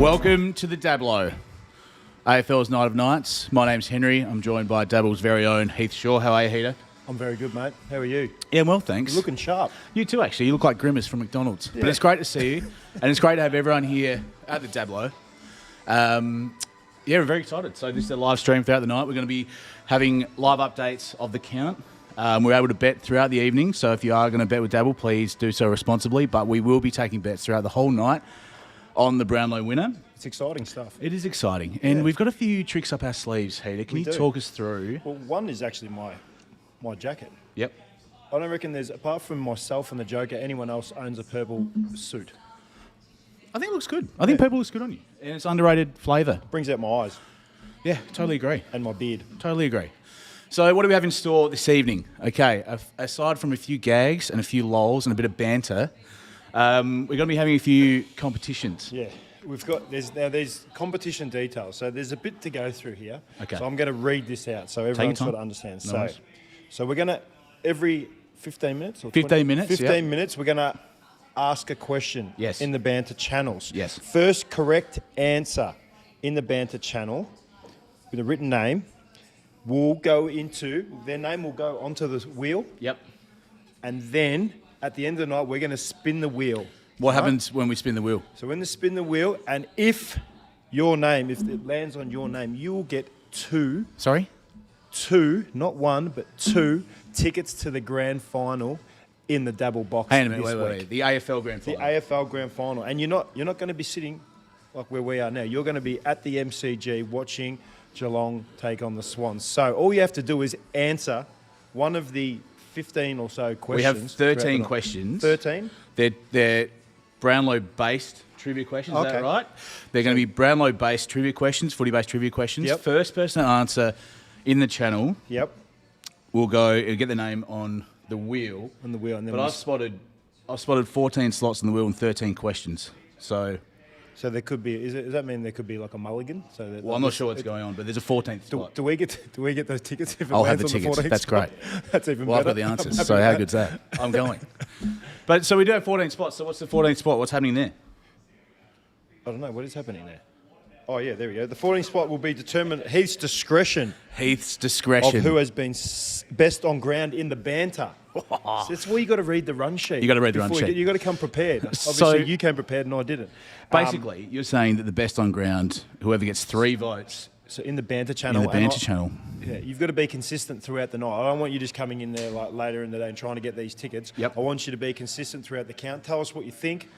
Welcome to the Dablow, AFL's Night of Nights. My name's Henry. I'm joined by Dabble's very own Heath Shaw. How are you, Heater? I'm very good, mate. How are you? Yeah, well, thanks. You're looking sharp. You too, actually. You look like Grimace from McDonald's. Yeah. But it's great to see you, and it's great to have everyone here at the Dablow. Yeah, we're very excited. So this is a live stream throughout the night. We're going to be having live updates of the count. We're able to bet throughout the evening, so if you are going to bet with Dabble, please do so responsibly. But we will be taking bets throughout the whole night on the Brownlow winner. It's exciting stuff. It is exciting. And we've got a few tricks up our sleeves, Heater. Can you talk us through? Well, one is actually my jacket. Yep. I don't reckon there's, apart from myself and the Joker, anyone else owns a purple suit. I think it looks good. I think purple looks good on you. And it's underrated flavour. Brings out my eyes. Yeah, totally agree. And my beard. Totally agree. So what do we have in store this evening? Okay, aside from a few gags and a few lols and a bit of banter, we're going to be having a few competitions. Yeah. We've got, there's competition details. So there's a bit to go through here. Okay. So I'm going to read this out so everyone sort of understands. Nice. So we're going to, every 15 minutes? Or 15 minutes, 15 minutes, we're going to ask a question in the banter channels. Yes. First correct answer in the banter channel with a written name will go into, their name will go onto the wheel. Yep. And then at the end of the night, we're going to spin the wheel. What happens when we spin the wheel? So when they spin the wheel, and if your name, if it lands on your name, you will get two, not one, but two tickets to the grand final in the Dabble box. Hang on a minute, wait. The AFL grand final. The AFL grand final. And you're not going to be sitting like where we are now. You're going to be at the MCG watching Geelong take on the Swans. So all you have to do is answer one of the 15 or so questions. We have 13 questions. 13? They're Brownlow-based trivia questions, is that right? They're going to be Brownlow-based trivia questions, footy-based trivia questions. Yep. First person to answer in the channel will get the name on the wheel. On the wheel. And then but I've spotted 14 slots on the wheel and 13 questions. So there could be. Does that mean there could be like a mulligan? Well, I'm not sure what's going on, but there's a 14th spot. Do we get those tickets? If I'll have the tickets. That's great. That's even better. I've got the answers. So how good's that? I'm going. But so we do have 14 spots. So what's the 14th spot? What's happening there? I don't know. What is happening there? Oh yeah, there we go. The 14th spot will be determined Heath's discretion. Of who has been best on ground in the banter. So that's where you got to read the run sheet. You got to read the run sheet. You got to come prepared. Obviously, you came prepared and I didn't. Basically, you're saying that the best on ground, whoever gets 3 votes. So in the banter channel. Yeah, you've got to be consistent throughout the night. I don't want you just coming in there like later in the day and trying to get these tickets. Yep. I want you to be consistent throughout the count. Tell us what you think.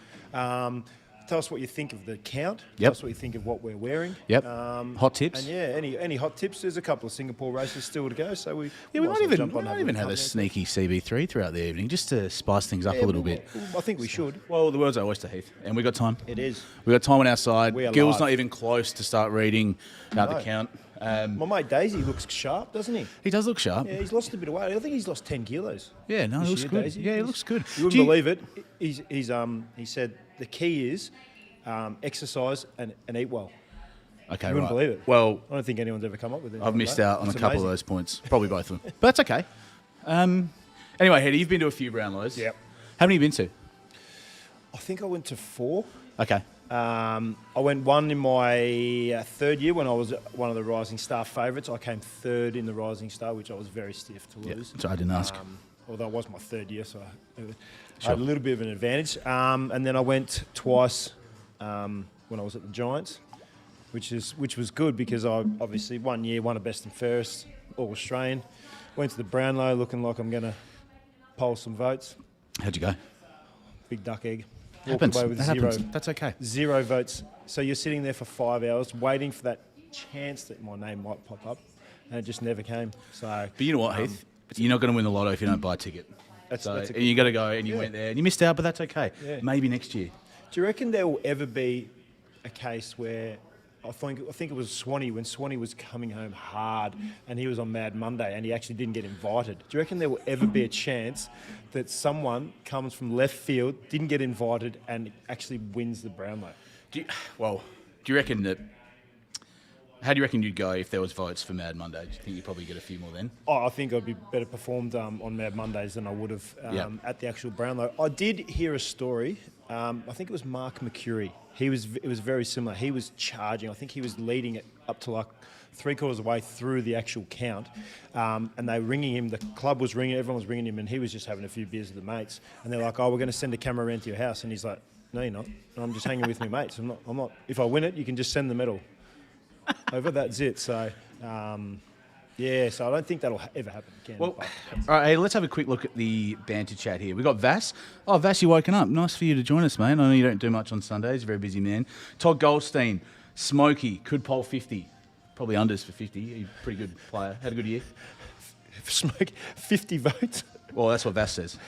Tell us what you think of the count. Yep. Tell us what you think of what we're wearing. Yep. Hot tips. And any hot tips? There's a couple of Singapore races still to go, so we might even have a sneaky CB3 throughout the evening just to spice things up a little bit. I think we should. Well, the world's our oyster, Heath, and we got time. It is. We got time on our side. Gil's live. not even close to start reading about the count. My mate Daisy looks sharp, doesn't he? He does look sharp. Yeah, he's lost a bit of weight. I think he's lost 10 kilos. Yeah, no, he looks good. Daisy. Yeah, he looks good. You wouldn't believe it. He said the key is exercise and eat well. Okay, you wouldn't believe it. Well, I don't think anyone's ever come up with it. I've missed out on a couple of those points. Probably both of them. But that's okay. Anyway, Hetty, you've been to a few Brownlows. Yep. How many have you been to? I think I went to 4. Okay. I went 1 in my 3rd year when I was one of the Rising Star favourites. I came 3rd in the Rising Star, which I was very stiff to lose. So I didn't ask. Although it was my 3rd year, so I had a little bit of an advantage. And then I went twice when I was at the Giants, which was good because I obviously 1 year won a best and fairest, all Australian. Went to the Brownlow looking like I'm going to poll some votes. How'd you go? Big duck egg. Happens. Away with that 0. Happens. That's okay. 0 votes. So you're sitting there for 5 hours waiting for that chance that my name might pop up, and it just never came. So, but you know what, Heath? You're not going to win the lotto if you don't buy a ticket. That's you got to go, and you went there, and you missed out, but that's okay. Yeah. Maybe next year. Do you reckon there will ever be a case where I think it was Swanee, when Swanee was coming home hard and he was on Mad Monday and he actually didn't get invited? Do you reckon there will ever be a chance that someone comes from left field, didn't get invited, and actually wins the Brownlow? Do you reckon that? How do you reckon you'd go if there was votes for Mad Monday? Do you think you'd probably get a few more then? I think I'd be better performed on Mad Mondays than I would have at the actual Brownlow. I did hear a story I think it was Mark McCurry. It was very similar. He was charging. I think he was leading it up to like 3/4 of the way through the actual count, and they were ringing him. The club was ringing. Everyone was ringing him, and he was just having a few beers with the mates. And they're like, "Oh, we're going to send a camera around to your house," and he's like, "No, you're not. I'm just hanging with my mates. I'm not. If I win it, you can just send the medal over. That's it." So. So I don't think that'll ever happen again. Well, all right, hey, let's have a quick look at the banter chat here. We've got Vass. Oh, Vass, you woken up. Nice for you to join us, mate. I know you don't do much on Sundays. You're a very busy man. Todd Goldstein, Smokey, could poll 50. Probably unders for 50. He's a pretty good player. Had a good year. Smokey, 50 votes? Well, that's what Vass says.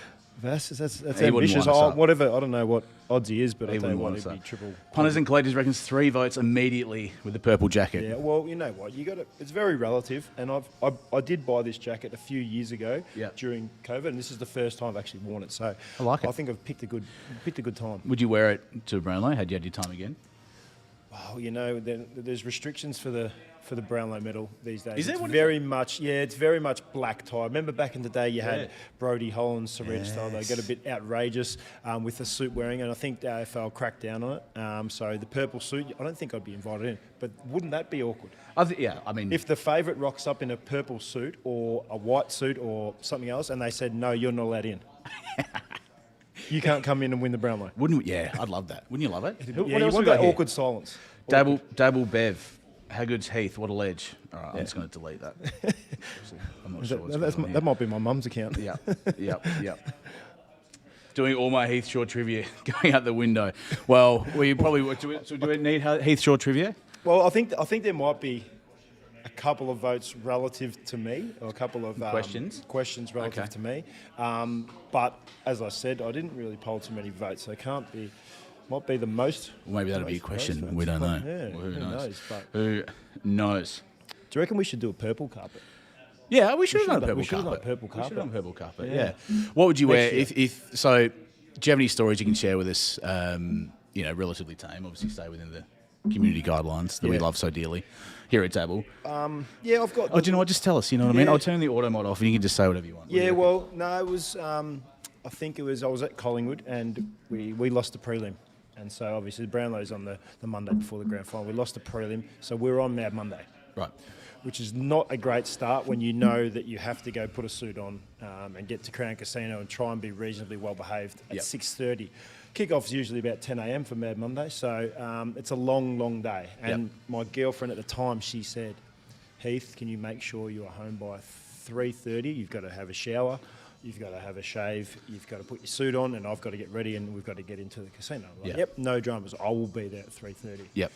That's He wouldn't ambitious. line us up. Whatever. I don't know what odds he is, but He I tell you wouldn't what, line it'd us be triple. Punters and Collectors reckons 3 votes immediately with the purple jacket. Yeah, well, you know what? You got it's very relative, and I did buy this jacket a few years ago during COVID, and this is the first time I've actually worn it. So I like it. I think I've picked a good time. Would you wear it to Brownlow? Had you had your time again? Well, you know, there's restrictions for the Brownlow medal these days. Is there it's one? It's very much black tie. Remember back in the day you had Brodie Holland, Surrey style. They got a bit outrageous with the suit wearing, and I think the AFL cracked down on it. So the purple suit, I don't think I'd be invited in. But wouldn't that be awkward? I mean... If the favourite rocks up in a purple suit or a white suit or something else, and they said, no, you're not allowed in. You can't come in and win the Brownlow. I'd love that. Wouldn't you love it? You want that awkward silence. Dabble Bev. Haggard's Heath, what a ledge. All right, I'm just going to delete that. I'm not sure what's going on here. That might be my mum's account. Yep. Doing all my Heath Shaw trivia going out the window. Well, we probably... Do we need Heath Shaw trivia? Well, I think there might be a couple of votes relative to me, or a couple of questions relative to me. But as I said, I didn't really poll too many votes, so it can't be... Might be the most. Well, maybe that'll be a question. We don't know. Yeah, well, who knows? Who knows? Do you reckon we should do a purple carpet? Yeah, we should have done a purple carpet. Yeah. What would you wear if? So, do you have any stories you can share with us? Relatively tame. Obviously, stay within the community guidelines that we love so dearly here at Dabble. I've got. Do you know what? Just tell us. You know what I mean? I'll turn the auto mod off, and you can just say whatever you want. Yeah. Well, no, it was. I think it was. I was at Collingwood, and we lost the prelim. And so, obviously, the Brownlow's on the Monday before the grand final. We lost the prelim, so we're on Mad Monday. Right. Which is not a great start when you know that you have to go put a suit on and get to Crown Casino and try and be reasonably well behaved at 6:30. Kickoff's usually about 10 a.m. for Mad Monday, so it's a long, long day. And my girlfriend at the time, she said, Heath, can you make sure you are home by 3:30? You've got to have a shower. You've got to have a shave, you've got to put your suit on, and I've got to get ready, and we've got to get into the casino. Like, yep, no dramas. I will be there at 3:30. Yep.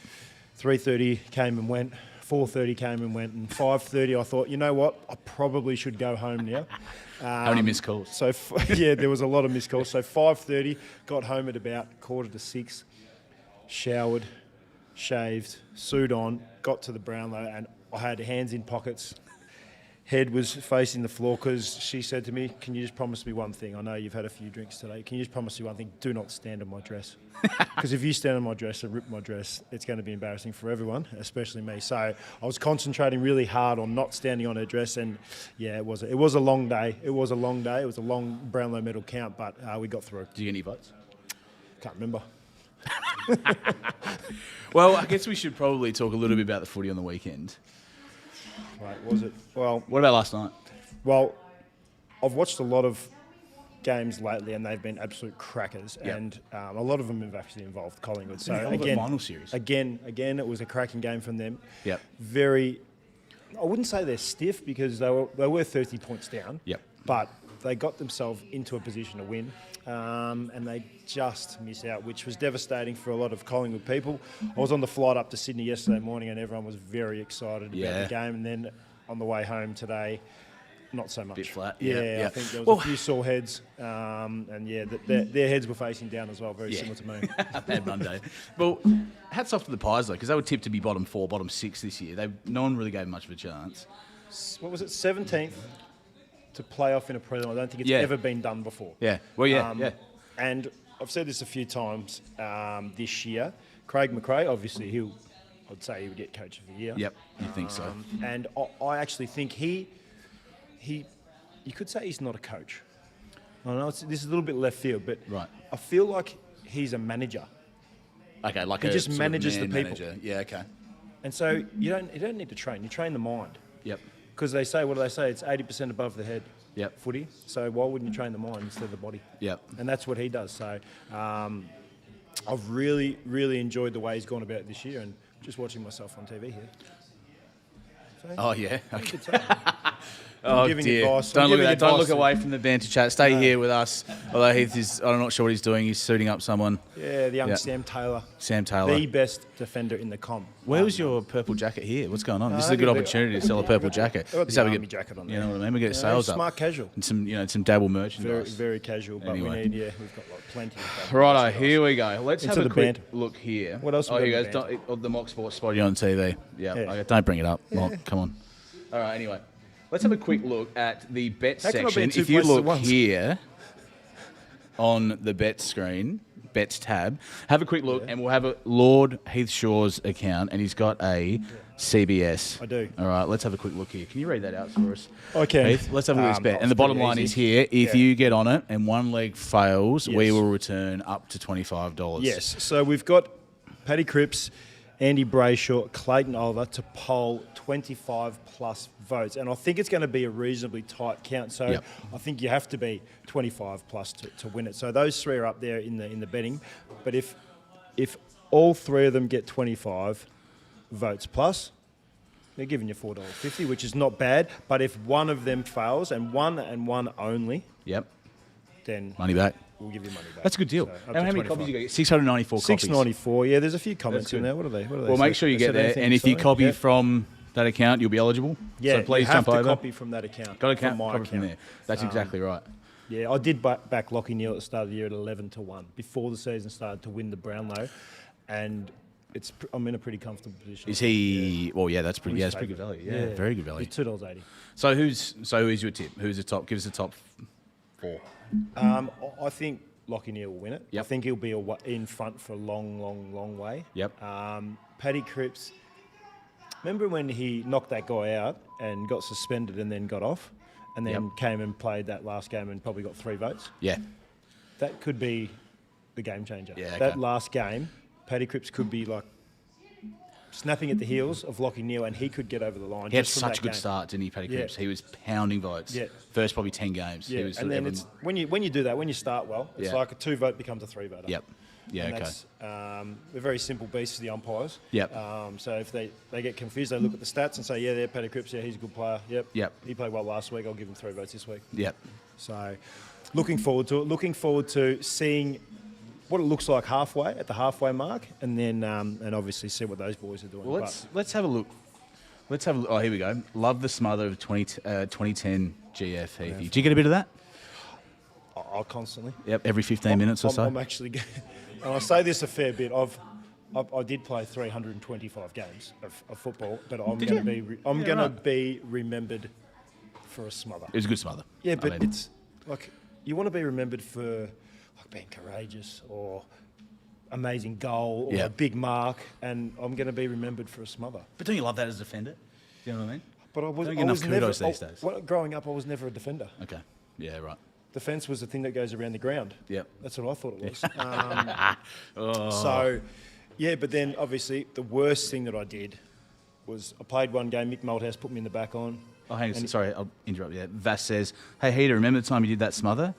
3:30 came and went, 4:30 came and went, and 5:30 I thought, you know what, I probably should go home now. How many missed calls? So, there was a lot of missed calls. So 5:30, got home at about 5:45, showered, shaved, suit on, got to the Brownlow, and I had hands in pockets. Head was facing the floor because she said to me, can you just promise me one thing? I know you've had a few drinks today. Can you just promise me one thing? Do not stand on my dress. Because if you stand on my dress and rip my dress, it's going to be embarrassing for everyone, especially me. So I was concentrating really hard on not standing on her dress. And, it was a long day. It was a long Brownlow medal count, but we got through. Did you get any votes? Can't remember. Well, I guess we should probably talk a little bit about the footy on the weekend. Right, was it? Well, what about last night? Well, I've watched a lot of games lately, and they've been absolute crackers. And a lot of them have actually involved Collingwood. So again, final series. Again, it was a cracking game from them. Yep. Very. I wouldn't say they're stiff because they were 30 points down. Yep. But they got themselves into a position to win, and they just missed out, which was devastating for a lot of Collingwood people. I was on the flight up to Sydney yesterday morning, and everyone was very excited about the game. And then on the way home today, not so much. Bit flat. Yeah. I think there was a few sore heads, and their heads were facing down as well, very similar to me. Bad Monday. Well, hats off to the Pies though, because they were tipped to be bottom 4, bottom 6 this year. No one really gave them much of a chance. What was it? 17th. To play off in a prelim. I don't think it's ever been done before. Yeah. Well, And I've said this a few times this year. Craig McRae, obviously, I'd say he would get Coach of the Year. Yep, you think so. And I actually think he, you could say he's not a coach. I know this is a little bit left field, but I feel like he's a manager. Okay, like He a just sort of manages the man people. manager. Yeah, okay. And so you don't need to train. You train the mind. Yep. Because they say, what do they say? It's 80% above the head. Yep. Footy. So why wouldn't you train the mind instead of the body? Yep. And that's what he does. So I've really, really enjoyed the way he's gone about it this year, and just watching myself on TV here. So, Oh, yeah. Okay. good time. Oh, giving dear. advice. Don't I'm look at giving that. Don't advice look away from the banter chat. Stay here with us. Although Heath is, I'm not sure what he's doing. He's suiting up someone. Yeah, the young Yeah. Sam Taylor. Sam Taylor. The best defender in the comp. Where was your purple jacket here? What's going on? This is I a good got the- opportunity to sell a purple jacket. I got Let's the have a army good jacket on You there. know what I mean? We get sales up. Smart casual. And some Dabble Very, merchandise. very casual, but Anyway. we've got like plenty of Righto, merchandise. here we go. Let's Into have a the quick banter. look here. What else we Oh, got here in you the go. The Mock Sports spotty on TV. Yeah. Yeah. Okay, don't bring it up. Mock, come on. All right, anyway. Let's have a quick look at the bet How can I be in section. two If you places at look once? here on the bet screen, bets tab, have a quick look and we'll have a Lord Heath Shaw's account and he's got a CBS. I do. All right, let's have a quick look here. Can you read that out for us? I can. Heath, let's have a look at this bet. It's And the bottom pretty line easy. is here, if Yeah. you get on it and one leg fails, we Yes. will return up to $25. Yes. So we've got Paddy Cripps, Andy Brayshaw, Clayton Oliver to poll 25 plus votes. And I think it's going to be a reasonably tight count. So Yep. I think you have to be 25 plus to win it. So those three are up there in the betting. But if all three of them get 25 votes plus, they're giving you $4.50, which is not bad. But if one of them fails, and one only, Yep. then Money back. we'll give you money back. That's a good deal. So up And to how many 25. copies you get? 694 copies. 694. Yeah, there's a few comments That's in good. there. What are they? Well, make sure you get there. And if you copy yeah. from that account, you'll be eligible. Yeah, so please you have jump to over. copy from that account. Got a from my copy from account. there. That's exactly right. Yeah, I did back Lockie Neal at the start of the year at 11-1 before the season started to win the Brownlow, and I'm in a pretty comfortable position. Is he? Well, yeah, that's pretty. He's Yeah, that's pretty good value. Yeah, very good value. He's $2.80. So who's your tip? Who's the top? Give us the top four. I think Lockie Neal will win it. Yep. I think he'll be in front for a long way. Yep. Paddy Cripps. Remember when he knocked that guy out and got suspended and then got off, and then Yep. came and played that last game and probably got 3 votes? Yeah. That could be the game changer. Yeah, okay. That last game, Paddy Cripps could be like snapping at the heels of Lockie Neal, and he could get over the line. He had just from such that a good game. start, didn't he, Paddy Yeah. Cripps? He was pounding votes. Yeah. First probably 10 games. Yeah, He was and then everyone- it's when you do that, when you start well, it's Yeah. like a 2-vote becomes a 3-voter. Yep. Yeah. And Okay. that's a very simple beast for the umpires. Yep. So if they get confused, they look at the stats and say, yeah, they're Paddy Cripps, yeah, he's a good player. Yep. He played well last week, I'll give him 3 votes this week. Yep. So looking forward to it. Looking forward to seeing what it looks like halfway, at the halfway mark, and then and obviously see what those boys are doing. Well, let's have a look. Let's have a look. Oh, here we go. Love the smother of 2010 GF Heathy. Do you get a bit of that? I'll constantly. Yep. Every 15 minutes or so. I'm actually, and I say this a fair bit. I did play 325 games of football, but I'm Did going to you? be Yeah, going to right. be remembered for a smother. It was a good smother. Yeah, I but mean, it's like you want to be remembered for like being courageous or amazing goal or Yeah. a big mark, and I'm going to be remembered for a smother. But don't you love that as a defender? Do you know what I mean? But I was, Don't I get enough was never. kudos these days. Growing up, I was never a defender. Okay. Yeah. Right. Defence was the thing that goes around the ground. Yep. That's what I thought it was. So, yeah, but then obviously the worst thing that I did was I played one game. Mick Malthouse put me in the back on. Oh, hang on. Sorry, I'll interrupt you. Vass says, "Hey, Heater, remember the time you did that smother?"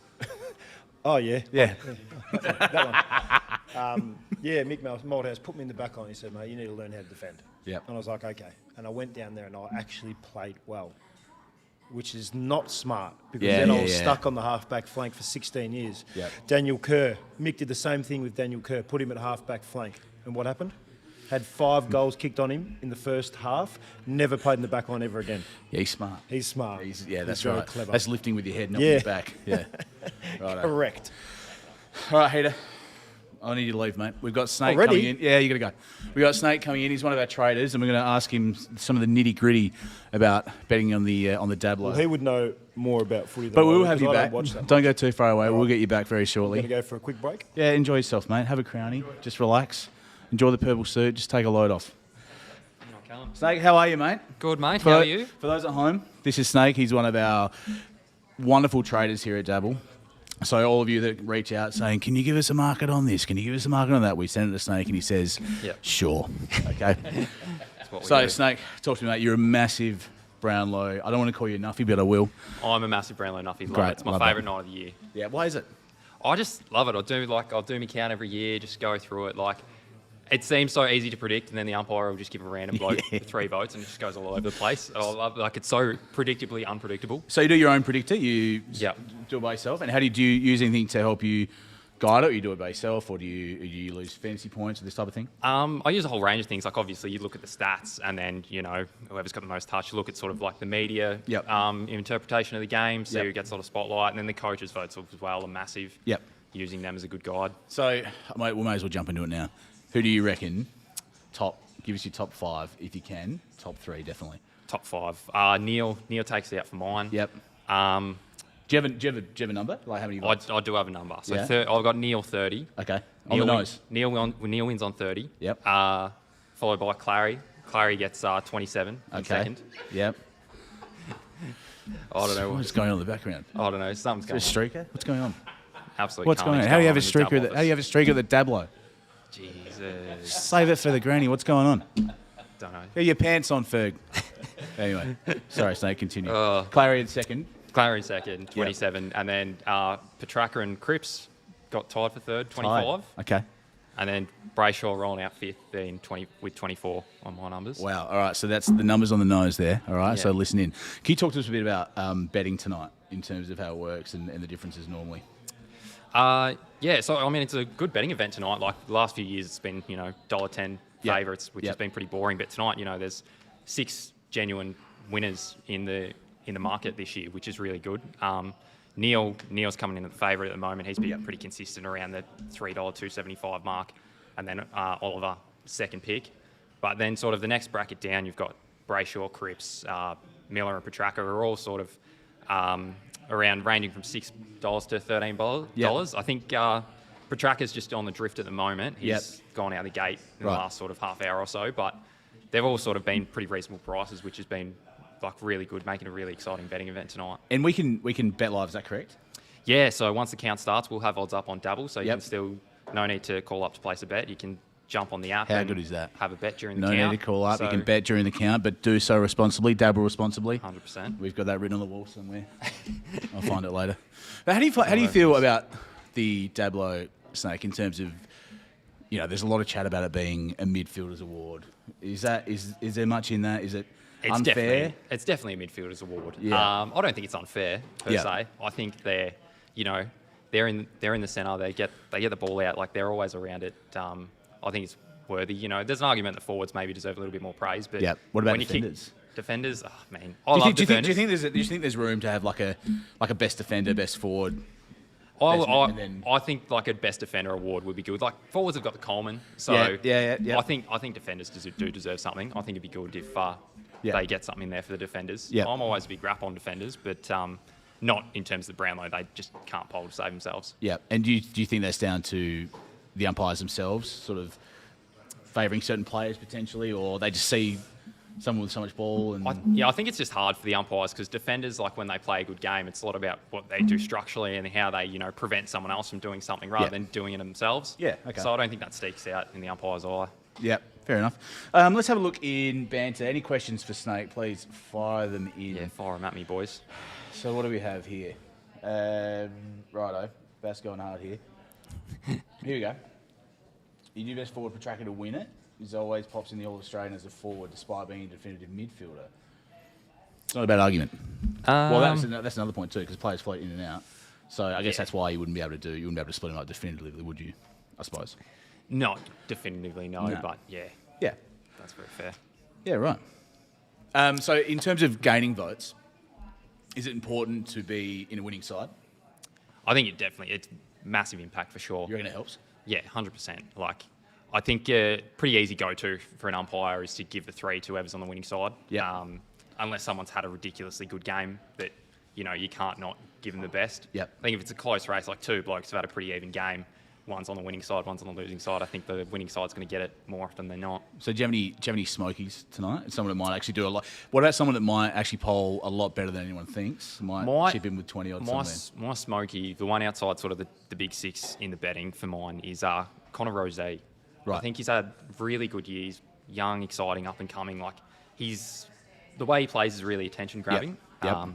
Oh yeah, Yeah. that one. Yeah, Mick Malthouse put me in the back on. He said, "Mate, you need to learn how to defend." Yep. And I was like, "Okay." And I went down there and I actually played well, which is not smart because Yeah, then I yeah, was yeah. stuck on the half-back flank for 16 years. Yep. Daniel Kerr, Mick did the same thing with Daniel Kerr, put him at half-back flank. And what happened? Had 5 goals kicked on him in the first half, never played in the back line ever again. Yeah, he's smart. He's smart. That's very right. clever. That's lifting with your head, not Yeah. with your back. Yeah. Right. Correct. All right, Heater. I need you to leave, mate. We've got Snake Already? coming in. Yeah, you got to go. We've got Snake coming in. He's one of our traders, and we're going to ask him some of the nitty gritty about betting on the Dablow. Well, he would know more about footy than But I we will would, have 'cause you I back. Don't watch that Don't much. go too far away. We'll get you back very Going shortly. to go for a quick break. Yeah, enjoy yourself, mate. Have a crownie. Just relax. Enjoy the purple suit. Just take a load off. Snake, how are you, mate? Good, mate. How are you? For those at home, this is Snake. He's one of our wonderful traders here at Dabble. So all of you that reach out saying, can you give us a market on this? Can you give us a market on that? We send it to Snake and he says, sure. Okay. So Snake, talk to me, mate. You're a massive Brownlow. I don't want to call you a nuffy, but I will. I'm a massive Brownlow nuffy. Great. It's my favourite night of the year. Yeah, why is it? I just love it. I'll do my count every year, just go through it. Like, it seems so easy to predict, and then the umpire will just give a random bloke 3 votes, and it just goes all over the place. I love, like, it's so predictably unpredictable. So you do your own predictor. You do it by yourself, and how do you use anything to help you guide it? Or you do it by yourself, or do you lose fantasy points or this type of thing? I use a whole range of things. Like, obviously, you look at the stats, and then whoever's got the most touch. You look at sort of like the media interpretation of the game, see who gets a lot of spotlight, and then the coaches' votes as well are massive. Using them as a good guide. So we may as well jump into it now. Who do you reckon? Give us your top 5 if you can. Top 3 definitely. Top 5. Neil takes it out for mine. Yep. Do you have a number? Like how many votes? I do have a number. So I've got Neil 30. Okay. On the nose. Neil wins on 30. Yep. Followed by Clary. Clary gets 27 in second. Yep. I don't know what's going on in the background. I don't know. Something's going on. Streaker? What's going on? Absolutely. What's going on? How do you have a streaker? How do you have a streaker at the Dablow? Jesus. Save it for the granny. What's going on? Don't know. Get your pants on, Ferg. Anyway, sorry, Snake. Continue. Clary in second. Clary in second, 27, and then Petrarca and Cripps got tied for third, 25. Okay. And then Brayshaw rolling out fifth with 24 on my numbers. Wow. All right. So that's the numbers on the nose there. All right. Yeah. So listen in. Can you talk to us a bit about betting tonight in terms of how it works and the differences normally? So I mean, it's a good betting event tonight. Like the last few years, it's been $1.10 favourites, which has been pretty boring. But tonight, there's 6 genuine winners in the market this year, which is really good. Neil's coming in at the favourite at the moment. He's been pretty consistent around the $3.275 mark, and then Oliver second pick. But then sort of the next bracket down, you've got Brayshaw, Cripps, Miller, and Petrarca are all sort of around ranging from $6 to $13. I think Petrarca's just on the drift at the moment. He's gone out the gate in the last sort of half hour or so, but they've all sort of been pretty reasonable prices, which has been like really good, making a really exciting betting event tonight. And we can bet live, is that correct? Yeah, so once the count starts, we'll have odds up on Dabble, so you can still, no need to call up to place a bet. You can jump on the app. How good is that? Have a bet during the count. No need to call up. You can bet during the count, but do so responsibly. Dabble responsibly. 100%. We've got that written on the wall somewhere. I'll find it later. But how do you feel about the Dablow, Snake, in terms of, there's a lot of chat about it being a midfielder's award. Is there much in that? Is it unfair? It's definitely a midfielder's award. Yeah. I don't think it's unfair per se. I think they're in the centre. They get the ball out. Like they're always around it. I think it's worthy. There's an argument that forwards maybe deserve a little bit more praise. But what about defenders? Defenders, oh man, I love defenders. Do you think there's room to have like a best defender, best forward? I think like a best defender award would be good. Like forwards have got the Coleman, so I think defenders do deserve something. I think it'd be good if they get something in there for the defenders. I'm always a big rap on defenders, but not in terms of the Brownlow. They just can't poll to save themselves. Yeah, and do you think that's down to the umpires themselves, sort of favouring certain players potentially, or they just see someone with so much ball? And I think it's just hard for the umpires because defenders, like when they play a good game, it's a lot about what they do structurally and how they, prevent someone else from doing something rather than doing it themselves. Yeah, okay. So I don't think that sticks out in the umpire's eye. Yeah, fair enough. Let's have a look in banter. Any questions for Snake? Please fire them in. Yeah, fire them at me, boys. So what do we have here? Righto, Bass going hard here. Here we go. You do best forward for Petrarca to win it. He always pops in the All-Australian as a forward despite being a definitive midfielder. It's not a bad argument. Well, that's another point too because players float in and out. So I guess that's why you wouldn't be able to split them up definitively, would you? I suppose. Not definitively, no. But yeah. Yeah. That's very fair. Yeah, right. So in terms of gaining votes, is it important to be in a winning side? I think it's massive impact for sure. You reckon it helps? Yeah, 100%. Like, I think pretty easy go-to for an umpire is to give the 3 to whoever's on the winning side. Yeah. Unless someone's had a ridiculously good game that, you can't not give them the best. Yep. I think if it's a close race, like 2 blokes have had a pretty even game, one's on the winning side, one's on the losing side. I think the winning side's going to get it more often than not. So do you have any smokies tonight? Someone that might actually do a lot. What about someone that might actually poll a lot better than anyone thinks? Might chip in with 20 odd something. My smoky, the one outside sort of the big six in the betting for mine is Connor Rose. Right. I think he's had really good years, young, exciting, up and coming. Like the way he plays is really attention grabbing. Yep.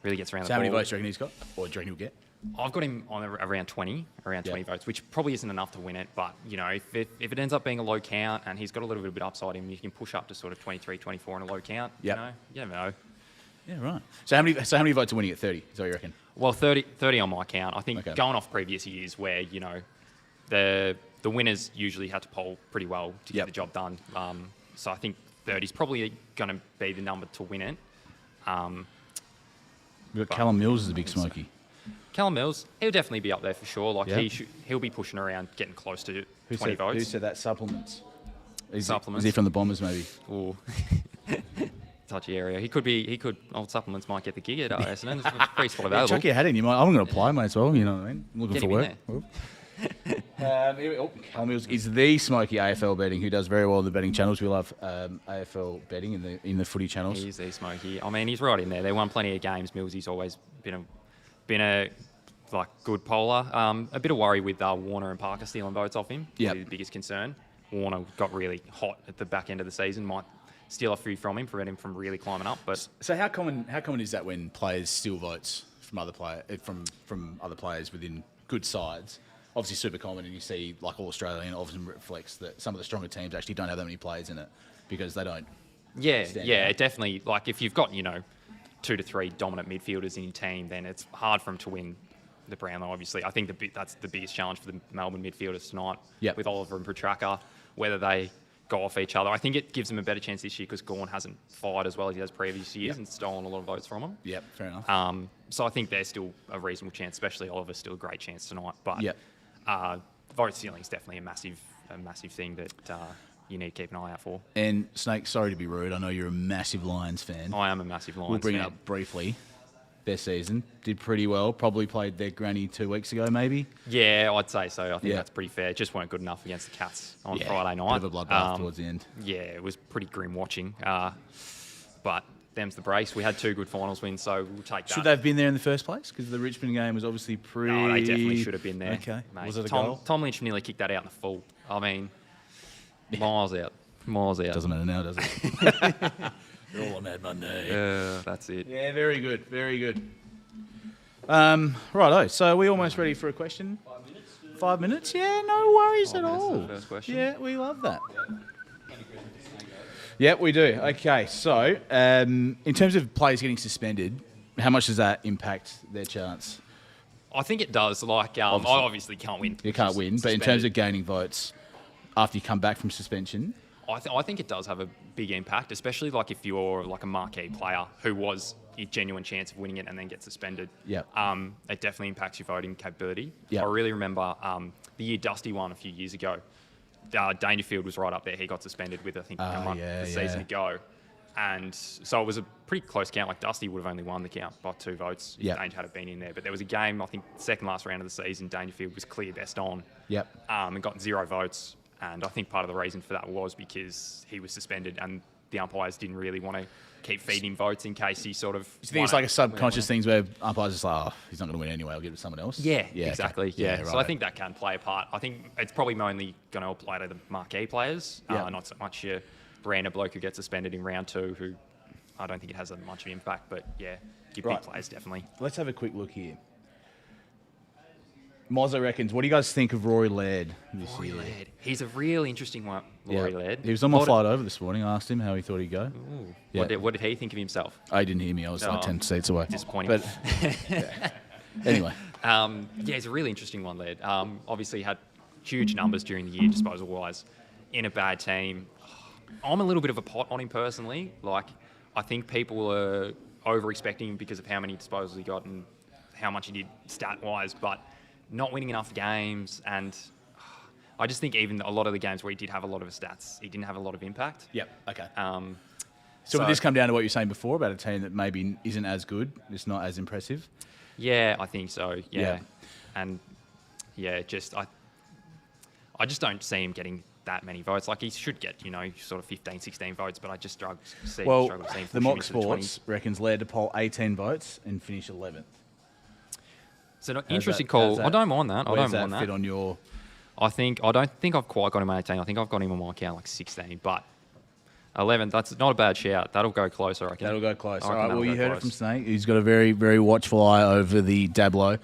Really gets around the So how many ball. votes do you reckon he's got? Or do you reckon he'll get? I've got him on around 20 votes, which probably isn't enough to win it. But, you know, if it ends up being a low count and he's got a little bit of upside in him, you can push up to sort of 23, 24 in a low count. Yep. You know, you never know. Yeah, right. So how many votes are winning at 30? Is that what you reckon? Well, 30 on my count. I think Okay. going off previous years where, you know, the winners usually had to poll pretty well to get Yep. the job done. So I think 30 is probably going to be the number to win it. We've got Callum Mills as a big smoky. Callum Mills, he'll definitely be up there for sure. Like Yep. he'll be pushing around, getting close to 20 Who votes. said that? Supplements. Supplements. Is he from the Bombers, maybe? Ooh. Touchy area. He could. Old supplements might get the gig at Essendon. It's pretty spot available. Chuck your hat in. I'm going to apply, mate, as well. You know what I mean? I'm looking Get for him in work. Callum Mills is the smoky AFL betting who does very well in the betting channels. We love AFL betting in the footy channels. He's the smoky. I mean, he's right in there. They won plenty of games. Millsy's always been a like good polar. A bit of worry with Warner and Parker stealing votes off him. Yep. Probably the biggest concern. Warner got really hot at the back end of the season. Might steal a few from him, prevent him from really climbing up. But So how common is that when players steal votes from other players within good sides? Obviously super common, and you see like All Australian often reflects that some of the stronger teams actually don't have that many players in it because they don't. Stand out. It definitely. Like if you've got 2 to 3 dominant midfielders in your team, then it's hard for them to win the Brownlow. Obviously, I think that's the biggest challenge for the Melbourne midfielders tonight. Yep. With Oliver and Petrarca, whether they go off each other. I think it gives them a better chance this year because Gawn hasn't fired as well as he has previous years Yep. and stolen a lot of votes from them. Yep, fair enough. So I think there's still a reasonable chance, especially Oliver's still a great chance tonight. But Yep. vote stealing is definitely a massive thing that you need to keep an eye out for. And Snake, sorry to be rude. I know you're a massive Lions fan. I am a massive Lions We'll bring fan. it up briefly. Their season did pretty well. Probably played their granny 2 weeks ago, maybe. Yeah, I'd say so. I think Yeah. that's pretty fair. Just weren't good enough against the Cats on Yeah, Friday night. Bit of a bloodbath towards the end. Yeah, it was pretty grim watching. But them's the brace. We had 2 good finals wins, so we'll take that. Should they have been there in the first place? Because the Richmond game was obviously pretty. No, they definitely should have been there. Okay. Mate. Was it a Tom, goal? Tom Lynch nearly kicked that out in the full. I mean, miles out. Miles out. Doesn't matter now, does it? They're all on Mad Monday. That's it. Yeah, very good. Very good. Righto. So are we almost ready for a question? 5 minutes? Yeah, no worries at 5 minutes for all. the first question. Yeah, we love that. Yeah, we do. Okay, so in terms of players getting suspended, how much does that impact their chance? I think it does. Like, I obviously can't win. You can't win, but in terms of gaining votes after you come back from suspension, I think it does have a big impact, especially like if you're like a marquee player who was a genuine chance of winning it and then get suspended. Yeah. It definitely impacts your voting capability. Yeah. I really remember the year Dusty won a few years ago. Dangerfield was right up there. He got suspended with, I think, the season ago. And so it was a pretty close count. Like Dusty would have only won the count by 2 votes if Yep. Danger had been in there. But there was a game, I think, second last round of the season, Dangerfield was clear best on. Yep. And got 0 votes. And I think part of the reason for that was because he was suspended and the umpires didn't really want to keep feeding him votes in case he sort of... do you think it's like a subconscious thing where umpires are just like, oh, he's not going to win anyway, I'll give it to someone else? Yeah, okay. exactly. Yeah. right. So I think that can play a part. I think it's probably only going to apply to the marquee players, Yeah. not so much your random bloke who gets suspended in round 2, who I don't think it has that much of an impact. But yeah, your Right. big players definitely. Let's have a quick look here. Mozzo reckons, what do you guys think of Rory Laird this Rory year? Laird. He's a really interesting one, Rory Laird. He was on my flight over this morning. I asked him how he thought he'd go. Ooh. Yeah. What did he think of himself? Oh, he didn't hear me. I was like 10 seats away. Disappointing. But yeah. Anyway, Yeah, it's a really interesting one, Laird. Obviously had huge numbers during the year, disposal-wise, in a bad team. I'm a little bit of a pot on him personally. Like, I think people are over-expecting him because of how many disposals he got and how much he did stat-wise, but not winning enough games. And I just think even a lot of the games where he did have a lot of stats, he didn't have a lot of impact. yep, okay. So would this come down to what you're saying before about a team that maybe isn't as good, it's not as impressive? Yeah, I think so. Yeah. Yeah. And yeah, just I just don't see him getting that many votes. Like, he should get, sort of 15, 16 votes, but I just struggle to see Well, him pushing the into Mock the Sports 20s. reckons Laird to poll 18 votes and finish 11th. It's an interesting call. I don't mind that. I Where's don't mind that that. fit on your... I don't think I've quite got him on 18. I think I've got him on my account like 16, but 11, that's not a bad shout. That'll go close, I reckon. That'll go close. I All reckon right, that'll well, go you heard it close. from Snake. He's got a very, very watchful eye over the Dablow.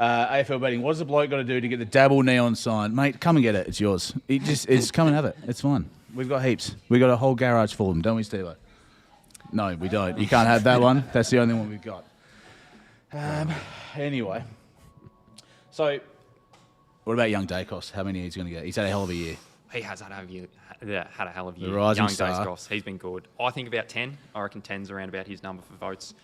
AFL betting. What does the bloke got to do to get the Dabble neon sign? Mate, come and get it. It's yours. It's come and have it. It's fine. We've got heaps. We've got a whole garage full of them, don't we, Steve? No, we don't. You can't have that one. That's the only one we've got. Anyway. So, what about young Dacos? How many is he going to get? He's had a hell of a year. He has had a hell of a year. The rising Young star. Dacos, he's been good. I think about 10. I reckon 10's around about his number for votes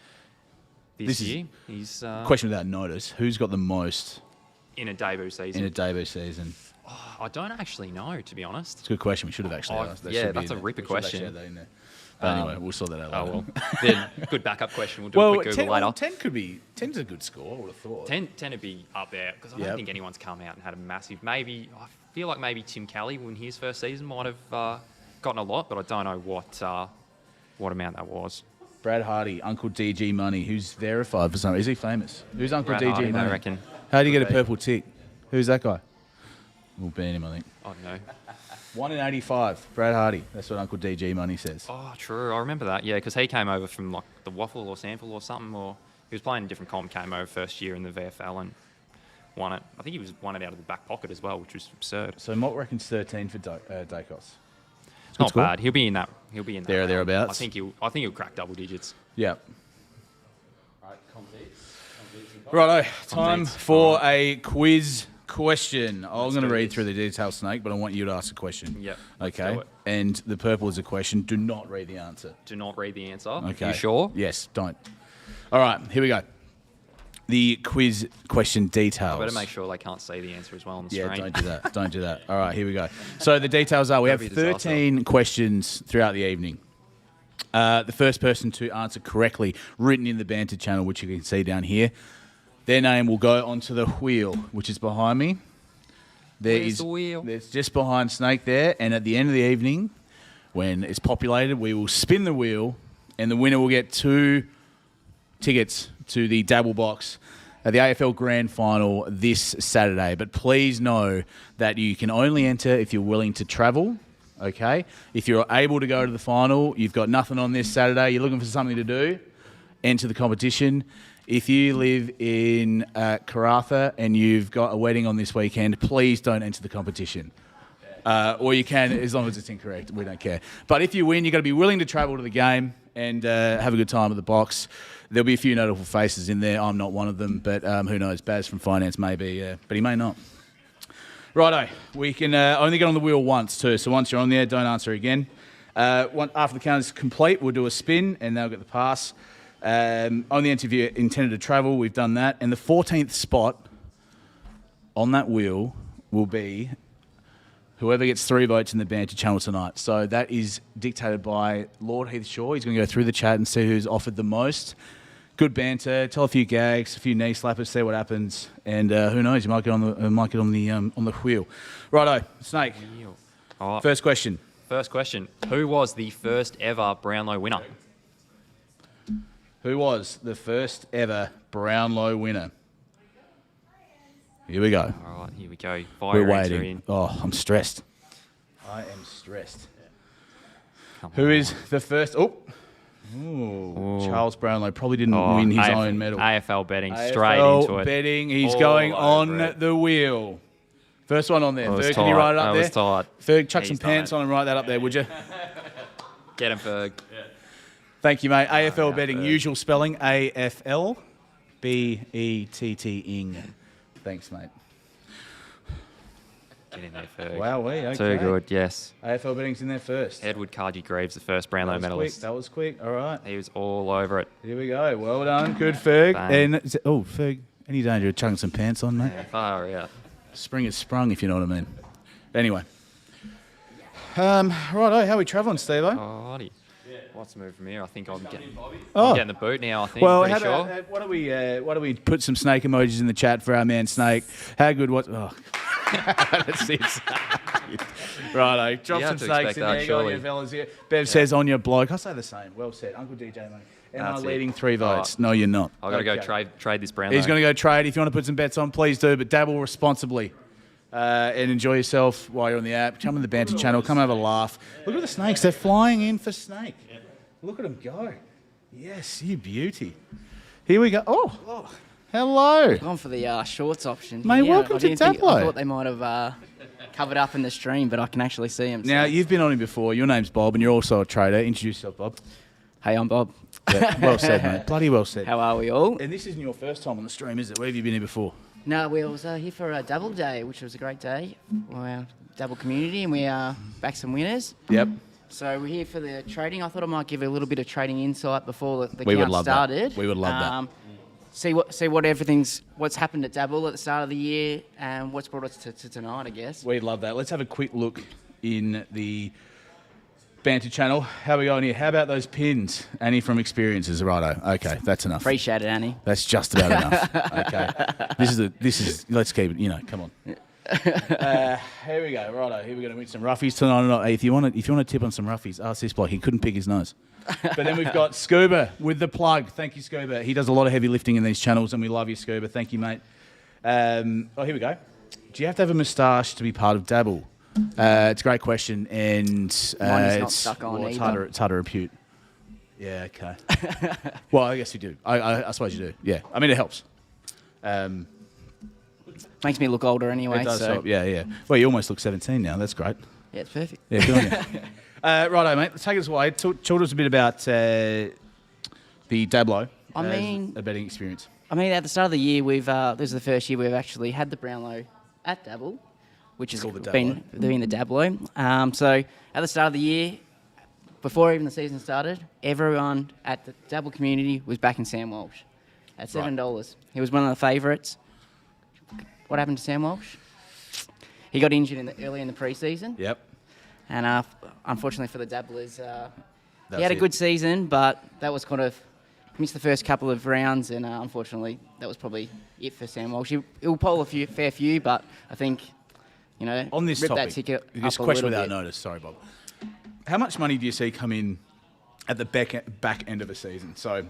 This this is- year. He's Question without notice. Who's got the most in a debut season. in a debut season? I don't actually know, to be honest. It's a good question. We should have actually asked. That yeah, should be that's in a there. ripper We should have actually question. had that in there. But anyway, we'll sort that out Oh, later. well. Then, good backup question. We'll do a Well, quick 10, Google later. 10 could be... 10's a good score, I would have thought. 10 would be up there because I don't Yep. think anyone's come out and had a massive. Maybe I feel like maybe Tim Kelly in his first season might have gotten a lot, but I don't know what amount that was. Brad Hardy, Uncle DG Money, who's verified for some... Is he famous? Who's Uncle Brad DG Hardy, Money? I reckon. How do you get a Could be. purple tick? Who's that guy? We'll ban him, I think. I don't know. 1 in 85, Brad Hardy. That's what Uncle DG Money says. Oh, true. I remember that. Yeah, because he came over from like the Waffle or Sample or something, or he was playing a different comp. Came over first year in the VFL and won it. I think he won it out of the back pocket as well, which was absurd. So Mott reckons 13 for Dacos. It's not score. bad. He'll be in that. He'll be in that. There or round. thereabouts. I think he'll crack double digits. Yeah. Righto, time Context. for a quiz question. I'm going to read through the details, Snake, but I want you to ask a question. Yep. Okay. do it. And the purple is a question. Do not read the answer. Do not read the answer. Okay. You sure? Yes, don't. All right, here we go. The quiz question details. I better make sure they can't see the answer as well on the Yeah, screen. don't do that. Don't do that. All right, here we go. So the details are we have That'd be a disaster. 13 questions throughout the evening. The first person to answer correctly, written in the banter channel, which you can see down here, their name will go onto the wheel, which is behind me. Where's the wheel? It's just behind Snake there. And at the end of the evening, when it's populated, we will spin the wheel, and the winner will get 2 tickets to the Dabble box at the AFL Grand Final this Saturday. But please know that you can only enter if you're willing to travel. Okay? If you're able to go to the final, you've got nothing on this Saturday, you're looking for something to do, enter the competition. If you live in Karratha and you've got a wedding on this weekend, please don't enter the competition. Or you can, as long as it's incorrect. We don't care. But if you win, you've got to be willing to travel to the game and have a good time at the box. There'll be a few notable faces in there. I'm not one of them, but who knows? Baz from finance may be, but he may not. Righto, we can only get on the wheel once too. So once you're on there, don't answer again. After the count is complete, we'll do a spin and they'll get the pass. On the interview intended to travel, we've done that. And the 14th spot on that wheel will be whoever gets 3 votes in the banter channel tonight. So that is dictated by Lord Heath Shaw. He's going to go through the chat and see who's offered the most. Good banter, tell a few gags, a few knee slappers, see what happens, and who knows, you might get on the wheel. Righto, Snake. All right. First question. First question. Who was the first ever Brownlow winner? Who was the first ever Brownlow winner? Here we go. All right, here we go. Fire We're your answer waiting. in. Oh, I'm stressed. I am stressed. Come Who on. is the first? Oh, Ooh. Charles Brownlow probably didn't Oh, win his AF own medal. AFL betting straight AFL into it. betting. He's All going over on it. the wheel. First one on there. That was Ferg, can you tight. write it up That there? was tight. Ferg, chuck He's some done pants it. on and write that up there, would you? Get him, Ferg. Thank you, mate. AFL yeah, betting, Ferg. usual spelling, AFL, BETT-ing. Thanks, mate. Get in there, Ferg. Wow, okay. Too good, yes. AFL betting's in there first. Edward Cargy Greaves, the first Brownlow medalist. That was quick. All right. He was all over it. Here we go. Well done. Good, Ferg. Bang. And Ferg, any danger of chucking some pants on, mate? Yeah, far out. Spring is sprung, if you know what I mean. Anyway. Righto, how are we travelling, Steve-O? Alrighty. Let's move from here. I think I'm getting Oh. the boot now, I think. Well, pretty how sure. about, why don't we put some snake emojis in the chat for our man Snake? How good was... Oh. That's it. Righto. Drop You some have to snakes expect in that, there. surely. Your fellas here. Bev says on your blog. I say the same. Well said. Uncle DJ, mate. Am I That's it. leading 3 votes? Oh, No, you're not. I've got to Okay. go trade this brown. He's going to go trade. If you want to put some bets on, please do. But dabble responsibly. And enjoy yourself while you're on the app. Come on the Banter channel. Come have a laugh. Look at the snakes. They're flying in for snake. Look at them go. Yes, you beauty. Here we go. Oh, hello. Gone for the shorts option. Mate, welcome I to didn't think- Dablow. I thought they might have covered up in the stream, but I can actually see them. Now, you've been on him before. Your name's Bob, and you're also a trader. Introduce yourself, Bob. Hey, I'm Bob. Yeah, well said, mate. Bloody well said. How are we all? And this isn't your first time on the stream, is it? Where have you been here before? No, we was here for a Dabble Day, which was a great day for our Dabble community, and we backed some winners. Yep. So we're here for the trading. I thought I might give a little bit of trading insight before the We would count love that. started. We would love that. See what's happened at Dabble at the start of the year and what's brought us to tonight, I guess. We'd love that. Let's have a quick look in the Banter channel. How are we going here? How about those pins? Annie from Experiences. Righto. Okay, that's enough. Appreciate it, Annie. That's just about enough. Okay. This is. Let's keep it. Come on. Here we go. Righto. Here we're going to win some roughies tonight. Or not. Hey, if you want to tip on some roughies, ask this bloke. He couldn't pick his nose. But then we've got Scuba with the plug. Thank you, Scuba. He does a lot of heavy lifting in these channels, and we love you, Scuba. Thank you, mate. Here we go. Do you have to have a moustache to be part of Dabble? It's a great question, and Mine is not stuck on it's either. harder to repute. Yeah, okay. Well, I guess you do. I suppose you do. Yeah, I mean it helps. Makes me look older anyway. It does so help. Yeah. Well, you almost look 17 now. That's great. yeah, it's perfect. Yeah, good on you. Righto, mate. Let's take us away. Talk to us a bit about the Dablow. I as mean- a betting experience. I mean, at the start of the year, this is the first year we've actually had the Brownlow at Dabble, which has called the been the Dablow. So at the start of the year, before even the season started, everyone at the Dabble community was backing Sam Walsh at $7. He was one of the favourites. What happened to Sam Walsh? He got injured early in the pre-season. Yep. And unfortunately for the Dabblers, he That's had a it. good season, but that was kind of missed the first couple of rounds, and unfortunately that was probably it for Sam Walsh. He'll poll fair few, but I think On this rip topic, that ticket this up a question little without bit. notice. Sorry, Bob. How much money do you see come in at the back end of a season? So,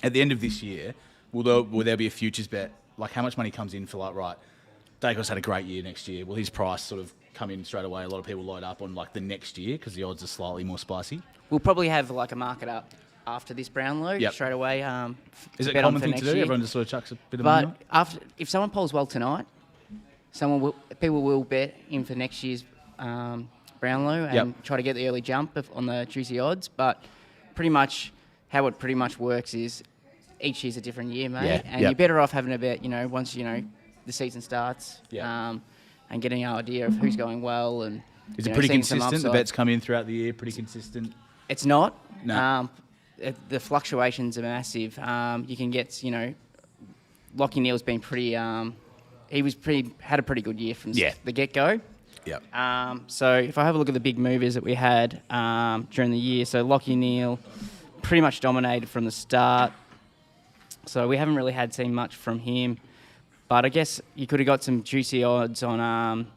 at the end of this year, will there be a futures bet? Like, how much money comes in for right? Dacos had a great year next year. Will his price sort of come in straight away? A lot of people load up on the next year because the odds are slightly more spicy. We'll probably have a market up after this Brownlow Yep. straight away. Is it a bet on common for thing next to do? year. Everyone just sort of chucks a bit of money But on? if someone polls well tonight, people will bet in for next year's Brownlow and Yep. try to get the early jump on the juicy odds. But pretty much how it pretty much works is each year's a different year, mate. Yeah, And yep. you're better off having a bet, once the season starts, Yeah. and getting an idea of who's going well and. Is it pretty seeing some consistent? The upside. bets come in throughout the year, pretty consistent. It's not. No. The fluctuations are massive. You can get, Lockie Neal's been pretty. Had a pretty good year from Yeah. the get go. Yeah. So if I have a look at the big movers that we had during the year, so Lockie Neal pretty much dominated from the start. So we haven't really seen much from him, but I guess you could have got some juicy odds on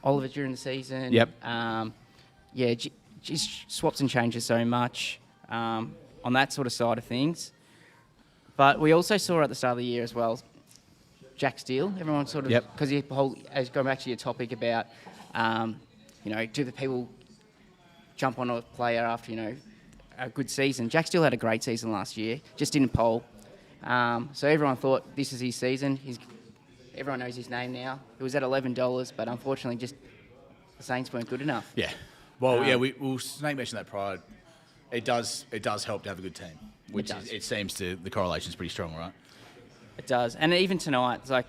Oliver during the season. Yep. Just swaps and changes so much on that sort of side of things. But we also saw at the start of the year as well, Jack Steele. Everyone sort of, Yep. because as going back to your topic about, do the people jump on a player after a good season? Jack Steele had a great season last year, just didn't poll. So everyone thought this is his season. Everyone knows his name now. It was at $11, but unfortunately, just the Saints weren't good enough. Yeah. Well, we'll Snake mentioned that pride. It does help to have a good team, which does. it seems the correlation's pretty strong, right? It does, and even tonight, it's like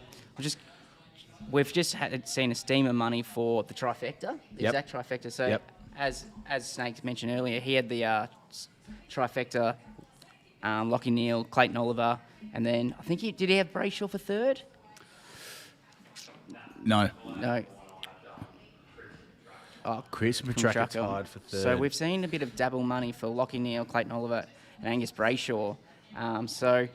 we've just seen a steam of money for the trifecta, the Yep. exact trifecta. So Yep. as Snake mentioned earlier, he had the trifecta, Lockie Neal, Clayton Oliver, and then I think did he have Brayshaw for third? No. No. Oh, Chris Petrarca tied for third. So we've seen a bit of double money for Lockie Neal, Clayton Oliver, and Angus Brayshaw. So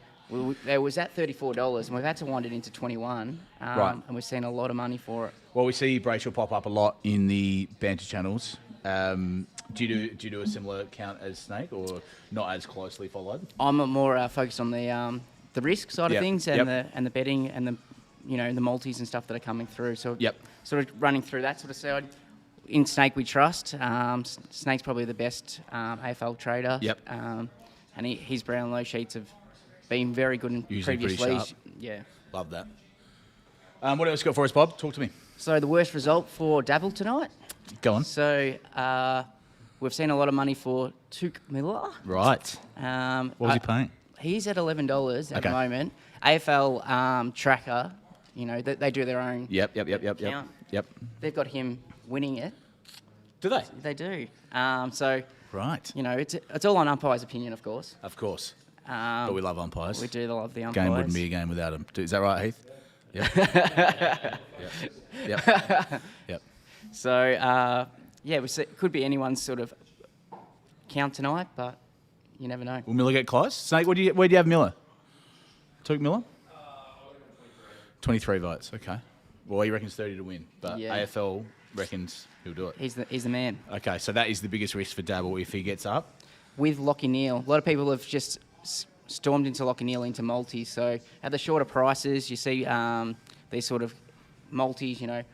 there was at $34, and we've had to wind it into 21. Right. And we've seen a lot of money for it Well, we see Brayshaw pop up a lot in the banter channels. Do you do a similar count as Snake, or not as closely followed? I'm more focused on the risk side of Yep. things and Yep. the betting and the the multis and stuff that are coming through. So Yep. sort of running through that sort of side. In Snake we trust. Snake's probably the best AFL trader. Yep. And his Brownlow sheets have been very good in Usually previous pretty leagues. sharp. Yeah. Love that. What else you got for us, Bob? Talk to me. So the worst result for Dabble tonight. Go on. So we've seen a lot of money for Tuke Miller. Right. What was he paying? He's at $11 at Okay. the moment. AFL Tracker, they do their own Yep. count. Yep. They've got him winning it. Do they? They do. So Right. it's all on umpire's opinion, of course. Of course. But we love umpires. We do love the umpires. Game wouldn't be a game without them. Is that right, Heath? Yep. Yep. So could be anyone's sort of count tonight, but you never know. Will Miller get close? Snake, where do you have Miller? Took Miller? 23 votes. Okay. Well, he reckons 30 to win, but Yeah. AFL reckons he'll do it. He's the man. Okay, so that is the biggest risk for Dabble if he gets up. With Lockie Neal, a lot of people have just stormed into Lockie Neal into multis. So at the shorter prices, you see these sort of multis. Going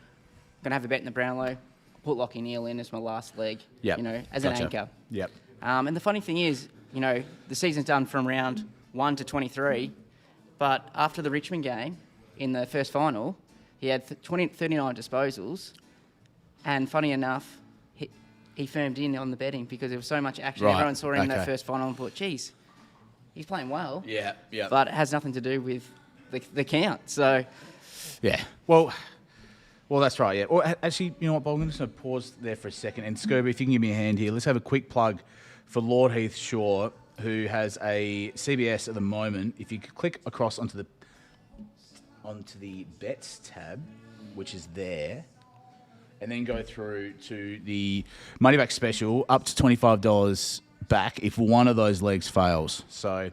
to have a bet in the Brownlow. Put Lockie Neal in as my last leg. Yep. As Gotcha. an anchor. Yep. And the funny thing is, the season's done from round 1 to 23, but after the Richmond game in the first final, he had 39 disposals, and funny enough, he firmed in on the betting because there was so much action. Right, Everyone saw him in okay. that first final and thought, geez, he's playing well. Yeah. But it has nothing to do with the count. So Yeah. Well, that's right, yeah. Well, actually, you know what, Bob, I'm just going to pause there for a second. And Scooby, if you can give me a hand here, let's have a quick plug for Lord Heath Shaw, who has a CBS at the moment. If you could click across onto the bets tab, which is there, and then go through to the money back special, up to $25 back if one of those legs fails. So,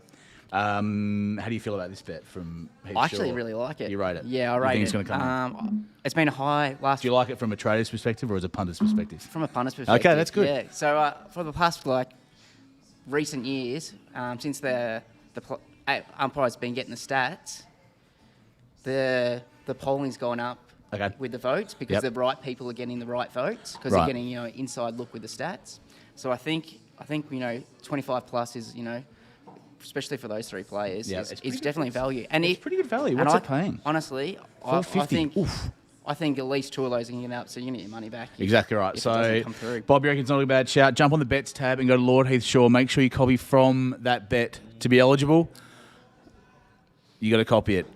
how do you feel about this bet from Heath I actually Shaw? really like it. You rate it? Yeah, I You rate think it. it's going to come in? It's been a high last. Do you like it from a trader's perspective or as a punter's perspective? From a punter's perspective. Okay, that's good. Yeah. So for the past recent years, since the umpire's been getting the stats, the polling's gone up Okay. with the votes because Yep. the right people are getting the right votes because Right. they're getting inside look with the stats. So I think 25 plus is especially for those three players Yeah, is it's pretty definitely value. And It's pretty good value. and What's it paying? Honestly, I $4.50. think. Oof. I think at least two of those are going to get up, so you get your money back. Exactly right. if it So, doesn't come through. Bob, you reckon it's not a bad shout? Jump on the bets tab and go to Lord Heath Shaw. Make sure you copy from that bet to be eligible. You got to copy it.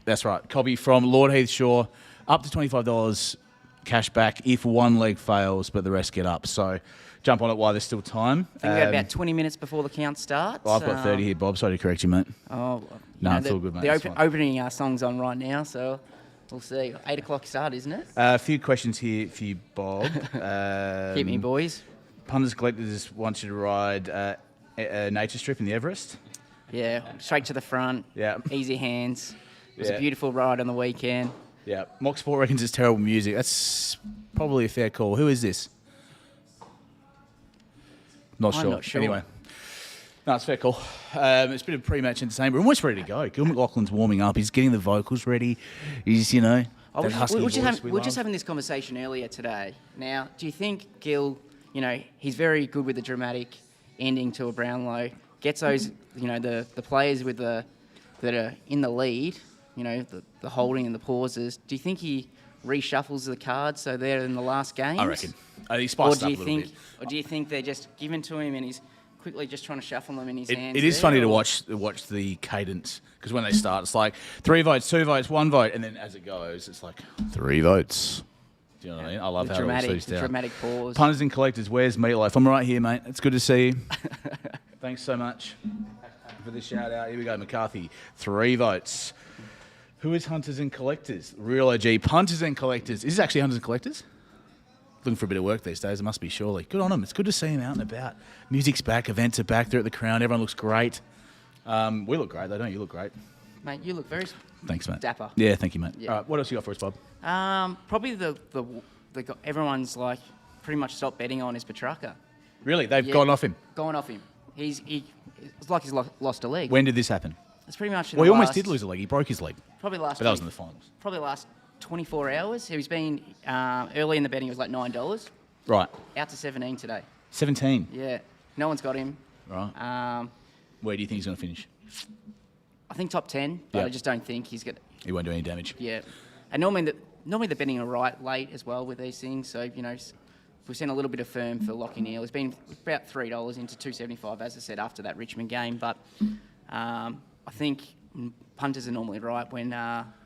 That's right. Copy from Lord Heath Shaw, up to $25 cash back if one leg fails, but the rest get up. So, jump on it while there's still time. I think we got about 20 minutes before the count starts. I've got 30 here, Bob. Sorry to correct you, mate. Oh, No, it's all good, mate. The It's fine. opening song's on right now, so we'll see. 8 o'clock start, isn't it? A few questions here for you, Bob. Hit me, boys. Punters Collectors want you to ride a nature strip in the Everest. Yeah, straight to the front. Yeah. Easy hands. It was Yeah. a beautiful ride on the weekend. Yeah. Mock Sport reckons it's terrible music. That's probably a fair call. Who is this? Not I'm sure. not sure. Anyway. No, it's fair call. It's been a pre-match entertainment. We're almost ready to go. Gil McLaughlin's warming up. He's getting the vocals ready. He's, that husky we voice were just love. having this conversation earlier today. Now, do you think Gil, he's very good with the dramatic ending to a Brownlow, gets those, the players that are in the lead, the holding and the pauses. Do you think he reshuffles the cards so they're in the last games? I reckon. He spiced Or it do up you a little think, bit. or do you think they're just given to him and he's quickly just trying to shuffle them in his hands? It is there, funny to or- watch the cadence because when they start, it's like 3 votes, 2 votes, 1 vote, and then as it goes, it's like 3 votes. Do you know what I mean? I love The how it all dramatic, suits the down. dramatic pause. Punters and Collectors, where's Meatloaf? I'm right here, mate. It's good to see you. Thanks so much for the shout out. Here we go, McCarthy. 3 votes. Who is Hunters and Collectors? Real OG. Punters and Collectors. Is this actually Hunters and Collectors? Looking for a bit of work these days. It must be, surely. Good on them. It's good to see them out and about. Music's back. Events are back. They're at the Crown. Everyone looks great. We look great, though, don't you? You look great. Mate, you look very Thanks, mate. dapper. Yeah, thank you, mate. Yeah. All right, what else you got for us, Bob? Probably the everyone's like pretty much stopped betting on is Petrarca. Really? They've Yeah. gone off him? Going off him. It's like he's lost a leg. When did this happen? It's pretty much. Well, he almost did lose a leg. He broke his leg. Probably last. But that was in the finals. Probably last 24 hours. He's been early in the betting. It was like $9. Right. Out to 17 today. 17. Yeah. No one's got him. Right. Where do you think he's going to finish? I think top 10, but Yep. I just don't think he's going to. He won't do any damage. Yeah. And normally the betting are right late as well with these things. So, we've seen a little bit of firm for Lockie Neal. It's been about $3 into $2.75, as I said, after that Richmond game. But I think punters are normally right when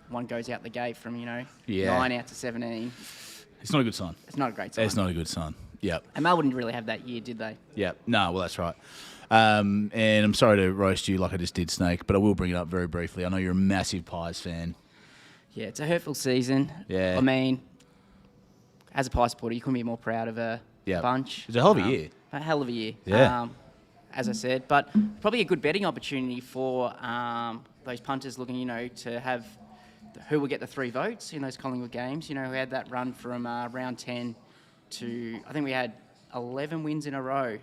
one goes out the gate from, 9 out to 17. It's not a good sign. It's not a great sign. It's not a good sign. Yep. And Melbourne didn't really have that year, did they? Yep. No, well, that's right. And I'm sorry to roast you like I just did Snake, but I will bring it up very briefly. I know you're a massive Pies fan. Yeah, it's a hurtful season. Yeah. I mean, as a Pie supporter, you couldn't be more proud of a bunch. It's a hell of a year. A hell of a year. Yeah. As I said, but probably a good betting opportunity for those punters looking, to have who will get the 3 votes in those Collingwood games. We had that run from round 10 to, I think we had 11 wins in a row.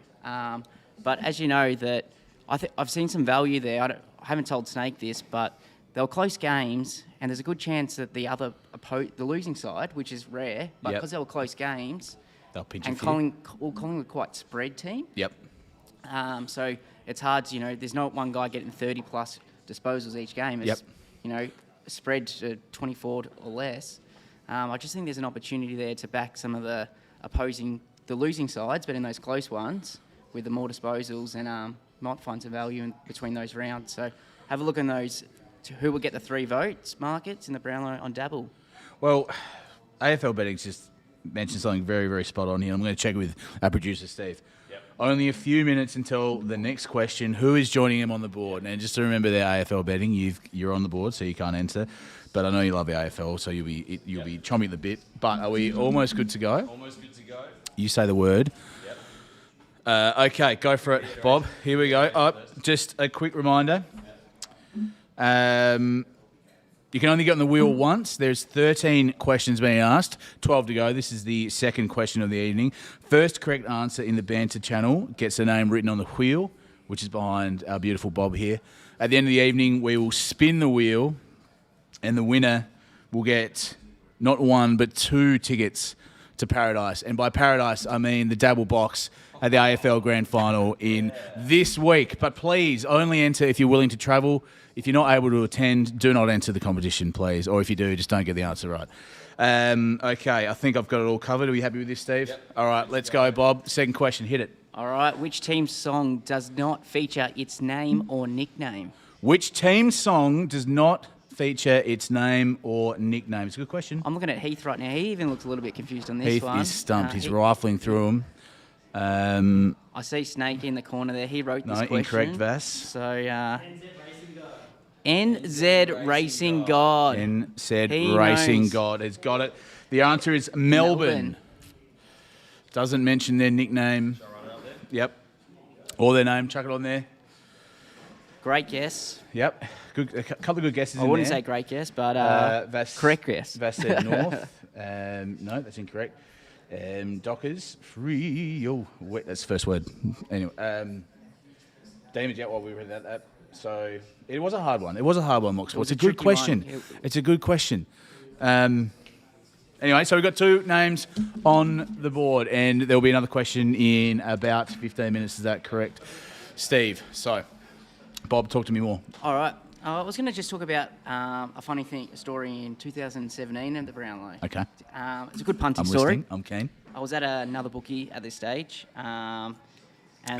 But as you know, that I've seen some value there. I haven't told Snake this, but they were close games, and there's a good chance that the losing side, which is rare, but because they were close games, they'll pinch and a few. Collingwood quite spread team. Yep. So it's hard to, there's not one guy getting 30 plus disposals each game. It's, spread to 24 or less. I just think there's an opportunity there to back some of the losing sides, but in those close ones with the more disposals, and might find some value in between those rounds. So have a look on those, to who will get the 3 votes markets in the Brownlow on Dabble. Well, AFL Betting's just mentioned something very, very spot on here. I'm going to check with our producer, Steve. Yep. Only a few minutes until the next question. Who is joining him on the board? And just to remember their AFL betting, you're on the board, so you can't enter. But I know you love the AFL, so you'll be chomping at the bit. But are we almost good to go? Almost good to go. You say the word. Yep. Okay, go for it, Bob. Here we go. Just a quick reminder. You can only get on the wheel once. There's 13 questions being asked, 12 to go. This is the second question of the evening. First correct answer in the banter channel gets a name written on the wheel, which is behind our beautiful Bob here. At the end of the evening, we will spin the wheel, and the winner will get not 1 but 2 tickets to Paradise. And by Paradise, I mean the Dabble box at the AFL Grand Final in this week. But please, only enter if you're willing to travel. If you're not able to attend, do not enter the competition, please. Or if you do, just don't get the answer right. Okay, I think I've got it all covered. Are you happy with this, Steve? Yep. All right, let's go, Bob. Second question, hit it. All right, which team's song does not feature its name or nickname? Which team's song does not feature its name or nickname? It's a good question. I'm looking at Heath right now. He even looks a little bit confused on this Heath one. is stumped. He's rifling through them. I see Snake in the corner there. He wrote this question. No, incorrect, Vass. So, NZ Racing God. NZ Racing God has got it. The answer is Melbourne. Doesn't mention their nickname. Yep. Or their name. Chuck it on there. Great guess. Yep. Good. A couple of good guesses. I wouldn't say great guess, but correct guess. Vass said North. No, that's incorrect. Dockers. Free. Oh, wait, that's the first word. Anyway. Damage out while we read that. So it was a hard one. It was a hard one, Mox. It's a good question. It's a good question. Anyway, so we've got 2 names on the board, and there'll be another question in about 15 minutes. Is that correct, Steve? So, Bob, talk to me more. All right. I was going to just talk about a funny story in 2017 at the Brownlow. Okay. It's a good punting story. I'm keen. I was at another bookie at this stage. And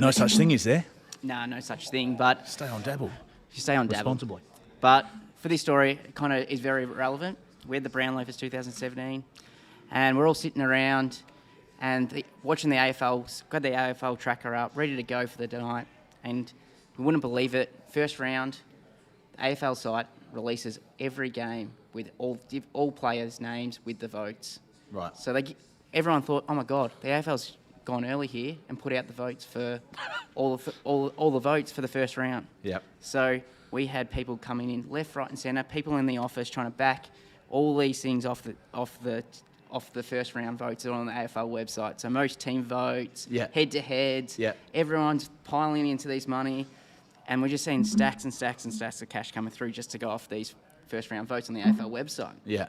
no such thing, is there? No such thing. But stay on Dabble. You stay on Dabble. Responsibly. But for this story, it kind of is very relevant. We had the Brownlow for 2017, and we're all sitting around and watching the AFL, got the AFL tracker up, ready to go for the night, and we wouldn't believe it. First round, the AFL site releases every game with all players' names with the votes. Right. So everyone thought, oh my God, the AFL's gone early here and put out the votes for all the votes for the first round. Yep. So we had people coming in left, right, and centre. People in the office trying to back all these things off the first round votes that are on the AFL website. So most team votes, head-to-heads. Everyone's piling into these money, and we're just seeing stacks and stacks and stacks of cash coming through just to go off these first round votes on the AFL website. Yeah.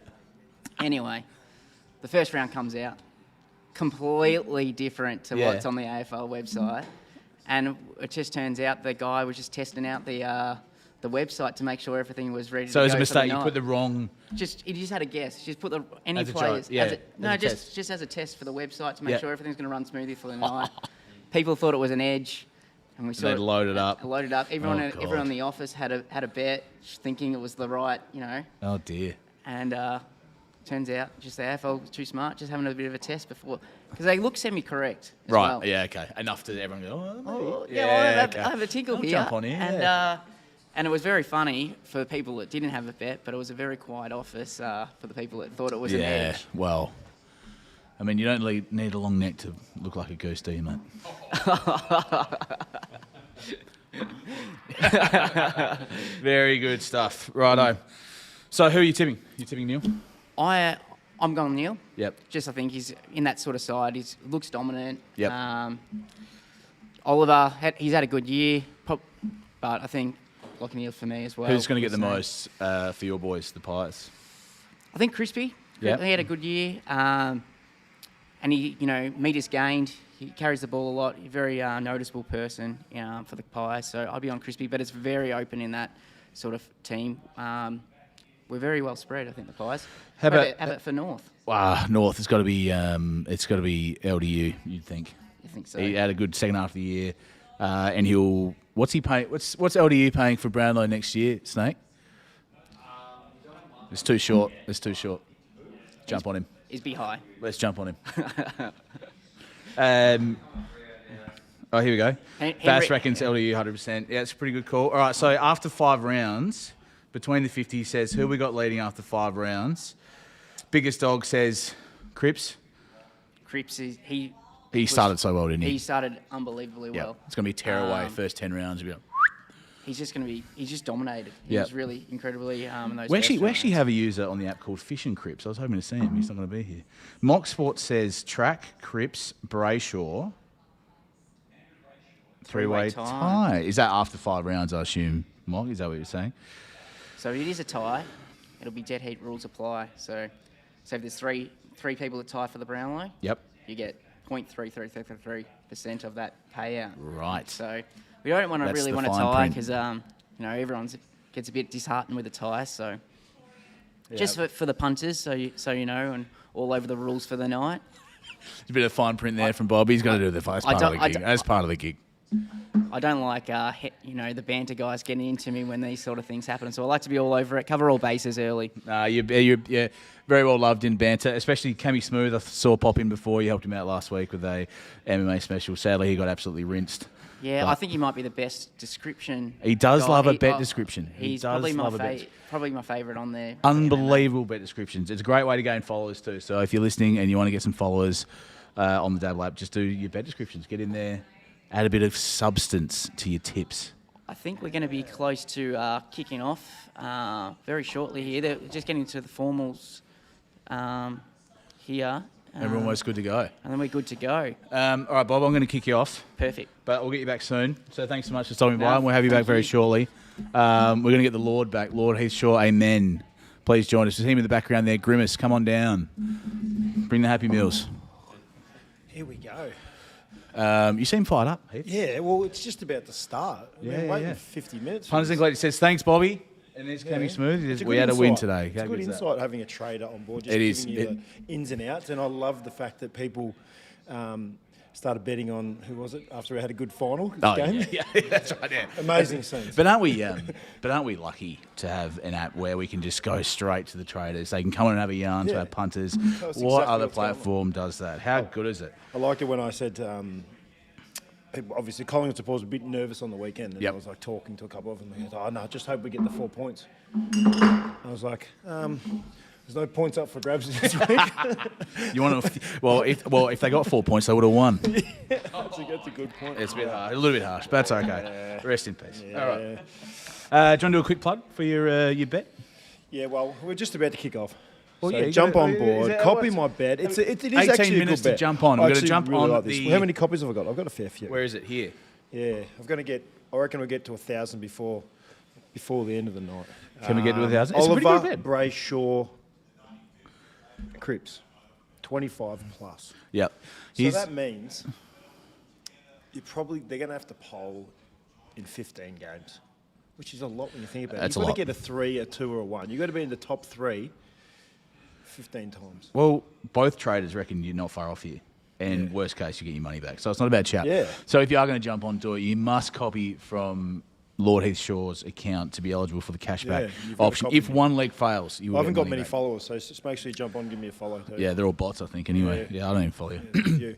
Anyway, the first round comes out, completely different to what's on the AFL website, and it just turns out the guy was just testing out the website to make sure everything was ready. So to it was go a mistake. For You put the wrong. he just had a guess. Just put any As a players. joke, yeah, Just as a test for the website to make Yeah. sure everything's going to run smoothly for the night. People thought it was an edge, and we saw They'd it load it up. Loaded up. Everyone Oh, God. in the office had a bet, thinking it was the right, Oh dear. and turns out just the AFL was too smart, just having a bit of a test before, because they look semi-correct as Right. well. Yeah. Okay. Enough to everyone go. Oh, maybe. Oh, yeah, well, okay. I have a tinkle I'll here. jump on here. And it was very funny for people that didn't have a bet, but it was a very quiet office for the people that thought it was an edge. Well, I mean, you don't need a long neck to look like a goose, do you, mate? Very good stuff. Righto. So who are you tipping? You tipping Neil? I'm going Neil. Yep. Just I think he's in that sort of side. He looks dominant. Yep. Oliver, he's had a good year, but I think locking Neil for me as well. Who's going to get the So, most for your boys, the Pies? I think Crispy. Yep. He had a good year. And he, meters gained. He carries the ball a lot. A very noticeable person for the Pies. So I'll be on Crispy, but it's very open in that sort of team. We're very well spread, I think, the Pies. How How about about for North? North? It's got to be LDU. You'd think. You think so? He had a good second half of the year, and he'll. What's he paying? What's LDU paying for Brownlow next year, Snake? It's too short. It's too short. Jump on him. Is be high. Let's jump on him. Oh, here we go. Bass reckons LDU 100%. Yeah, it's a pretty good call. All right, so after 5 rounds, between the 50, he says, who we got leading after 5 rounds? Biggest Dog says, Cripps. Cripps, He started so well, didn't he? He started unbelievably Yeah, well. it's going to be tearaway first 10 rounds. He'll be like, He's just dominated. He Yeah. was really incredibly in those We first actually rounds. have a user on the app called Fish and Cripps. I was hoping to see him. He's not going to be here. Mock Sports says Track, Cripps, Brayshaw, three-way tie. Is that after 5 rounds, I assume, Mock? Is that what you're saying? So it is a tie. It'll be dead heat rules apply. So if there's three people that tie for the Brownlow, Yep. you get 0.3333% of that payout. Right. So we don't want to That's really the want to fine tie print. because everyone gets a bit disheartened with the tie. So just for the punters, so you know, and all over the rules for the night. There's a bit of fine print there from Bob. He's got to do the that's part of the gig. That's part of the gig. I don't like, the banter guys getting into me when these sort of things happen. So I like to be all over it, cover all bases early. You're very well loved in banter, especially Cammy Smooth. I saw pop in before. You helped him out last week with a MMA special. Sadly, he got absolutely rinsed. Yeah, But I think he might be the best description. He does guy. love a bet description. He He's does probably love a bet. probably my favourite on there. Unbelievable bet descriptions. It's a great way to gain followers too. So if you're listening and you want to get some followers on the Dabble app, just do your bet descriptions. Get in there, add a bit of substance to your tips. I think we're going to be close to kicking off very shortly here. They're just getting to the formals here. And we're almost good to go. And then we're good to go. All right, Bob, I'm going to kick you off. Perfect. But we'll get you back soon. So thanks so much for stopping by, No, and we'll have you back thank very you. shortly. We're going to get the Lord back. Lord Heath Shaw, amen. Please join us. There's him in the background there. Grimace, come on down. Bring the Happy Meals. Here we go. You seem fired up, Heath. Yeah, well, it's just about to start. We've been Yeah, waiting yeah. 50 minutes. Punters and Gladiators says, thanks, Bobby. And there's Cammy Smooth. It's a We good had a win insight. today. It's How a good is that? insight having a trader on board, just It giving is. you the ins and outs. And I love the fact that people started betting on, who was it, after we had a good final game? Yeah, that's right. Yeah. Amazing scenes. But aren't we lucky to have an app where we can just go straight to the traders? They can come in and have a yarn to Yeah. our punters. That's What exactly other what's going on. platform does that? How good is it? I liked it when I said, people, obviously Collingwood supporters were a bit nervous on the weekend, and Yep. I was like talking to a couple of them, and they go, "Oh no, just hope we get the 4 points." I was like, There's no points up for grabs this week. You want to? If they got 4 points, they would have won. That's a good point. It's a bit harsh, a little bit harsh, but that's okay. Rest in peace. Yeah. All right. Do you want to do a quick plug for your bet? Yeah, well, we're just about to kick off. Well, So yeah, you jump gotta- on board, is it- copy what's- my bet. It is 18 actually minutes a to good bet. jump on. I We're gonna actually jump really on like this. the- How many copies have I got? I've got a fair few. Where is it? Here. Yeah, I reckon we'll get to 1,000 before the end of the night. Can we get to 1,000? It's a pretty Oliver, good bet. Brayshaw, Cripps, 25 plus. Yep. So that means they're going to have to poll in 15 games, which is a lot when you think about it. That's You've a got lot. to get a 3, a 2, or a 1. You've got to be in the top 3 15 times. Well, both traders reckon you're not far off here. And worst case, you get your money back. So it's not a bad shout. Yeah. So if you are going to jump onto it, you must copy from Lord Heath Shaw's account to be eligible for the cashback you've got to option. copy If me. one leg fails, you will I haven't get got money many back. followers, so just make sure you jump on and give me a follow. Too. Yeah, they're all bots, I think, anyway. Yeah. Yeah, I don't even follow you. You.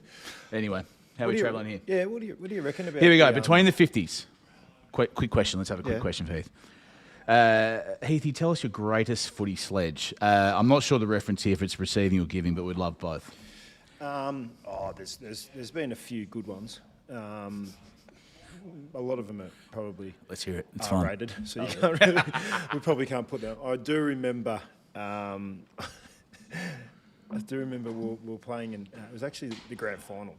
Anyway, how are What we do you- travelling here? Yeah, what do you reckon about Here we go. the, Between the 50s. Quick question. Let's have a quick Yeah. question for Heath. Heathy, tell us your greatest footy sledge. I'm not sure the reference here if it's receiving or giving, but we'd love both. there's been a few good ones. A lot of them are probably Let's hear it. It's fun. R-rated, so you can't really, we probably can't put that. I do remember. We were playing in. It was actually the grand final,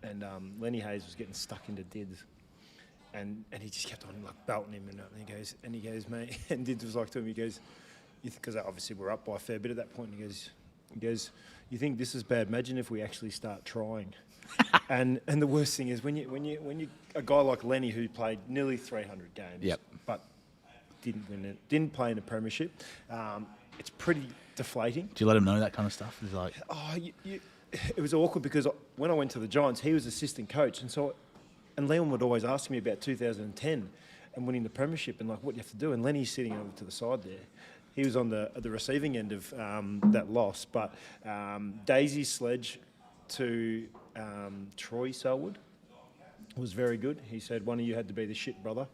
and Lenny Hayes was getting stuck into Dids, and he just kept on like belting him, and he goes, mate, and Dids was like to him, he goes, because obviously we're up by a fair bit at that point. And he goes, you think this is bad? Imagine if we actually start trying. and the worst thing is when you a guy like Lenny who played nearly 300 games, Yep. but didn't win it, didn't play in a premiership. It's pretty deflating. Do you let him know that kind of stuff? It's like, It was awkward because when I went to the Giants, he was assistant coach, and Leon would always ask me about 2010 and winning the premiership and like what you have to do. And Lenny's sitting over to the side there. He was on the receiving end of that loss. But Daisy's sledge to Troy Selwood was very good. He said one of you had to be the shit brother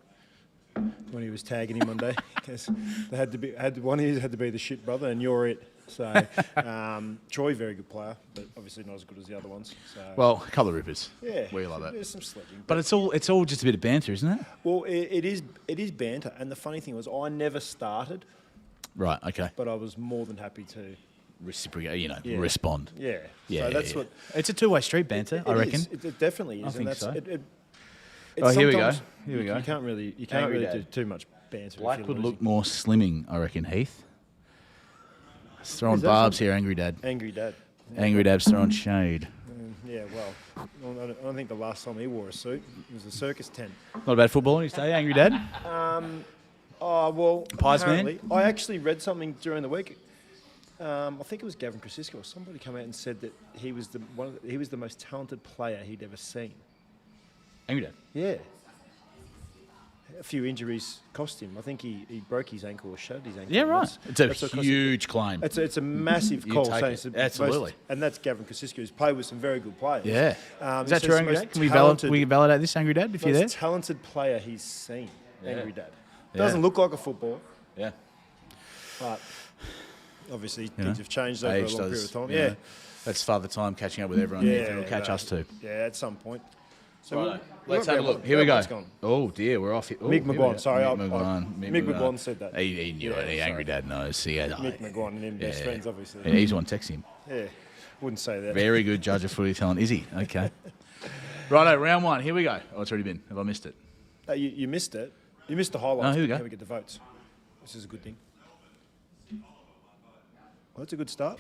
when he was tagging him one day, because one of you had to be the shit brother, and you're it. So Troy, very good player, but obviously not as good as the other ones. So, well, a couple of rippers. yeah, We love that. There's some sledging, But it's all just a bit of banter, isn't it? well, it is banter. And the funny thing was, I never started, Right. Okay. but I was more than happy to. Reciprocate. Yeah. Respond. Yeah, Yeah. So that's yeah. what It's a two-way street banter. I it reckon. is. It definitely is. I think and that's, so. It Oh, here we go. sometimes Here we go. You can't really Angry do Dad. too much banter. if Black you're would losing. look more slimming, I reckon. Heath. He's throwing Is that barbs from- here, Angry Dad. Angry Dad. Angry Dad's throwing shade. Yeah, well, I don't think the last time he wore a suit, it was a circus tent. Not a bad football on his day, Angry Dad. Oh, well, Pies man? apparently, I actually read something during the week. I think it was Gavin Krasisko or somebody came out and said that he was the most talented player he'd ever seen. Angry Dad. Yeah. A few injuries cost him. I think he broke his ankle or shattered his ankle. Yeah, and right. that's- It's a that's what cost him. huge claim. It's a massive You call. take So it. it's the Absolutely. and that's Gavin Krasisko, who's played with some very good players. Yeah. Is He that says true, the Angry most Dad? Can we talented- validate this, Angry Dad, if you're there? most talented player he's seen, Angry Dad. Yeah. Doesn't look like a footballer, Yeah. but obviously know, things have changed over a Age long period does. of time. you Yeah. know. That's Father Time catching up with everyone. Yeah, It'll catch us too. Yeah, at some point. So Righto. we'll Let's have a round look. one. Here we go. Round one's gone. Oh dear, we're off here. Oh, Mick here we McGuan, go. sorry, Mick McGuan. Mick McGuan said that. He knew Yeah, it. The Angry sorry. Dad knows. He had, Mick McGuan and him, best friends, obviously. Yeah, he's the one text him. Yeah, wouldn't say that. Very good judge of footy talent, is he? Okay. Righto, round one. Here we go. Oh, it's already been. Have I missed it? You missed it. You missed the highlights. Oh, here we but go. Now we get the votes. This is a good thing. Well, that's a good start.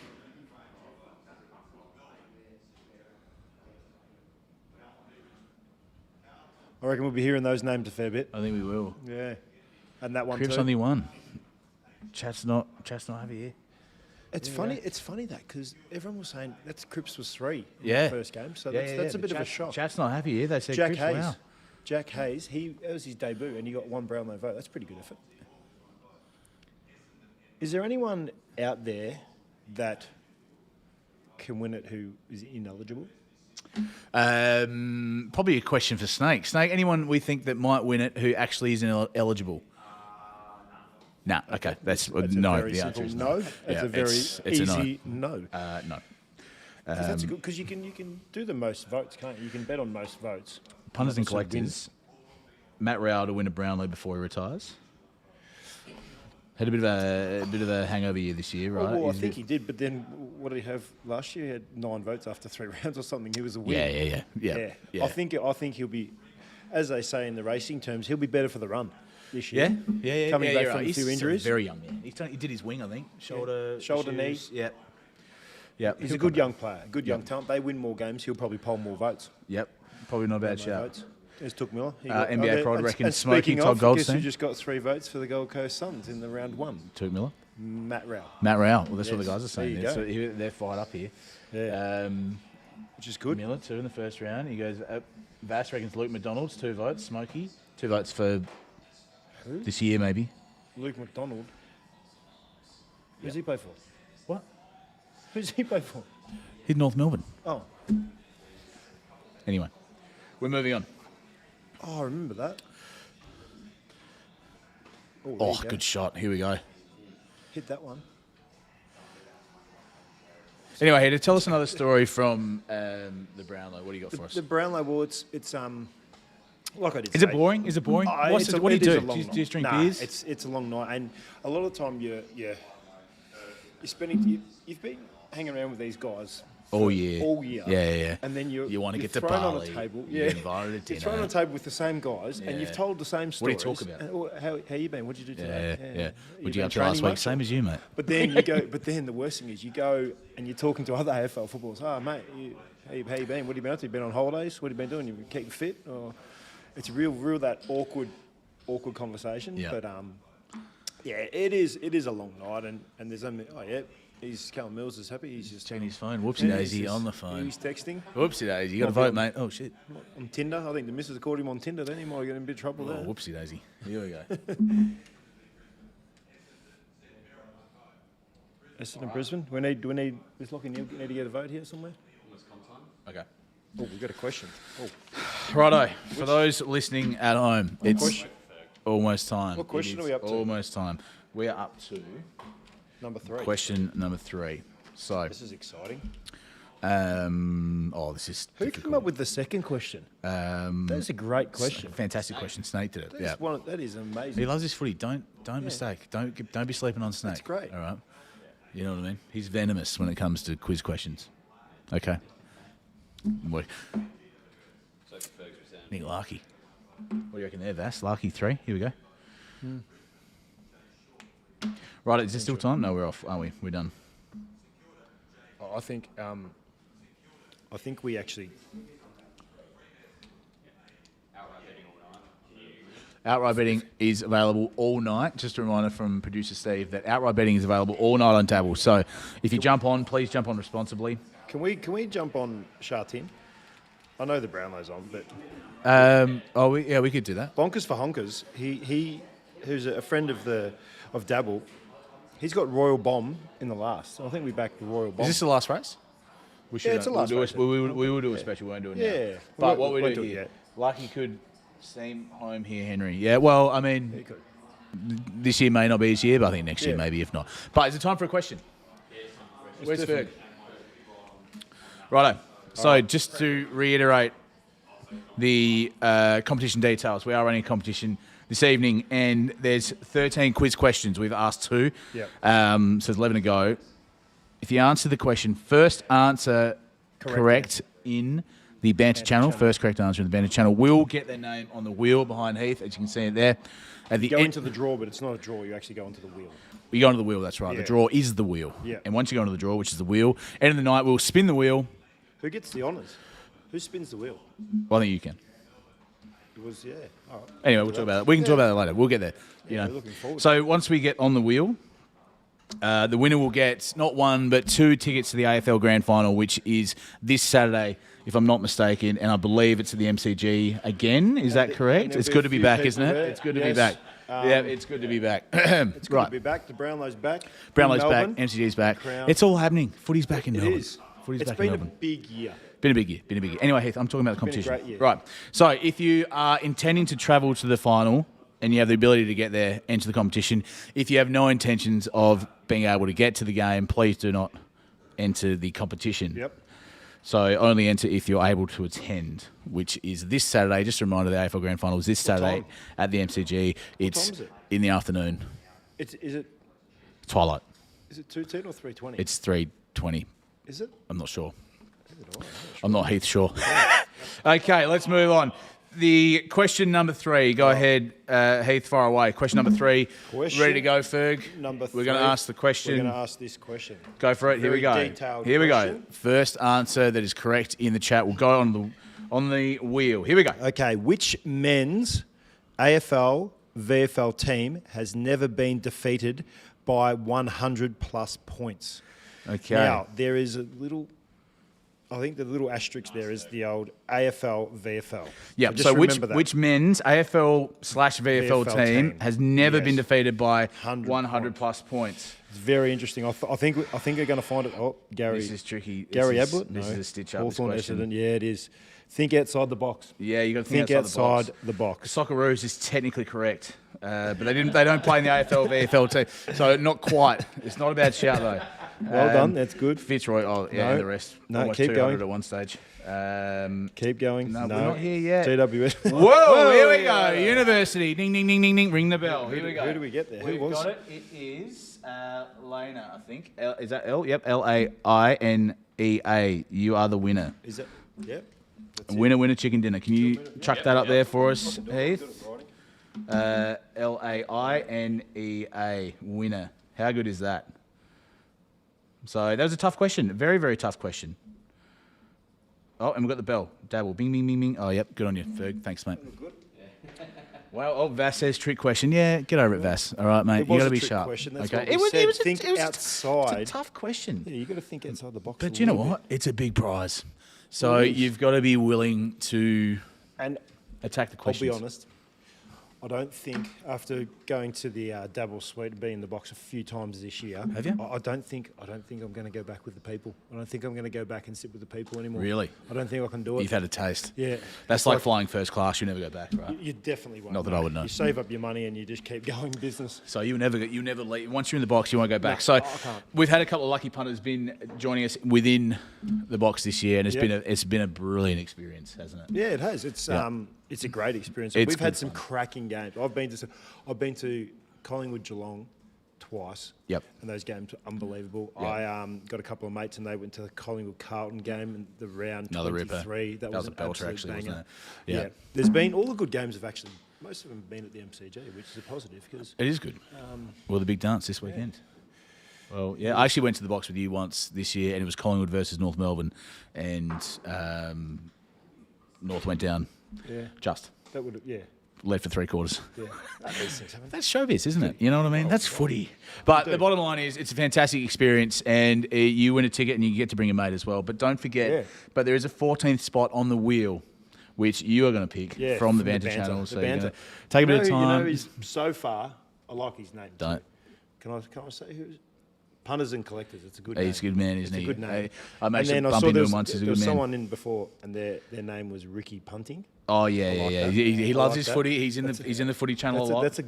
I reckon we'll be hearing those names a fair bit. I think we will. Yeah, and that one Cripps too. only one. Chat's not happy here. It's funny. It's funny that because everyone was saying that's Cripps was 3 in Yeah. the first game, so that's a bit of a shock. Chat's not happy here. They said Jack Cripps, Hayes. wow. Jack Hayes. That was his debut, and he got one Brownlow vote. That's a pretty good effort. Is there anyone out there that can win it who is ineligible? Probably a question for Snake. Snake, anyone we think that might win it who actually isn't eligible? Nah, okay. That's a no. very The simple answer is no. no. It's a very it's easy no. No. 'Cause that's good because you can do the most votes, can't you? You can bet on most votes. Punters and Obviously collectors. wins. Matt Rowell to win a Brownlow before he retires. Had a bit of a hangover year this year, right? Well, I think he did, but then what did he have last year? He had 9 votes after 3 rounds or something. He was a win. Yeah. I think he'll be, as they say in the racing terms, he'll be better for the run this year. Yeah. Coming back you're from right. a few He's injuries. very young, man. He did his wing, I think. Shoulder, knee. issues. Yep. He's a good young player, a good young talent. They win more games. He'll probably poll more votes. Yep. Probably not a bad More shout. votes. There's Took Miller. He NBA Pride reckons and Smokey speaking Todd of, Goldstein. guess who just got 3 votes for the Gold Coast Suns in the round 1? Took Miller. Matt Rowell. Matt Rowell. Well, that's what the Yes. guys are saying. There There. you So they're fired up here. Yeah. Which is good. Miller, 2 in the first round. He goes, Vass reckons Luke McDonald's, 2 votes. Smokey, 2 votes for this year, maybe. Luke McDonald. Who's he play for? What? Who's he play for? He's North Melbourne. Oh. Anyway, we're moving on. Oh, I remember that. there Oh, you go. good shot. Here we go. Hit that one. Anyway, here to tell us another story from the Brownlow. What do you got for us? The Brownlow, well, it's like I did Is say. it boring? Is it boring? Oh, What it's do a- you it is do? a long Do you night. just drink Nah, beers? It's a long night, and a lot of the time you're spending. You've been hanging around with these guys All year. all year. Yeah. And then You wanna you're get to thrown on Bali, a table. you Yeah. get invited to You're thrown on dinner. a table with the same guys, and you've Yeah. told the same What do you stories. talk about? And, how you been? What did you do Yeah. today? What'd You you been up to last training week? much? Same as you, mate. But then you go. But then the worst thing is you go and you're talking to other AFL footballers. Oh, mate, how you been? What have you been up to? You been on holidays? What have you been doing? You been keeping fit? Or it's real that awkward conversation. Yeah. But yeah, it is a long night, and there's only he's Callum Mills is happy. He's just Checking his phone. Whoopsie daisy he's on the just- phone. He's texting Whoopsie daisy. You got to Might be vote, on- mate. Oh, shit. on Tinder. I think the missus called him on Tinder. Then he might get in a bit of trouble Oh, there. whoopsie daisy. Here we go. Essendon, Brisbane. Do we need? Is Lockie Neal need to get a vote here somewhere? Okay. Oh, we've got a question. Oh, Righto. For those listening at home, it's question? almost time. What question It are is we up to? Almost time. We are up to number 3. question number 3. So, This is exciting. this is Who difficult. came up with the second question? That's a great question. Fantastic question. Snake did it. That Yeah. is that is amazing. He loves his footy. Don't mistake. Don't be sleeping on Snake. That's great. All right. You know what I mean? He's venomous when it comes to quiz questions. Okay. Nick Larkey. What do you reckon there, Vass? Larkey 3. Here we go. Right, is there still time? No, we're off, aren't we? We're done. I think we actually. Outright betting is available all night. Just a reminder from producer Steve that outright betting is available all night on Dabble. So if you jump on, please jump on responsibly. Can we jump on Shartin? I know the Brownlow's on, but We could do that. Bonkers for Honkers. He who's a friend of Dabble. He's got Royal Bomb in the last. I think we backed the Royal Bomb. Is this the last race? We Yeah, it's the last race. We will do a special. We won't do it now. Yeah. But what we won't do it here, yet. Lucky could seem home here, Henry. Yeah, well, I mean, He could. this year may not be his year, but I think next year Yeah. maybe, if not. But is it time for a question? Where's Ferg? definitely. Righto. So just to reiterate the competition details, we are running a competition this evening, and there's 13 quiz questions. We've asked 2. Yep. So there's 11 to go. If you answer the question, first answer correct in the Banter channel, first correct answer in the Banter channel, will get their name on the wheel behind Heath, as you can see it there. At the Go end, into the draw, but it's not a draw. You actually go into the wheel. you go onto the wheel, that's right. Yeah. The draw is the wheel. Yeah. And once you go into the draw, which is the wheel, end of the night, we'll spin the wheel. Who gets the honours? Who spins the wheel? Well, I think you can. It was All right. Anyway, we'll talk about that. We can talk about that later. We'll get there. You know. we're looking forward So once we get on the wheel, the winner will get not 1 but 2 tickets to the AFL Grand Final, which is this Saturday, if I'm not mistaken, and I believe it's at the MCG again. Is that correct? there'll It's be good a to be few back, people isn't it? there. It's good to be Yes. back. Yeah, it's good to be back. It's good right. to be back. The Brownlow's back. Brownlow's In back. Melbourne. MCG's back. Crown. It's all happening. Footy's back in It Melbourne. is. Footy's It's back been in a Melbourne. big year. Been a big year. Been a big year. Anyway, Heath, I'm talking about the been a competition. great year. Right. So if you are intending to travel to the final and you have the ability to get there, enter the competition. If you have no intentions of being able to get to the game, please do not enter the competition. Yep. So only enter if you're able to attend, which is this Saturday. Just a reminder, the AFL Grand Final is this Saturday time? at the MCG. It's time is it? in the afternoon. Is it Twilight. 2:10 or 3:20? It's 3:20. Is it? I'm not sure. I'm not Heath Shaw. Okay, let's move on. The question number 3. Go ahead, Heath, far away. Question number 3. Ready to go, Ferg? Number 3. We're going to ask the question. We're going to ask this question. Go for it. Here we Very go. detailed Here we go. question. First answer that is correct in the chat will go on the wheel. Here we go. Okay, which men's AFL VFL team has never been defeated by 100 plus points? Okay. Now, there is a little, I think the little asterisk there is the old AFL VFL. Yeah. just So remember that. which men's AFL/VFL VFL team has never been Yes. defeated by 100 plus points? It's very interesting. I think they're going to find it. Oh, Gary. This is tricky. Gary This is- Ablett? this No. is a stitch-up, this Hawthorn question. Essendon. Yeah, it is. Think outside the box. Yeah, you got to Think think outside the the box. Socceroos is technically correct, but they don't play in the AFL VFL team, so not quite. It's not a bad shout though. Well done. That's good. Fitzroy, and the rest. No, Almost keep 200 going. at one stage. Keep going. No, we're not here yet. GWS. Whoa, here we go. University. Ding, ding, ding, ding, ding. Ring the bell. Here we go. Who do we get there? We've Who was? got it. It is Lena, I think. Is that L? Yep. LAINEA. You are the winner. Is it? Yep. That's it. Winner, chicken dinner. Can you chuck that up there for us, Heath? LAINEA. Winner. How good is that? So that was a tough question. Very, very tough question. Oh, and we've got the bell. Dabble. Bing, bing, bing, bing. Oh, yep. Good on you, Ferg. Thanks, mate. Well, Vass says trick question. Yeah, get over it, Vass. All right, mate. It You was got to a be trick sharp. question. That's Okay. what we said. Think It's outside. a tough question. Yeah, you got to think outside the box. But a you know little what? It's a big prize. So It is. you've got to be willing to bit. And attack the I'll questions. be honest. I don't think after going to the Dabble suite and being in the box a few times this year, Have you? I don't think I'm going to go back with the people. I don't think I'm going to go back and sit with the people anymore. Really? I don't think I can do it. You've had a taste. Yeah. That's like flying first class. You never go back, right? You definitely won't. Not that I would know. You save up your money and you just keep going business. So you never leave. Once you're in the box, you won't go back. No, So I can't. we've had a couple of lucky punters been joining us within the box this year, and Yep. it's been a brilliant experience, hasn't it? Yeah, it has. It's Yeah. it's a great experience. It's We've had good some fun. cracking games. I've been to Collingwood Geelong twice. Yep. And those games were unbelievable. Yep. I got a couple of mates and they went to the Collingwood Carlton game and the round Another ripper. 23. That was an a belter, absolute actually, banger. wasn't it? Yeah. There's been all the good games have actually most of them have been at the MCG, which is a positive because It is good. Well, the big dance this weekend. Well, yeah, I actually went to the box with you once this year, and it was Collingwood versus North Melbourne, and North went down. Yeah. Just that would led for 3/4. yeah. These things happen. That's showbiz, isn't it? You know what I mean? That's footy. But the bottom line is, it's a fantastic experience, and you win a ticket, and you get to bring a mate as well. But don't forget, Yeah. but there is a 14th spot on the wheel, which you are going to pick Yeah, from the Banter channel. The So you're banter. gonna take a bit of You know, time. he's so far. I like his name. Don't. Too. Can I say who's? Punters and collectors. It's a good. He's a good man, isn't it's he? A good name. I managed to and then bump I saw into there him was, once. He's a there good was man. someone in before, and their name was Ricky Punting. Oh yeah, like yeah. that. He I loves like his that. footy. He's in the footy channel a lot. That's a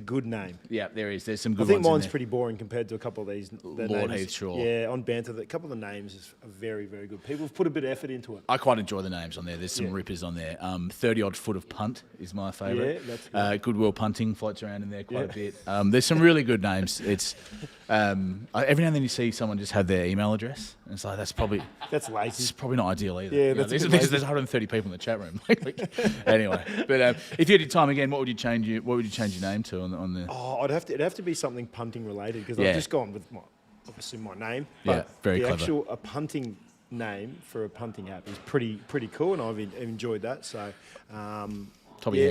good name. Yeah, there is. There's some I good think ones in mine's there. pretty boring compared to a couple of these. their Lord names. Heath Shaw. Yeah, on banter, a couple of the names are very, very good. People have put a bit of effort into it. I quite enjoy the names on there. There's some Yeah. rippers on there. 30 odd foot of punt is my favourite. Yeah, that's good. Goodwill punting floats around in there quite Yeah. a bit. There's some really good names. It's every now and then you see someone just have their email address, and it's like that's probably Lazy. not ideal either. Yeah, You know, that's a bit there's lazy. 130 people in the chat room. Anyway, but if you had your time again, what would you change your name to on the? Oh, it'd have to be something punting related because Yeah. I've just gone with obviously my name. Yeah, But very the clever. a punting name for a punting app is pretty cool, and I've enjoyed that. So, Top of yeah, your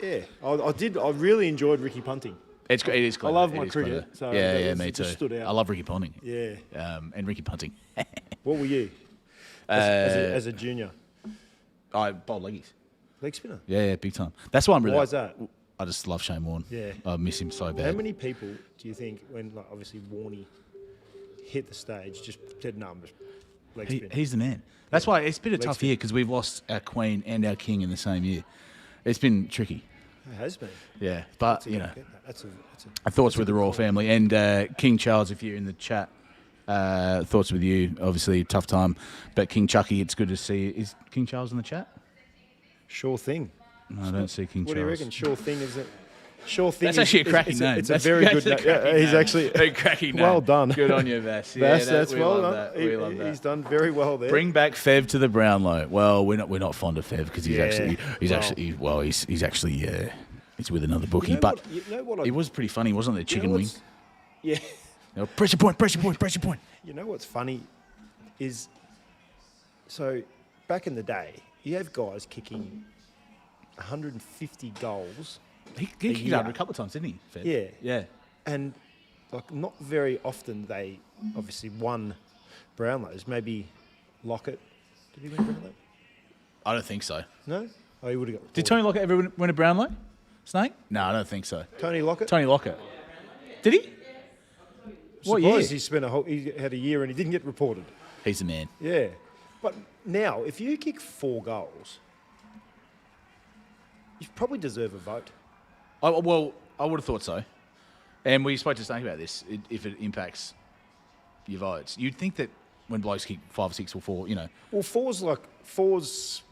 head. Yeah, I really enjoyed Ricky Punting. It is clever. I love It my is cricket, clever. so yeah, that me was- too. just stood out. I love Ricky Ponting. Yeah. And Ricky Punting. What were you as a junior? I bowled leggies. Leg spinner. Yeah, big time. That's why I'm really. Why is that? I just love Shane Warne. Yeah. I miss him so bad. How many people do you think when obviously Warney hit the stage just said no, I'm just leg spin? He's the man. That's why it's been a Leg tough spin. year because we've lost our queen and our king in the same year. It's been tricky. It has been. Yeah, but, So you know, that's a thoughts with the royal family. And King Charles, if you're in the chat, thoughts with you. Obviously, tough time. But King Chucky, it's good to see. Is King Charles in the chat? sure thing. No, I don't see King What Charles. do you reckon? Sure thing is it? Sure thing. That's actually a cracking name. It's a That's very good a name. cracking Yeah, he's name. actually a cracking name. well done. Good on you, Vass. That's we well love done. that. We love that. He's done very well there. Bring back Fev to the Brownlow. Well, we're not fond of Fev because he's he's with another bookie. But it was pretty funny, wasn't it? The chicken wing. Yeah. Pressure point, pressure point, pressure point. You know what's funny is, so back in the day, you have guys kicking 150 goals. He kicked under a couple of times, didn't he, Fev? Yeah. Yeah. And like not very often they obviously won Brownlows. Maybe Lockett. Did he win Brownlow? I don't think so. No? Oh, he would have got. Did Tony Lockett ever win a Brownlow? Snake? No, I don't think so. Tony Lockett? Tony Lockett. Did he? What year? He spent he had a year and he didn't get reported. He's the man. Yeah. But now, if you kick 4 goals, you probably deserve a vote. Well, I would have thought so. And we spoke to Snake about this, if it impacts your votes. You'd think that when blokes kick 5, 6 or 4, you know. Well, fours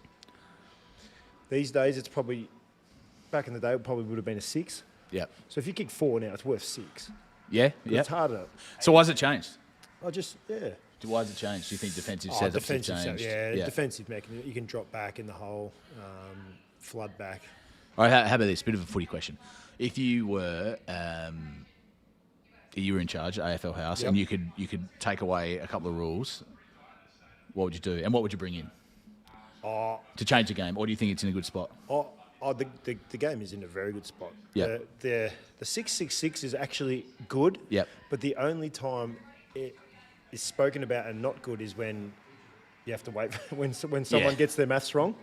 these days, it's probably, back in the day, it probably would have been a 6. Yeah. So if you kick 4 now, it's worth 6. Yeah? But Yeah. it's harder. So why has it changed? Why has it changed? Do you think defensive setups have defensive changed? defensive mechanism. You can drop back in the hole, flood back. All right, how about this? Bit of a footy question. If you were in charge, AFL House, Yep. and you could take away a couple of rules, what would you do? And what would you bring in to change the game? Or do you think it's in a good spot? The game is in a very good spot. Yep. The 666 is actually good. Yep. But the only time it is spoken about and not good is when you have to wait when someone gets their maths wrong,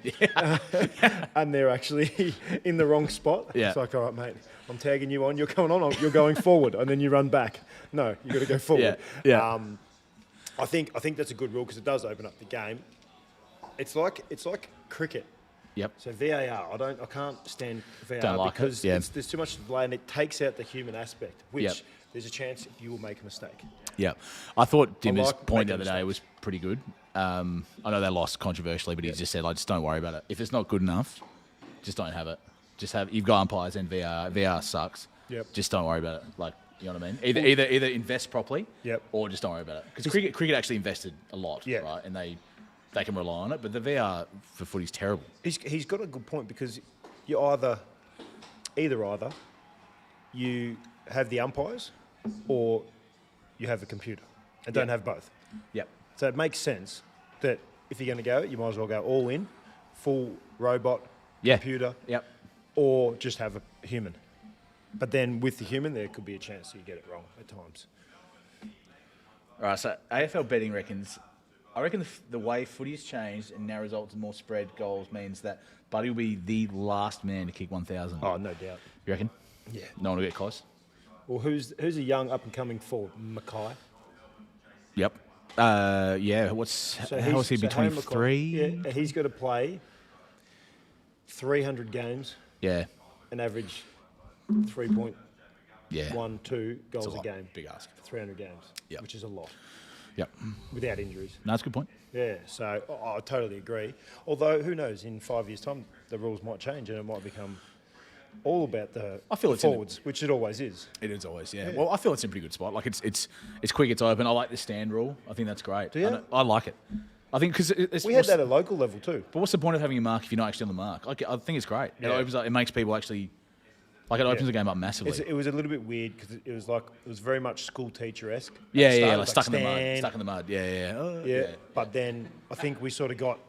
and they're actually in the wrong spot. Yeah. It's like, all right, mate, I'm tagging you on. You're coming on. You're going forward, and then you run back. No, you got to go forward. Yeah. I think that's a good rule because it does open up the game. It's like cricket. Yep. So VAR, I can't stand VAR Don't like because it. Yeah. there's too much delay and it takes out the human aspect, which Yep. there's a chance you will make a mistake. Yeah. I thought Dimmer's like point the making other day was pretty good. I know they lost controversially, but he just said, just don't worry about it. If it's not good enough, just don't have it. You've got umpires and VAR. VAR sucks. Yep. Just don't worry about it. Like, you know what I mean? Either invest properly, Yep. or just don't worry about it. Because cricket actually invested a lot, Yeah. right? And they can rely on it. But the VAR for footy's terrible. He's got a good point because you either you have the umpires or you have a computer and don't have both. Yep. So it makes sense that if you're going to go, you might as well go all in, full robot, computer, Yep. or just have a human. But then with the human, there could be a chance that you get it wrong at times. All right, so AFL betting reckons, I reckon the way footy has changed and now results in more spread goals means that Buddy will be the last man to kick 1,000. Oh, no doubt. You reckon? Yeah. No one will get close? Well, who's a young up-and-coming forward? Mackay. Yep. Yeah. How is he? Be Harry 23? Mackay, yeah, he's got to play 300 games Yeah. and average 3.12 Yeah. goals It's a lot. game. Big ask. 300 games, Yep. which is a lot Yep. without injuries. No, that's a good point. Yeah, so I totally agree. Although, who knows, in 5 years' time, the rules might change and it might become all about the I feel it's in forwards, which it always is. It is always, yeah. Well, I feel it's in a pretty good spot. Like it's quick, it's open. I like the stand rule. I think that's great. Do you? I like it. I think because We had that at local level too. But what's the point of having a mark if you're not actually on the mark? I think it's great. It opens up. It makes people actually it opens the game up massively. It was a little bit weird because it was very much school teacher-esque. Yeah, At the like start, stuck in the mud. stand. Stuck in the mud. Yeah. Oh, Yeah, but then I think we sort of got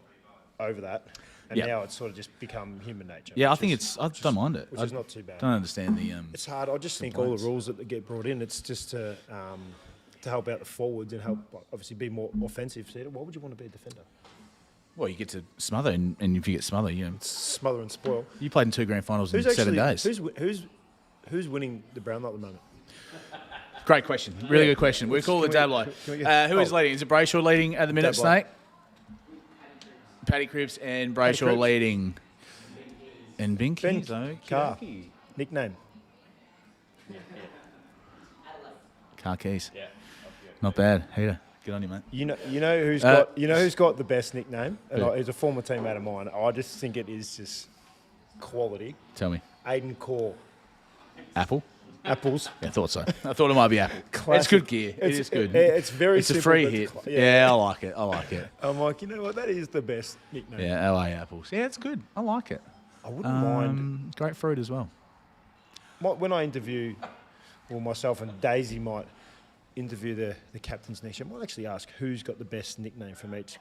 over that, and Yeah. now it's sort of just become human nature. Yeah, I which think is- I don't mind it. which I is not too bad. don't understand the It's hard. I just think all the rules that get brought in, it's just to help out the forwards and help obviously be more offensive. So why would you want to be a defender? Well, you get to smother, and if you get smother, Smother and spoil. you played in 2 grand finals in 7 days. Who's winning the Brownlow at the moment? Great question. Really good question. We call it Dablow. can we get- Who is leading? Is it Brayshaw leading at the minute, Dablow. Snake? Paddy Cripps and Brayshaw Cripps. leading. And Binky. Ben Carr. Nickname. Car keys. Yeah. Not bad. Heater. Good on you, mate. You know who's got the best nickname? And he's a former teammate of mine. I just think it is just quality. Tell me. Aiden Core. Apple? Apples. Yeah, I thought so. I thought it might be Apple. Classic. It's good gear. It is good. It's very It's simple, a free but hit. yeah. I like it. I like it. I'm like, you know what? That is the best nickname. Yeah, LA Apples. Yeah, it's good. I like it. I wouldn't mind. Great fruit as well. When I interview, well, myself and Daisy might interview the captains next year, I might actually ask who's got the best nickname from each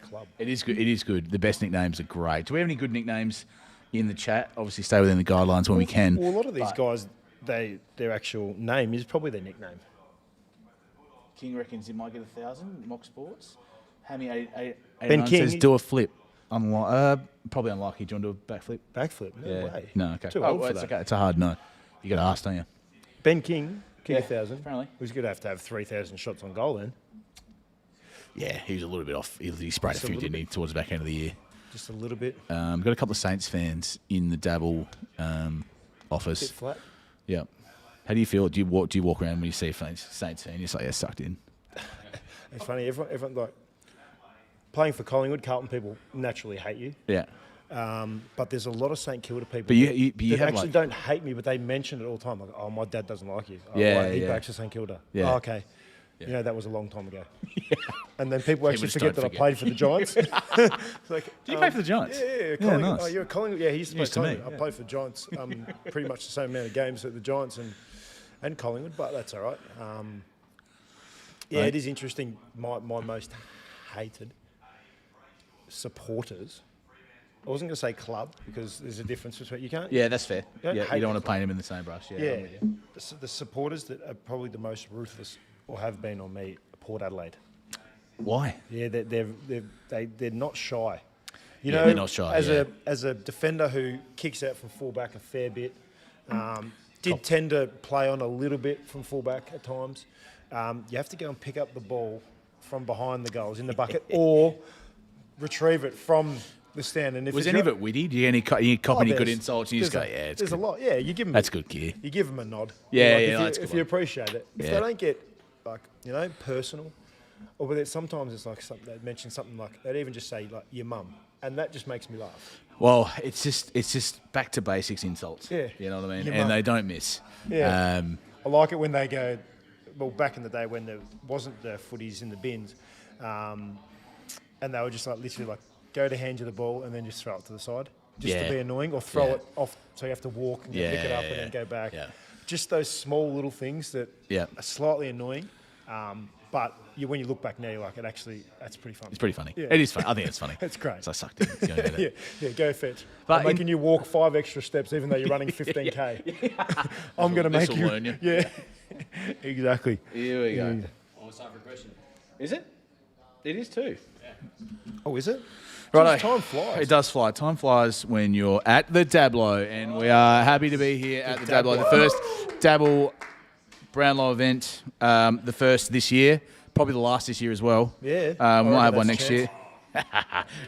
club. It is good. It is good. The best nicknames are great. Do we have any good nicknames in the chat? Obviously, stay within the guidelines when we can. Well, a lot of these guys, their actual name is probably their nickname. King reckons he might get 1,000. Mock Sports. Hammy 8 Ben King says do a flip. Probably unlucky. Do you want to do a backflip? Backflip? No way. No, okay. Too old for it's that. okay. It's a hard no. You got to ask, don't you? Ben King, Yeah, 1,000. apparently. He's going to have 3,000 shots on goal then. Yeah, he was a little bit off. He sprayed Just a a few, little didn't he, towards the back end of the year. Just a little bit. Got a couple of Saints fans in the Dabble office. Bit flat. Yeah. How do you feel? Do you walk around when you see a Saints fan? You're just like, yeah, sucked in. It's funny. Everyone like playing for Collingwood, Carlton people naturally hate you. Yeah. But there's a lot of St Kilda people But you that have actually like, don't hate me, but they mention it all the time. Like, oh, my dad doesn't like you. Oh, Yeah, right, he yeah. backs for St Kilda. Yeah. Oh, okay. Yeah. You know, that was a long time ago. And then people actually just forget don't that I played for the Giants. It's like, Did you play for the Giants? Yeah, Collingwood. nice. Oh, you're a Collingwood. Yeah, he used to play Used to me, Collingwood. I played for the Giants pretty much the same amount of games at the Giants and Collingwood, but that's all right. Yeah, Right. it is interesting. My most hated supporters. I wasn't going to say club because there's a difference between you can't. Yeah, that's fair. Yeah, Yeah, hate you don't want the to paint him in the same brush. Yeah. Yeah, I'm with you. the supporters that are probably the most ruthless or have been on me, Port Adelaide. Why? Yeah, they're not shy. You Yeah, know, they're not shy, as a defender who kicks out from fullback a fair bit, did tend to play on a little bit from fullback at times. You have to go and pick up the ball from behind the goals in the bucket or retrieve it from the stand. And if Was it's any of it witty? Do you cop any good there's- insults? And you just go, there's yeah, it's there's good. a lot. Yeah, you give them. That's good gear. You give them a nod. Yeah, Like, yeah, that's a if good you one. appreciate it. If Yeah. they don't get personal, or whether sometimes it's like something they mention something like they'd even just say like your mum, and that just makes me laugh. Well, it's just back to basics insults. Yeah. You know what I mean? Your And mum. they don't miss. Yeah. I like it when they go. Well, back in the day when there wasn't the footies in the bins, and they were just like literally like go to hand you the ball and then just throw it to the side, just Yeah. to be annoying, or throw Yeah. it off so you have to walk and Yeah, pick it up yeah, and then go back. yeah. Just those small little things that Yeah. are slightly annoying, but when you look back now, you're like, that's pretty fun. It's pretty funny. Yeah. It is funny. I think it's funny. It's great. So I sucked in. It's gonna get it. Yeah, go fetch. But I'm making you walk 5 extra steps even though you're running 15k. I'm going to make This'll you. learn you. Yeah, exactly. Here we go. Yeah. Almost time for a question. Is it? It is too. Oh, is it? Right. Geez, time flies. It does fly. Time flies when you're at the Dablow, and we are happy to be here at the Dablow, the first Dabble Brownlow event, the first this year, probably the last this year as well. Yeah. We I might have reckon one that's next a year.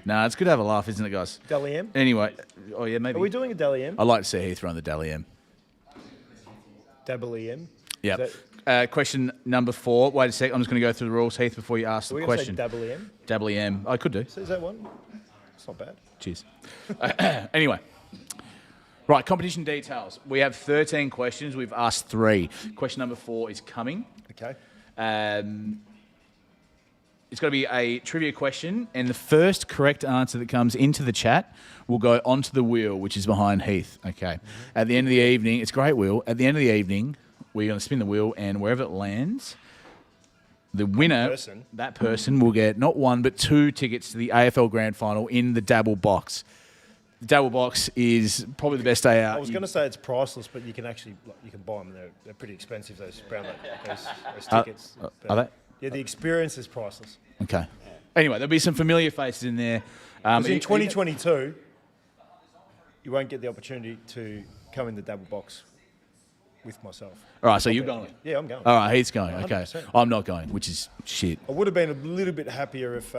No, it's good to have a laugh, isn't it, guys? Dally M? Anyway, oh yeah, maybe. Are we doing a Dally M? I'd like to see Heath run the Dally M. Dabble EM? Yeah. Is Question number 4. Wait a sec. I'm just going to go through the rules, Heath, before you ask Are the we going to say question. Dabble EM? Dabble EM. I could do. So is that one? It's not bad. Cheers. Anyway. Right, competition details. We have 13 questions. We've asked 3. Question number 4 is coming. Okay. It's got to be a trivia question, and the first correct answer that comes into the chat will go onto the wheel, which is behind Heath. Okay. At the end of the evening, it's a great wheel. At the end of the evening, we're going to spin the wheel, and wherever it lands, the winner, that person will get not 1 but 2 tickets to the AFL Grand Final in the Dabble box. The Dabble box is probably the best day out. I was going to say it's priceless, but you can actually you can buy them. They're pretty expensive. Those those tickets. Are they? Yeah, the experience is priceless. Okay. Anyway, there'll be some familiar faces in there. 'Cause in 2022, you won't get the opportunity to come in the Dabble box with myself. All right, so you're going. Yeah, I'm going. All right, Heath's going. Okay. 100%. I'm not going, which is shit. I would have been a little bit happier if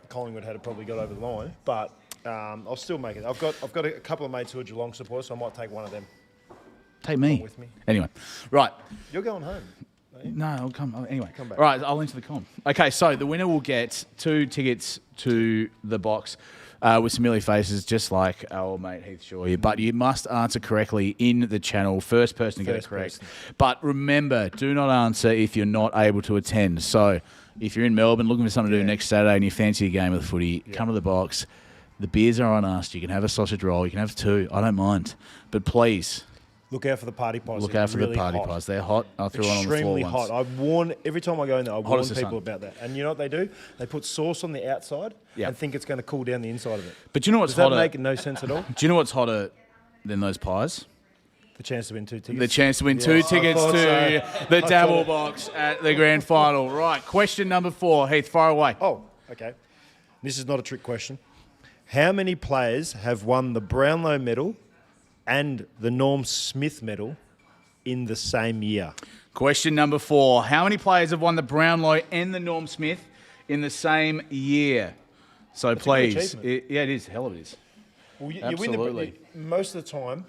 Collingwood had probably got over the line, but I'll still make it. I've got a couple of mates who are Geelong supporters, so I might take one of them. Take me. With me. Anyway, right. You're going home. No, I'll come. Anyway, Come back. All right, I'll enter the com. Okay, so the winner will get 2 tickets to the box with familiar faces, just like our mate Heath Shaw here. But you must answer correctly in the channel. First person to get it correct. But remember, do not answer if you're not able to attend. So if you're in Melbourne looking for something to do next Saturday and you fancy a game of the footy, come to the box. The beers are on us. You can have a sausage roll. You can have 2. I don't mind. But please... Look out for the party pies. Look out for the party pies. They're hot. I threw one on the floor Extremely once. hot. I warn every time I go in there. I warn as the people sun. about that. And you know what they do? They put sauce on the outside and think it's going to cool down the inside of it. But do you know what's Does that hotter? make no sense at all? Do you know what's hotter than those pies? The chance to win 2 tickets. The chance to win 2 tickets thought to so. the Dabble box at the grand final. Right, question number 4. Heath, fire away. Oh, okay. This is not a trick question. How many players have won the Brownlow medal and the Norm Smith medal in the same year? Question number 4. How many players have won the Brownlow and the Norm Smith in the same year? So That's a good please. achievement. It is. Hell it is. Well, you Absolutely. win most of the time,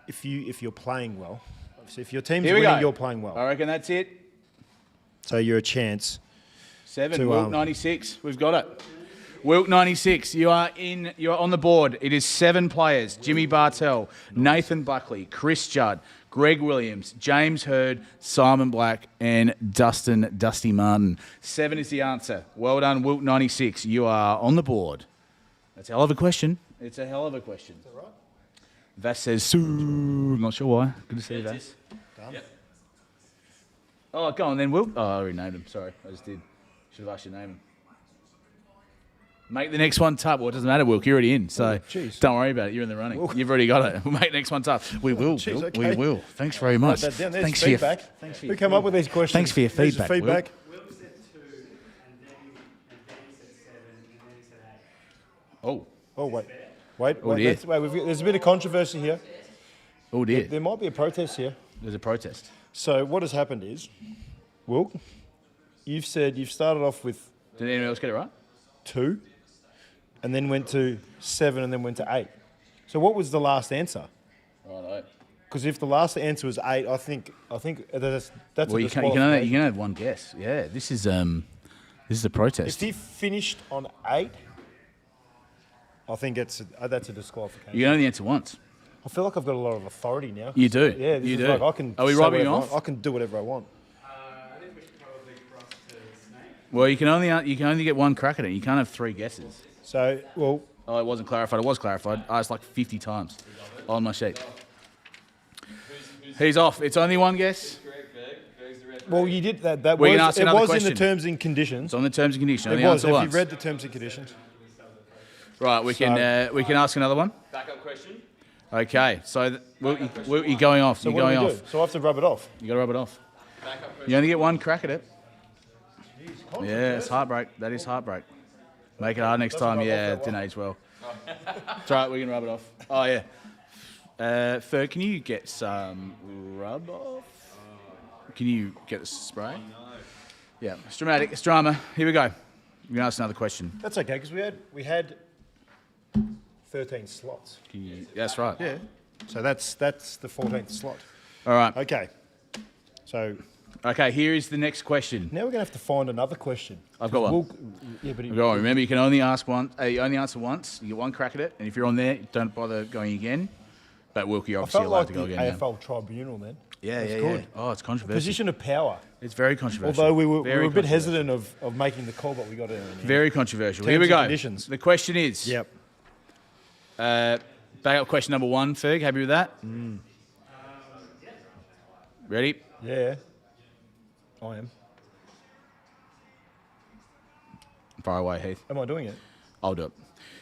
if you're playing well, so if your team's Here we winning, go. you're playing well. I reckon that's it. So you're a chance. 7. To, Wilk 96. We've got it. Wilk 96. You're on the board. It is 7 players. Jimmy Bartell, Nathan Buckley, Chris Judd, Greg Williams, James Hurd, Simon Black, and Dusty Martin. 7 is the answer. Well done, Wilk 96. You are on the board. That's a hell of a question. It's a hell of a question. Is that right? Vass says, Sue. I'm not sure why. Good to see you, Vass. Yep. Oh, go on then, Wilk. Oh, I already named him. Sorry, I just did. Should have asked you to name him. Make the next one tough. Well, it doesn't matter, Wilk. You're already in, so don't worry about it. You're in the running. You've already got it. We'll make the next one tough. We will, Jeez, Wilk. okay. We will. Thanks very much. Write that down. There's Thanks feedback. Thanks for Who come up with these questions? Thanks for your There's your feedback, feedback. Will said 2, and then he said 7, and then he said 8. Oh. Oh, wait. dear. There's a bit of controversy here. Oh, dear. There might be a protest here. There's a protest. So what has happened is, Will, you've started off with Did anyone else get it right? 2, and then went to 7, and then went to 8. So what was the last answer? Righto. Because if the last answer was 8, I think that's Well, a you can disqualification. have one guess. Yeah, this is a protest. If he finished on 8, I think that's a disqualification. You can only answer once. I feel like I've got a lot of authority now. You do. Yeah, this You is do. Like I can. Are we say rubbing whatever I off? want. I can do whatever I want. I think we should probably cross to Snake. Well, you can only get one crack at it. You can't have 3 guesses. So, well, Oh, it wasn't clarified. It was clarified. I asked like 50 times on my sheet. He's off. It's only one guess. you did that. That We can was ask it another was in question. the terms and conditions. It's on the terms and conditions. It Only was. answer If once. you read the terms and conditions. Right, we can ask another one. Backup question. Okay, so you're going off. So You're what going do we off. do? So I have to rub it off. You got to rub it off. Backup question. You only get one crack at it. Yeah, it's heartbreak. That is heartbreak. Make it hard next time. rub off Yeah, that it didn't age well. It's all right, we can rub it off. Oh, yeah. Ferg, can you get some rub off? Can you get the spray? Yeah, it's dramatic. It's drama. Here we go. We can ask another question. That's okay because we had 13 slots. That's right. Yeah. So that's the 14th slot. All right. Okay. So Okay, here is the next question. now we're gonna have to find another question. I've got one. Yeah, but Go on. Remember, you can only ask one. You only answer once. You get one crack at it, and if you're on there, don't bother going again. But Wilkie, you're I obviously felt allowed like to the go again. now. AFL tribunal then. Yeah, That's yeah, good. yeah. Oh, it's controversial. Position of power. It's very controversial. Although we were Very a bit controversial. hesitant of making the call, but we got it. In. Very controversial. Terms Here we and go. conditions. The question is. Yep. Back up question number 1, Ferg. Happy with that? Ready? Yeah. I am. Far away, Heath. Am I doing it? I'll do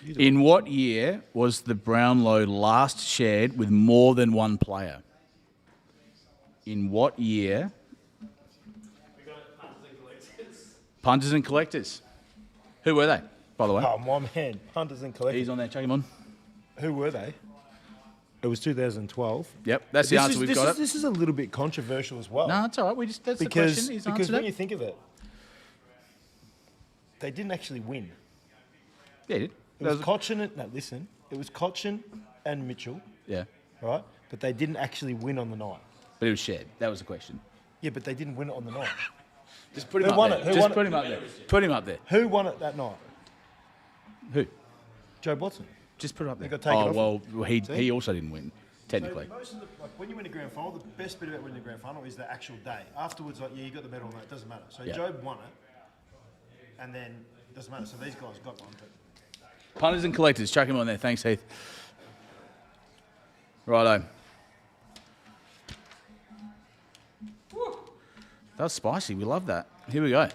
it. In what year was the Brownlow last shared with more than one player? In what year? We got punters and collectors. Punters and collectors. Who were they, by the way? Oh, my man. Hunters and collectors. He's on there. Chuck him on. Who were they? It was 2012. Yep, that's the answer. We've got it. This is a little bit controversial as well. No, it's all right. That's the because question. He's because answered when it. you think of it, they didn't actually win. Yeah, he did. It was Cochin. No, listen. It was Cochin and Mitchell, Yeah. right? But they didn't actually win on the night. But it was shared. That was the question. Yeah, but they didn't win it on the night. Just put him Who up won there. it? Who Just won put it? him up there. Put him up there. Who won it that night? Who? Joe Watson. Just put it up there. got taken off. well, he See? also didn't win, technically. So most of the, like, when you win a grand final, the best bit about winning the grand final is the actual day. Afterwards, like, yeah, you got the medal, and that doesn't matter. So Yeah. Joe won it, and then it doesn't matter. So these guys got one, but Punters and collectors, chuck him on there. Thanks, Heath. Righto. That was spicy. We love that. Here we go.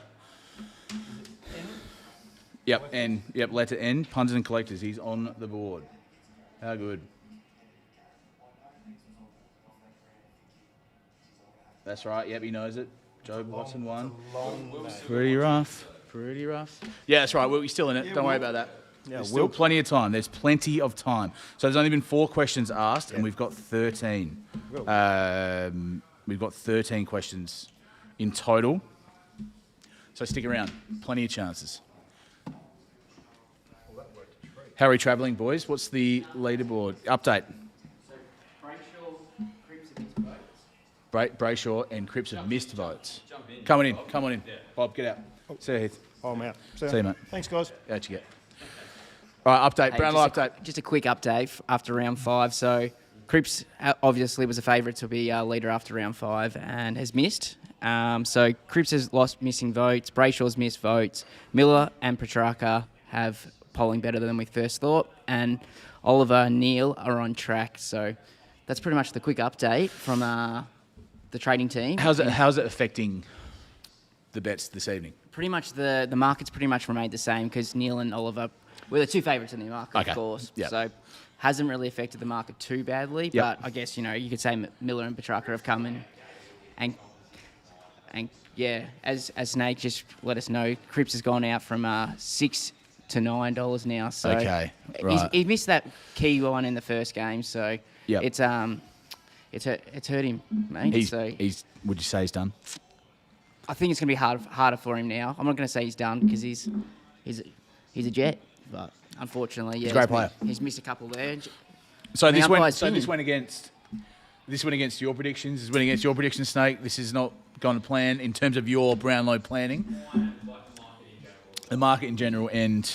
Yep, N. Yep, letter N. Punters and collectors. He's on the board. How good. That's right. Yep, he knows it. Joe Watson won. Pretty rough. Pretty rough. Yeah, that's right. We're still in it. Don't worry about that. There's still plenty of time. There's plenty of time. So there's only been 4 questions asked, and we've got 13. We've got 13 questions in total. So stick around. Plenty of chances. How are we travelling, boys? What's the leaderboard update? Brayshaw and Cripps have missed votes. Come on in. Bob, get out. See you, Heath. oh, I'm out. See you, mate. Thanks, guys. How'd you get? All right, update. Hey, Brownlow update. Just a quick update after round 5. So Cripps obviously was a favourite to be leader after round 5 and has missed. So Cripps has lost missing votes. Brayshaw's missed votes. Miller and Petrarca have polling better than we first thought. And Oliver and Neil are on track. So that's pretty much the quick update from the trading team. How's it affecting the bets this evening? Pretty much the market's pretty much remained the same because Neil and Oliver were the 2 favourites in the market, Okay. of course. Yep. So hasn't really affected the market too badly. Yep. But I guess, you could say Miller and Petrarca have come in and yeah, as Snake just let us know, Cripps has gone out from $6 to $9 now. So Okay, right. he missed that key one in the first game, so Yep. it's hurt him, mate. He's. Would you say he's done? I think it's going to be harder for him now. I'm not going to say he's done because he's a Jet, but unfortunately, yeah, He's a great player. He's missed a couple there. So The this went. umpire's So this opinion. went against your predictions. This went against your predictions, Snake. This is not gone to plan in terms of your Brownlow planning. The market in general and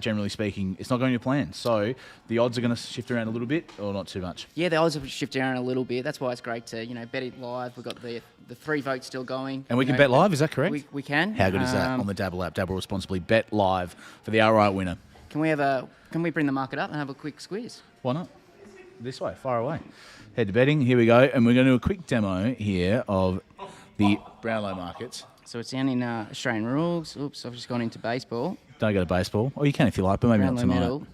generally speaking, it's not going to plan. So the odds are going to shift around a little bit, or not too much. Yeah, the odds have shifted around a little bit. That's why it's great to bet it live. We've got the 3 votes still going. And we can bet live. Is that correct? We can. How good is that on the Dabble app? Dabble responsibly. Bet live for the outright winner. Can we bring the market up and have a quick squeeze? Why not? This way, far away. Head to betting. Here we go. And we're going to do a quick demo here of the Brownlow markets. So it's down in Australian rules. Oops, I've just gone into baseball. Don't go to baseball. Or you can if you like, but maybe not Brownlow tonight. medal.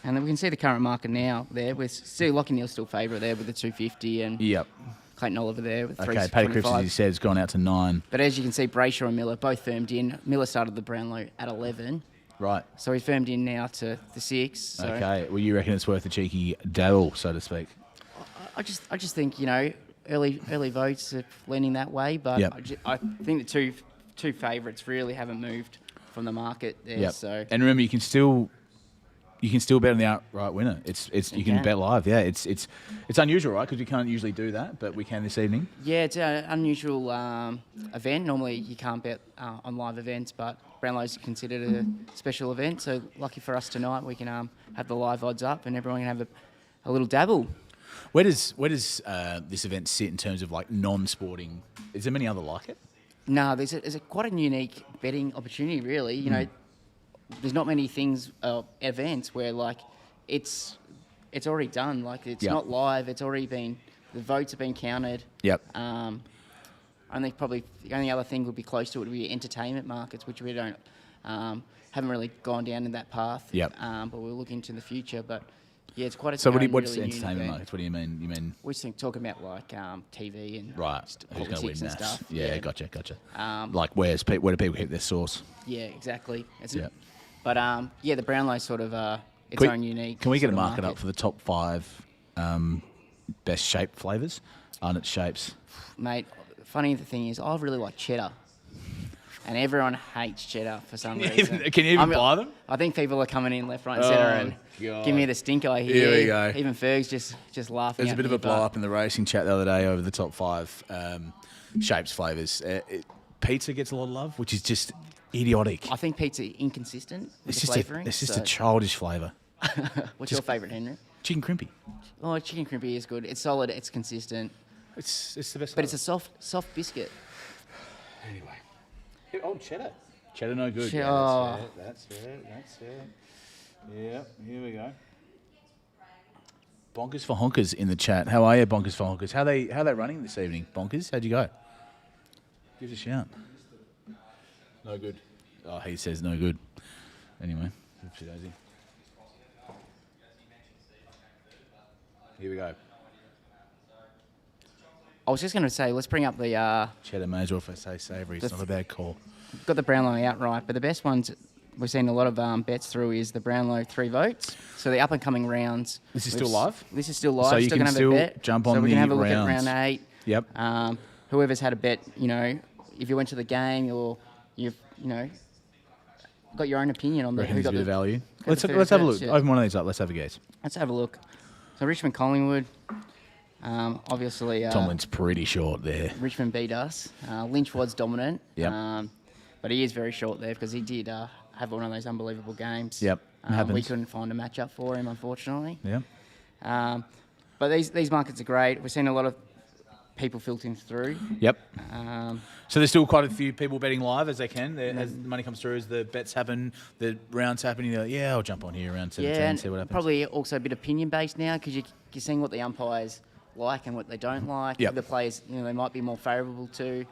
And then we can see the current market now there. With still Lockie Neal's still favourite there with the 250 and Yep. Clayton Oliver there with Okay, Paddy Cripps, as 325. you said, has gone out to 9. But as you can see, Brayshaw and Miller both firmed in. Miller started the Brownlow at 11. Right. So he's firmed in now to the 6. So Okay. Well, you reckon it's worth a cheeky dabble, so to speak? I just think, early votes are leaning that way. But Yep. I think the two favourites really haven't moved from the market there. Yep. So And remember, you can still bet on the outright winner. You can can. bet live. Yeah. It's unusual, right? Because we can't usually do that, but we can this evening. yeah, it's an unusual event. Normally you can't bet on live events, but Brownlow's considered a special event. So lucky for us tonight, we can have the live odds up and everyone can have a little dabble. Where does this event sit in terms of like non-sporting? Is there many other like it? No, there's quite a unique betting opportunity, really. There's not many things, events where like it's already done. Like it's Yeah. not live. It's already been the votes have been counted. Yep. Probably the only other thing would be close to it would be entertainment markets, which we don't haven't really gone down in that path. Yep. But we'll look into the future. But yeah, it's quite a. So really what's unique entertainment event. markets? What do you mean? You mean We're talking about like TV and right? Who's going to win politics and that? stuff. Yeah, gotcha. Um, Like where do people keep their source? Yeah, exactly. Yeah. But the Brownlow's sort of its Can we- own unique. Can we get a sort of market up for the top 5 best shaped flavours? Arnott's shapes. Mate, funny the thing is, I really like cheddar. and everyone hates cheddar for some reason. Can you even buy them? I think people are coming in left, right, and centre and God. giving me the stink eye here. Here we go. Even Ferg's just laughing. There's a at bit of me, a blow but up in the racing chat the other day over the top 5 shapes, flavours. Pizza gets a lot of love, which is just idiotic. I think pizza inconsistent with It's the just flavouring. it's just a childish flavour. What's your favourite, Henry? Chicken crimpy. Oh, chicken crimpy is good. It's solid. It's consistent, It's the best. but it's a soft biscuit. Anyway. Oh, cheddar. Cheddar no good. Che- Yeah, oh. that's it. Yeah, here we go. Bonkers for Honkers in the chat. How are you, Bonkers for Honkers? How they running this evening? Bonkers, how'd you go? Give us a shout. No good. Oh, he says no good. Anyway, oopsie-daisy. Here we go. I was just going to say, let's bring up the Cheddar may as well if I say savoury. It's not a bad call. got the Brownlow outright, but the best ones we've seen a lot of bets through is the Brownlow 3 votes. So the up and coming rounds. This is still live? This is still live. So you still can gonna have still a bet. jump so on we the can have a look rounds. at round 8. Yep. Whoever's had a bet, if you went to the game or you've, got your own opinion on Reckon who there's a got bit the of value. got Let's the have a votes, look. yeah. Open one of these up. Let's have a guess. Let's have a look. So Richmond Collingwood, obviously. Tomlin's pretty short there. Richmond beat us. Lynch was dominant. Yep. But he is very short there because he did have one of those unbelievable games. Yep. We Happens. couldn't find a matchup for him, unfortunately. Yeah. But these markets are great. We've seen a lot of people filtering through. Yep. Um, So there's still quite a few people betting live as they can. As the money comes through, as the bets happen, the rounds happen, you're like, yeah, I'll jump on here around 17, yeah, and see what happens. probably also a bit opinion-based now because you're seeing what the umpires like and what they don't like. Yep. The players, they might be more favourable to.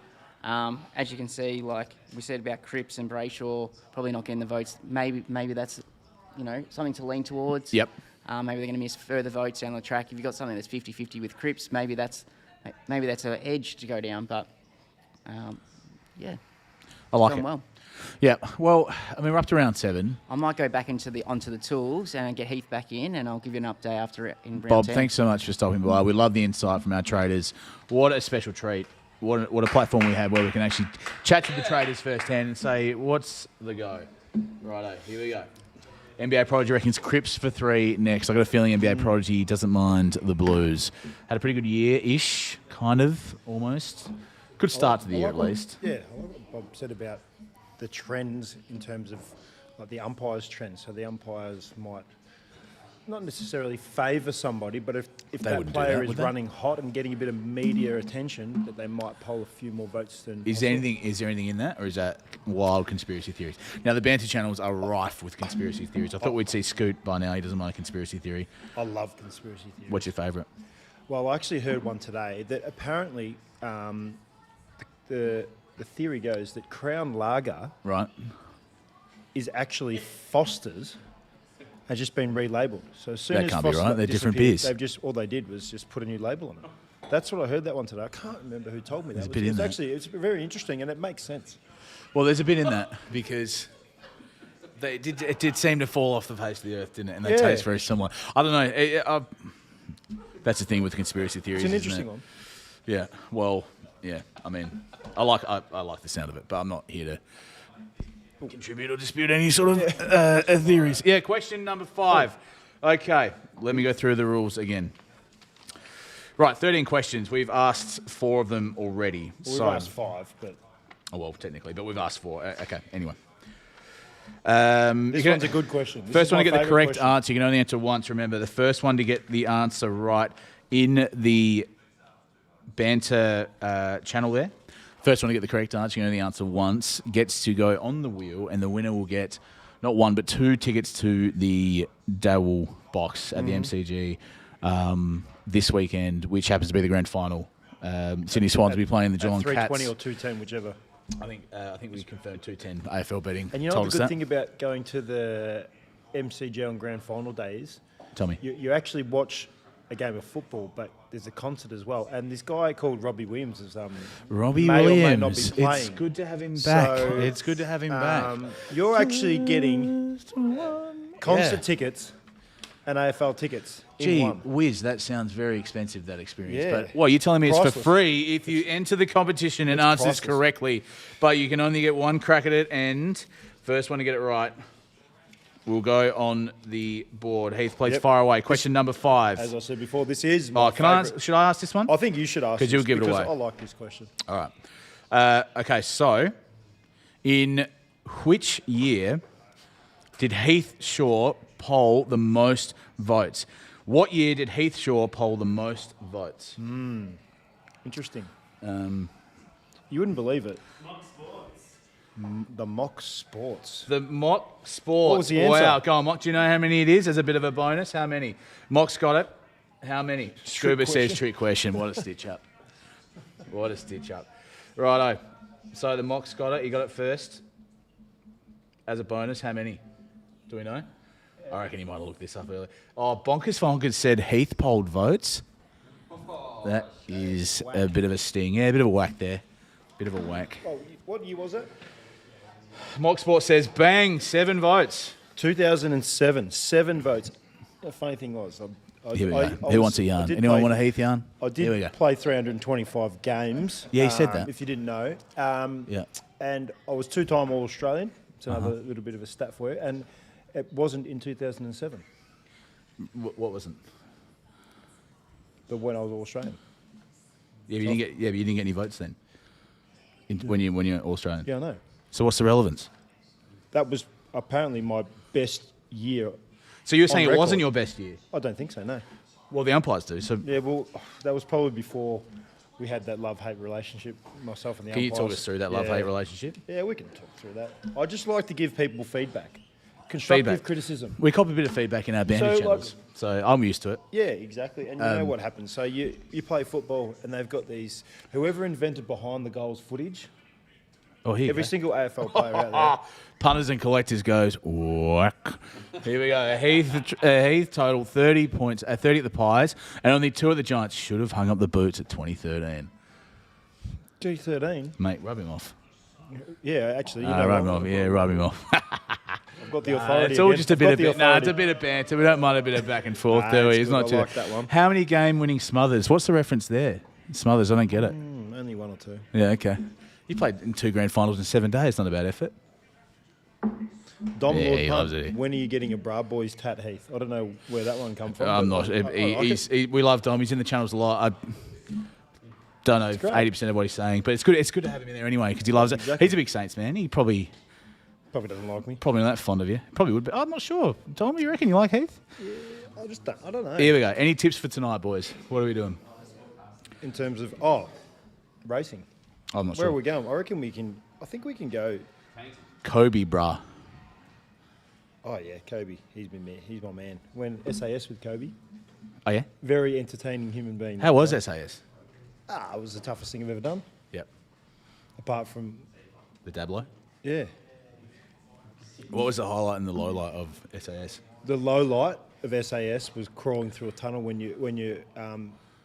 As you can see, like we said about Cripps and Brayshaw, probably not getting the votes. Maybe that's, something to lean towards. Yep. Maybe they're going to miss further votes down the track. If you've got something that's 50-50 with Cripps, maybe that's an edge to go down. But, yeah. I like Done it. well. Yeah. Well, we're up to round 7. I might go back onto the tools and get Heath back in, and I'll give you an update after in round Bob, 10. thanks so much for stopping by. We love the insight from our traders. What a special treat. What a platform we have where we can actually chat to the traders firsthand and say, what's the go? Righto, here we go. NBA Prodigy reckons Cripps for 3 next. I got a feeling NBA Prodigy doesn't mind the Blues. Had a pretty good year-ish, kind of, almost. Good start to the year, at least. Yeah, I like what Bob said about the trends in terms of like the umpires' trends. So the umpires might not necessarily favour somebody, but if They that wouldn't do player that, is would they? running hot and getting a bit of media attention, that they might poll a few more votes than. Is there anything in that, or is that wild conspiracy theories? Now, the banter channels are rife with conspiracy theories. I thought we'd see Scoot by now. He doesn't mind a conspiracy theory. I love conspiracy theories. What's your favourite? Well, I actually heard one today that apparently the theory goes that Crown Lager Right. is actually Foster's, has just been relabelled. So as soon That as can't be Foster's right. They're different disappeared, beers. all they did was just put a new label on it. That's what I heard that one today. I can't remember who told me that. There's a bit in It's that. actually it's very interesting and it makes sense. Well, there's a bit in that because it did seem to fall off the face of the earth, didn't it? And they Yeah. taste very similar. I don't know. That's the thing with conspiracy theories. It's an isn't interesting it? one. Yeah. Well, yeah. I like the sound of it, but I'm not here to contribute or dispute any sort of theories. Yeah. Question number 5. Okay. Let me go through the rules again. Right. 13 questions. We've asked 4 of them already. We've so, asked 5, but oh, well, technically, but we've asked 4. Okay. Anyway. this one's a good question. This First is one my to get the favourite correct question. answer, you can only answer once. Remember, the first one to get the answer right in the banter channel there. First one to get the correct answer, you can only answer once, gets to go on the wheel, and the winner will get not 1 but 2 tickets to the Dabble box at the MCG this weekend, which happens to be the grand final. Sydney Swans will be playing the Geelong At 320 Cats. or 210, whichever. I think we confirmed 210 AFL betting. And you know told what us the good that. thing about going to the MCG on grand final day is? Tell me. You actually watch a game of football, but there's a concert as well. And this guy called Robbie Williams is Robbie may Williams. or may not be It's playing. good to have him back. So, It's good to have him back. You're actually getting concert Yeah. tickets and AFL tickets in Gee one. whiz, that sounds very expensive, that experience. Yeah. But what, you're telling me it's for Priceless. free if you enter the competition and answer this priceless. correctly, but you can only get one crack at it, and first one to get it right will go on the board. Heath, please Yep. fire away. Question number 5. As I said before, this is my Can I favourite. should I ask this one? I think you should ask 'Cause you'll this give it because away. I like this question. All right. Okay, so in which year did Heath Shaw poll the most votes? What year did Heath Shaw poll the most votes? Interesting. You wouldn't believe it. The mock sports. The mock sport. What was the answer? Wow, go on, Mock. Do you know how many it is as a bit of a bonus? How many? Mock's got it. How many? Scuba says question. trick question. What a stitch up. What a stitch up. Righto. So the Mock's got it. He got it first. As a bonus, how many? Do we know? I reckon he might have looked this up earlier. Oh, Bonkers Fonkers said Heath polled votes. That is a bit of a sting. Yeah, a bit of a whack there. Bit of a whack. Oh, what year was it? Mock Sport says bang, 7 votes. 2007. 7 votes. The funny thing was, Here we go. Who wants a yarn? Anyone want a Heath yarn? I Here we did go. play 325 games. Yeah, he said that. If you didn't know. Yeah. And I was 2-time All-Australian. It's another Uh-huh. little bit of a stat for you. And it wasn't in 2007, What wasn't? but when I was All-Australian. Yeah, but you didn't get any votes then. When you're Australian. Yeah, I know. So what's the relevance? That was apparently my best year. So you're saying it record. wasn't your best year? I don't think so, no. Well, the umpires do. So Yeah, well, that was probably before we had that love-hate relationship, myself and the can you umpires. talk us through that love-hate relationship? Yeah, we can talk through that. I just like to give people feedback. Constructive Feedback. criticism. We copy a bit of feedback in our banter So, like- channels, so I'm used to it. Yeah, exactly. And you know what happens. So you play football and they've got these, whoever invented behind the goals footage, Oh, here every you go. single AFL player out there. Punters and collectors goes whack. Here we go. Heath totaled 30 points, 30 at the Pies, and only 2 at the Giants. Should have hung up the boots at 2013. G13. Mate, rub him off. Yeah, actually, you know Rub him what? off. Yeah, rub him off. I've got the authority. It's all again. just a I've bit got of the bit. Nah, it's authority. a bit of banter. We don't mind a bit of back and forth, Nah, do we? it's It's good. not I too. like that one. How many game-winning Smothers? What's the reference there? Smothers. I don't get it. Only 1 or 2. Yeah, okay. You played in 2 grand finals in 7 days. Not a bad effort. Dom Yeah, Lord he Punt, loves it. when are you getting a Bra Boys tat, Heath? I don't know where that one come from. I'm but not. I like it. We love Dom. He's in the channels a lot. I don't know great. 80% of what he's saying, but it's good. It's good to have him in there anyway because he loves it. Exactly. He's a big Saints man. He probably Doesn't like me. not that fond of you. Probably would be. I'm not sure. Dom, you reckon you like Heath? I don't know. Here we go. Any tips for tonight, boys? What are we doing? In terms of, racing. I'm not Where sure. are we going? I think we can go. Kobe, brah. Oh, yeah, Kobe. He's my man. When SAS with Kobe, Oh yeah. very entertaining human being. How was SAS? It was the toughest thing I've ever done. Yep. Apart from, The Dablow. yeah. What was the highlight and the low light of SAS? The low light of SAS was crawling through a tunnel when you're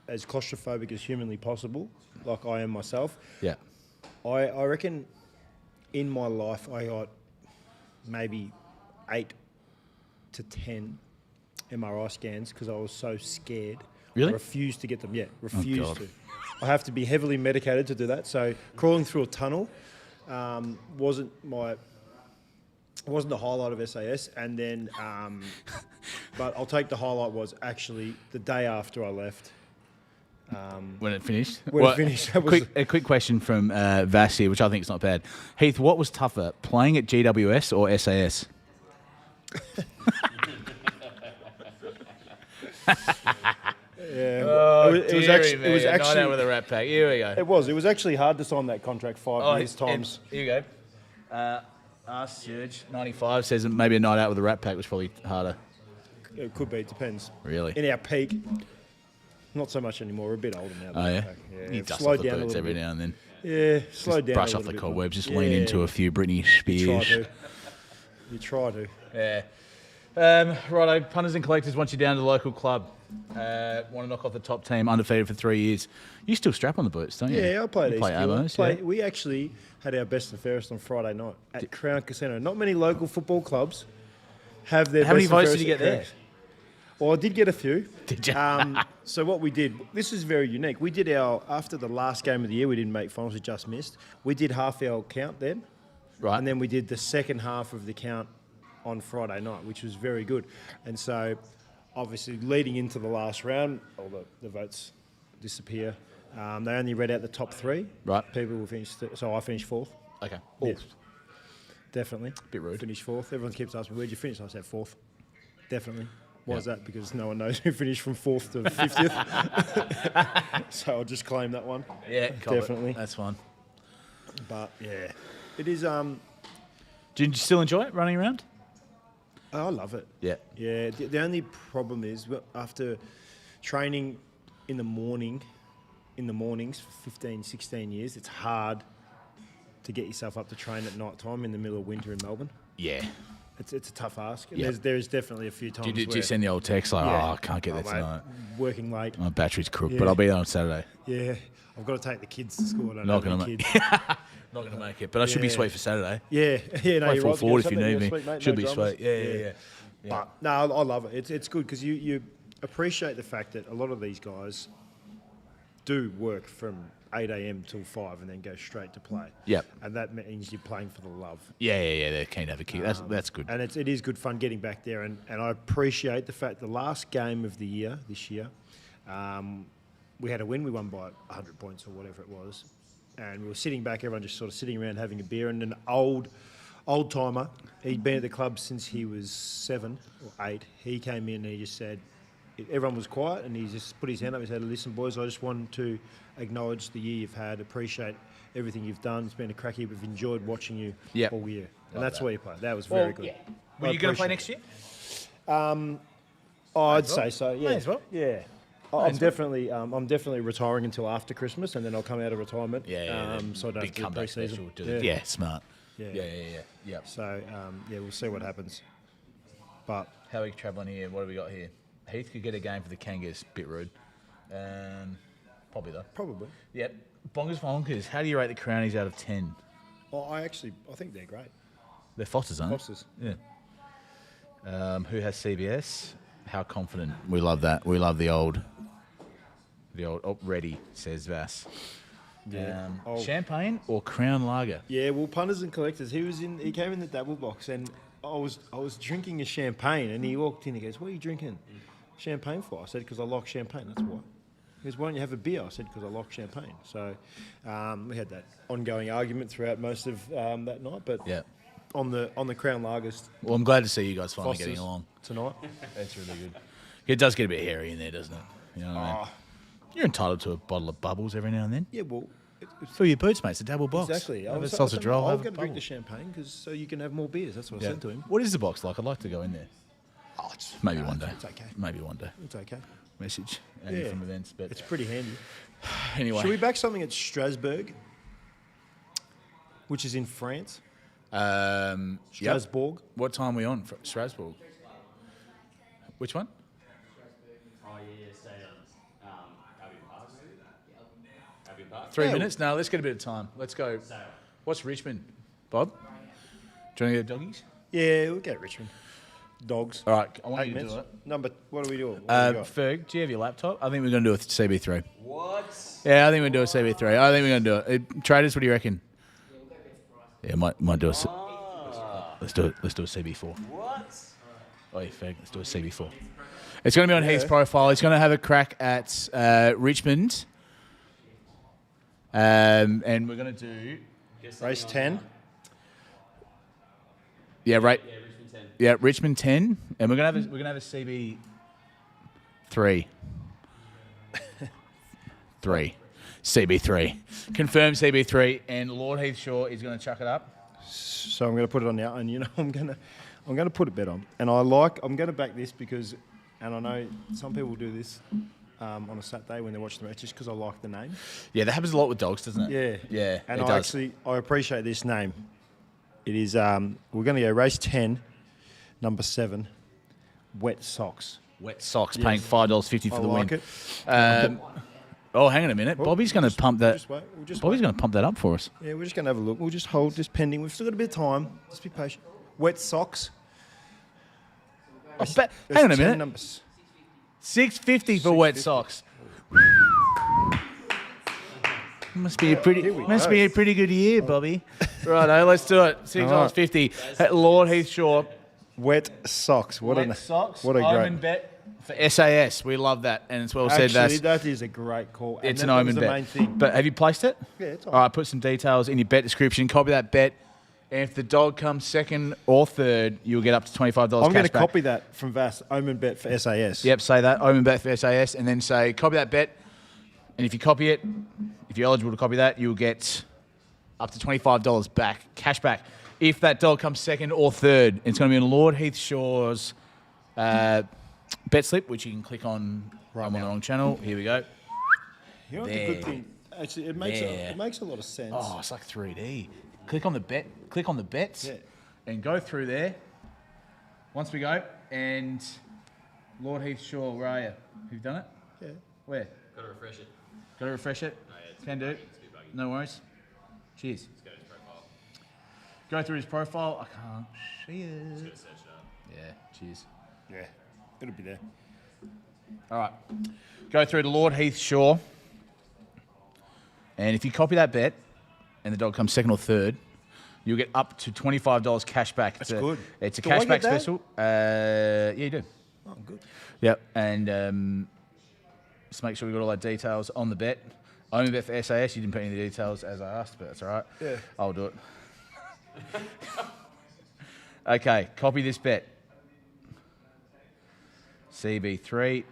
as claustrophobic as humanly possible, like I am myself. Yeah. I reckon in my life I got maybe 8 to 10 MRI scans because I was so scared. Really? I refused to get them. Yeah, refused God. to. I have to be heavily medicated to do that. So crawling through a tunnel wasn't the highlight of SAS. And then, but I'll take the highlight was actually the day after I left. When it finished? When it finished, that was- A quick question from Vass here, which I think is not bad. Heath, what was tougher, playing at GWS or SAS? Yeah, it was actually Night out with a rat pack. Here we go. it was actually hard to sign that contract 5 years times. Here you go. Ask Serge. 95 says maybe a night out with a rat pack was probably harder. It could be. It depends. Really? In our peak, not so much anymore. We're a bit older now. Oh, yeah? Yeah. You dust Slow off the down a boots little every bit. now and then. Yeah, slow down. Brush a off the little bit cobwebs. more. Just lean into a few Britney You try Spears. to. You try to. Yeah. Righto, punters and collectors want you down to the local club. Want to knock off the top team, undefeated for 3 years. You still strap on the boots, don't you? Yeah, I played You East play Hill. Amos, yeah. We actually had our best and fairest on Friday night at Crown Casino. Not many local football clubs have their How many best and votes did you fairest get at there? Crown. Well, I did get a few. Did you? So what we did, this is very unique. We did after the last game of the year, we didn't make finals, we just missed. We did half our count then. Right. And then we did the second half of the count on Friday night, which was very good. And so, obviously, leading into the last round, all the votes disappear. They only read out the top 3. Right. People will finish, so I finished 4th. Okay. Yeah. Definitely. Bit rude. Finished 4th. Everyone keeps asking me, where'd you finish? I said 4th. Definitely. Why is that? Because no one knows who finished from 4th to 50th. So I'll just claim that one. Yeah, definitely. That's fine. But yeah, it is. Do you still enjoy it, running around? I love it. Yeah. Yeah. The only problem is after training in the mornings for 15, 16 years, it's hard to get yourself up to train at night time in the middle of winter in Melbourne. Yeah. It's a tough ask. And Yeah. there's definitely a few times Do where you send the old text like, Yeah. I can't get there mate, tonight. working late. My battery's crooked, Yeah. but I'll be there on Saturday. Yeah, I've got to take the kids to school. I don't Not have gonna any make kids. Not going to make it, but I should be Yeah. sweet for Saturday. Yeah, yeah, no, Play you're full right. forward if you Saturday, need me. sweet, mate, Should no be dramas. sweet. Yeah. But no, I love it. It's good because you appreciate the fact that a lot of these guys do work from 8 a.m. till 5 and then go straight to play. Yep. And that means you're playing for the love. Yeah. They're keen to have a kick. That's good. And it is good fun getting back there. And I appreciate the fact the last game of the year, this year, we had a win. We won by 100 points or whatever it was. And we were sitting back, everyone just sort of sitting around having a beer. And an old timer, he'd been at the club since he was 7 or 8. He came in and he just said, everyone was quiet and he just put his hand up and said, listen, boys, I just wanted to acknowledge the year you've had, appreciate everything you've done. It's been a crack year. We've enjoyed watching you all year. And that's where you played. That was very good. Yeah. Were you going to play next year? I'd say so, yeah. May as well. Yeah. I'm definitely retiring until after Christmas, and then I'll come out of retirement. So I don't Big have to do comeback pre-season. special. Do it. Yeah, smart. Yeah. Yeah. So we'll see what happens. But How are we travelling here? What have we got here? Heath could get a game for the Kangas. Bit rude. Probably though. probably. Yep. Bongers Bonkers. How do you rate the Crownies out of 10? I think they're great. They're Foster's, aren't they? Foster's. Yeah. Who has CBS? How confident? We love that. We love the old. Ready, says Vass. Yeah. Champagne or Crown Lager? Yeah, well, punters and collectors. He came in the Dabble box, and I was drinking a champagne, and he walked in. He goes, "What are you drinking champagne for?" I said, "Because I like champagne. That's why." He goes, "Why don't you have a beer?" I said, "Because I like champagne." So we had that ongoing argument throughout most of that night. But Yeah. on the Crown Lagers, Well, I'm glad to see you guys finally Foster's getting along. tonight. That's really good. It does get a bit hairy in there, doesn't it? You know what I mean? You're entitled to a bottle of bubbles every now and then. Yeah, well, Fill your boots, mate. It's a double box. exactly. Have a sausage roll. I'm Have a going to drink bubble. the champagne so you can have more beers. That's what I said to him. What is the box like? I'd like to go in there. Maybe one day. It's okay. Maybe one day. It's okay. Message Andy Yeah. from events, but It's pretty handy. anyway. Should we back something at Strasbourg, which is in France? Yep. Strasbourg. What time are we on? Strasbourg. Which one? Oh, yeah, stay on Albion Park. Albion Park. 3 minutes? No, let's get a bit of time. Let's go. What's Richmond? Bob? Do you want to get doggies? Yeah, we'll get Richmond. Dogs. All right, I want 8 you to minutes. do it. Number, what do we do? What do we got? Ferg, do you have your laptop? I think we're going to do a CB3. What? Yeah, I think we're going to do a CB3. I think we're going to do it. Traders, what do you reckon? Yeah, might do a... Let's do it. Let's do a CB4. What? Oh, yeah, Ferg, let's do a CB4. It's going to be on Heath's profile. He's going to have a crack at Richmond. And we're going to do... Race 10. Yeah, right. Yeah, Richmond 10. Yeah, Richmond 10, and we're gonna have a CB 3. 3. CB 3. Confirmed CB 3, and Lord Heath Shaw is gonna chuck it up. So I'm going to put it on now, and I'm going to put a bet on. And I'm going to back this because, and I know some people do this on a Saturday when they watch the match just because I like the name. Yeah, that happens a lot with dogs, doesn't it? Yeah. Yeah, And it I does. appreciate this name. It is, we're going to go race 10, number 7, Wet Socks. Wet Socks paying $5.50 for I the like win. it. Oh, hang on a minute. Bobby's going to pump that. Just wait. Bobby's going to pump that up for us. Yeah, we're just going to have a look. We'll just hold this pending. We've still got a bit of time. Just be patient. Wet Socks. Hang on a There's 10 minute. numbers. $6.50 for wet socks. Must be a pretty good year, Bobby. Righto, let's do it. $6.50 at Lord Heathshaw. Wet socks. What a Omen great. bet for SAS. We love that, and it's well said. Actually, that is a great call. It's an that omen was the bet. main thing. But have you placed it? Yeah, it's all right. Put some details in your bet description. Copy that bet, and if the dog comes second or third, you'll get up to $25. I'm going to back. copy that from Vass. Omen bet for SAS. Yep, say that. Omen bet for SAS, and then say copy that bet. And if you copy it, if you're eligible to copy that, you'll get up to $25 back, cash back. If that dog comes second or third, it's going to be on Lord Heathshaw's bet slip, which you can click on. I'm on the wrong channel. Here we go. You know what the good thing? Actually, it makes a lot of sense. Oh, it's like 3D. Click on the bet. Click on the bets, and go through there. Once we go, and Lord Heathshaw, where are you? Have you done it? Yeah. Where? Got to refresh it. Got to refresh it? Can do. No worries. Cheers. Let's go to his profile. Go through his profile. I can't see it. Just got to search it up. Yeah, cheers. Yeah. It'll be there. All right. Go through to Lord Heathshaw. And if you copy that bet and the dog comes second or third, you'll get up to $25 cash back. That's good. It's a Do I cash back get that? special. Yeah, you do. Oh, good. Yep. And just make sure we got all our details on the bet. I only bet for SAS. You didn't put any of the details as I asked, but that's all right. Yeah. I'll do it. Okay, copy this bet. CB3.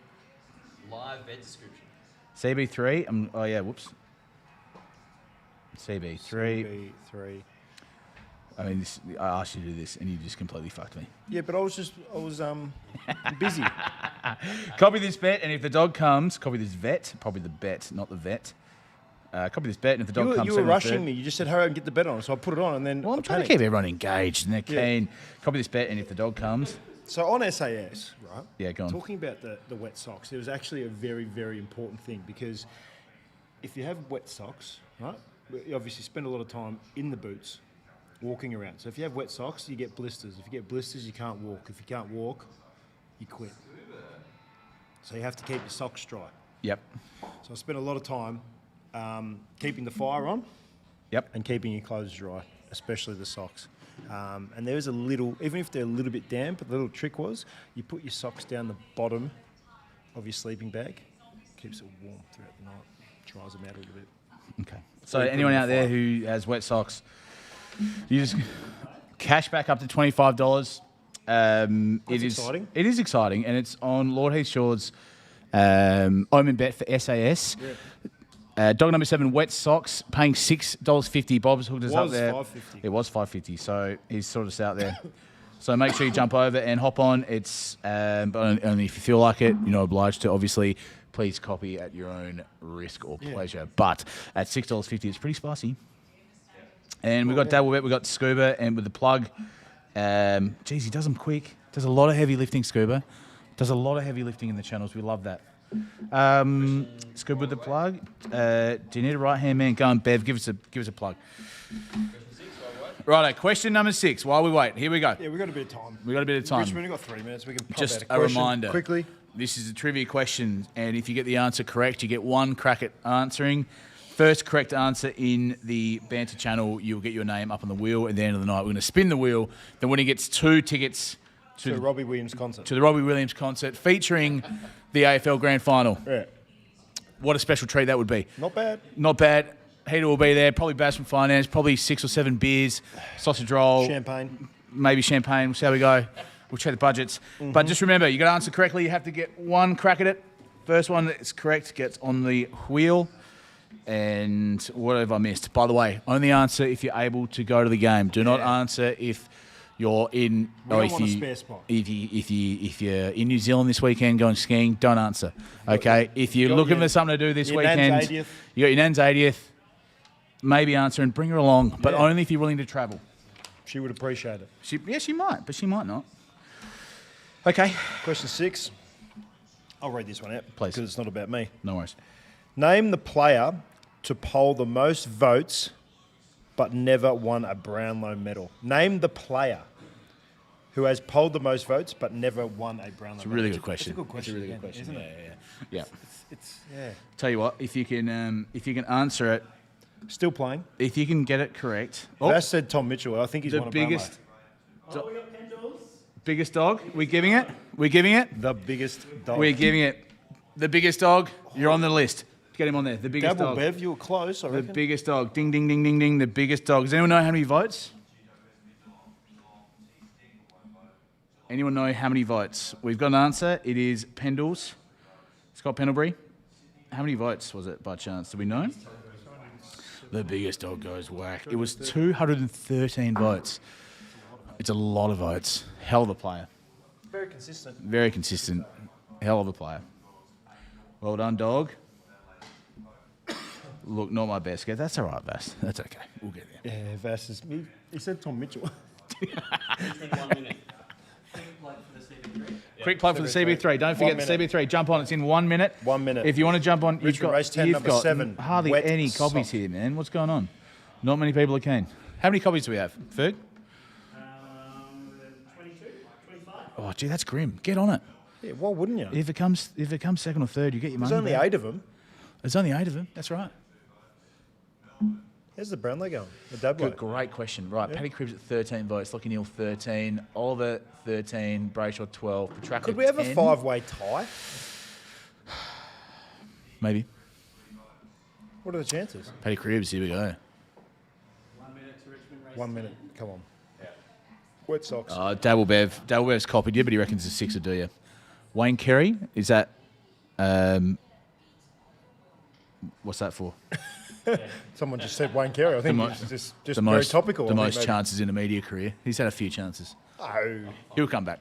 Live bet description. CB3. Oh, yeah, whoops. CB3. CB3. I mean, I asked you to do this, and you just completely fucked me. Yeah, but I was busy. Copy this bet, and if the dog comes, copy this vet. Probably the bet, not the vet. Copy this bet, and if the dog comes... You were rushing me. You just said, hurry up and get the bet on. So I put it on, and then Well, I'm trying to keep everyone engaged, and they're keen. Copy this bet, and if the dog comes... So on SAS, right? Yeah, go on. Talking about the wet socks, it was actually a very, very important thing because if you have wet socks, right, you obviously spend a lot of time in the boots walking around. So if you have wet socks, you get blisters. If you get blisters, you can't walk. If you can't walk, you quit. So you have to keep your socks dry. Yep. So I spent a lot of time keeping the fire on Yep. and keeping your clothes dry, especially the socks. And there's a little, even if they're a little bit damp, the little trick was you put your socks down the bottom of your sleeping bag, keeps it warm throughout the night, dries them out a little bit. Okay. So anyone out there who has wet socks, you just cash back up to $25. It is exciting. It is exciting, and it's on Lord Heathshaw's Omen bet for SAS. Yeah. Dog number 7, wet socks, paying $6.50. Bob's hooked us up Was there. $5.50. It was $5.50, so he's sorted us out there. So make sure you jump over and hop on. It's but only if you feel like it. You're not obliged to, obviously. Please copy at your own risk or pleasure. But at $6.50, it's pretty spicy. And we've got Dabble Bet, we've got Scuba, and with the plug, geez, he does them quick. Does a lot of heavy lifting, Scuba. Does a lot of heavy lifting in the channels. We love that. Scuba with the plug. Do you need a right-hand man? Go on, Bev. Give us a plug. Righto, question number 6. While we wait, here we go. Yeah, we've got a bit of time. We got a bit of time. Richmond, we've got 3 minutes. We can pop Just out a question reminder. quickly. This is a trivia question, and if you get the answer correct, you get 1 crack at answering. First correct answer in the banter channel, you'll get your name up on the wheel. At the end of the night, we're going to spin the wheel. The winner gets 2 tickets To the Robbie Williams concert. to the Robbie Williams concert featuring the AFL Grand Final. Yeah. What a special treat that would be. Not bad. Not bad. Heater will be there. Probably Bass from Finance. Probably 6 or 7 beers, sausage roll, Champagne. maybe champagne. We'll see how we go. We'll check the budgets. But just remember, you got to answer correctly. You have to get 1 crack at it. First one that's correct gets on the wheel. And what have I missed? By the way, only answer if you're able to go to the game. Do not answer if you're in. We don't want a spare spot. If you're in New Zealand this weekend going skiing, don't answer. Okay. If you're got looking your- for something to do this your weekend, nan's 80th. you got your nan's 80th. Maybe answer and bring her along, but Yeah. only if you're willing to travel. She would appreciate it. She might, but she might not. Okay. Question 6. I'll read this one out. Please. Because it's not about me. No worries. Name the player to poll the most votes but never won a Brownlow medal. Name the player who has polled the most votes but never won a Brownlow. It's a really good question. It's a good question. It's a really again, good question, isn't yeah, it? yeah. It's yeah. Tell you what, if you can answer it, Still playing. if you can get it correct. Vass said Tom Mitchell. I think he's the won a biggest, Oh, we got Pendles. biggest dog. We're giving it. We're giving it. Brownlow. The biggest dog. We're giving it. The biggest dog. You're on the list. Get him on there. The biggest Dabble, dog. Bev, you were close, I The reckon. biggest dog. Ding, ding, ding, ding, ding. The biggest dog. Does anyone know how many votes? Anyone know how many votes? We've got an answer. It is Pendles. Scott Pendlebury. How many votes was it by chance? Do we know? The biggest dog goes whack. It was 213 votes. It's a lot of votes. Hell of a player. Very consistent. Very consistent. Hell of a player. Well done, dog. Look, not my best guess. That's all right, Vass. That's okay. We'll get there. Yeah, Vass is... He said Tom Mitchell. Richmond, 1 minute. Quick plug for the CB3. Quick plug for the CB3. Don't forget the CB3. Jump on. It's in 1 minute. 1 minute. If you want to jump on, Richmond race 10, you've number got 7, hardly Wet any copies Sock. here, man. What's going on? Not many people are keen. How many copies do we have, Ferg? 22, 25. Oh, gee, that's grim. Get on it. Yeah, why wouldn't you? If it comes second or third, you get your money. There's only back. 8 of them. There's only 8 of them. That's right. How's the Brownlow going? The Dablow. Great question. Right, Paddy Cribs at 13 votes, Lockie Neal 13, Oliver 13, Brayshaw 12, Petrarca Could we have 10? a 5-way tie? Maybe. What are the chances? Paddy Cribs, here we go. 1 minute to Richmond race 1 minute. Come on. Wet socks. Dabble Bev's copied you, but he reckons it's a 6er, do you? Wayne Kerry, is that... what's that for? Someone just said Wayne Carey. I think mo- it's just the very most topical. The I think most maybe. chances in a media career. He's had a few chances. Oh. He'll come back.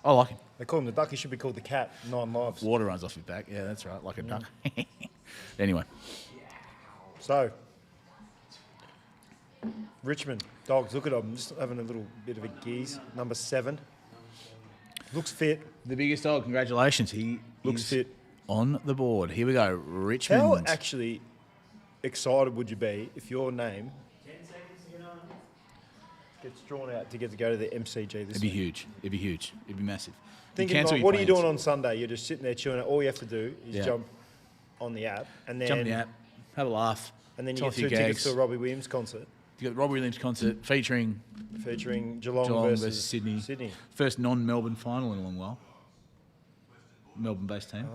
I like him. They call him the duck. He should be called the cat. 9 lives. Water runs off his back. Yeah, that's right. Like a duck. Anyway. So, Richmond dogs. Look at him. Just having a little bit of a geese. Number 7. Looks fit. The biggest dog. Congratulations. He Looks is fit. on the board. Here we go. Richmond. How actually excited would you be if your name 10 seconds to get on. gets drawn out to get to go to the MCG this It'd be week? huge. It'd be huge. It'd be massive. You Thinking, cancel like, your what are you plans. doing on Sunday? You're just sitting there chilling out. All you have to do is Yeah. jump on the app, and then Jump in the app. Have a laugh. and then you tell get a few 2 tickets gags. to a Robbie Williams concert You got the Robbie Williams concert featuring featuring Geelong, Geelong versus Sydney. Sydney. First non-Melbourne final in a long while. Melbourne-based team.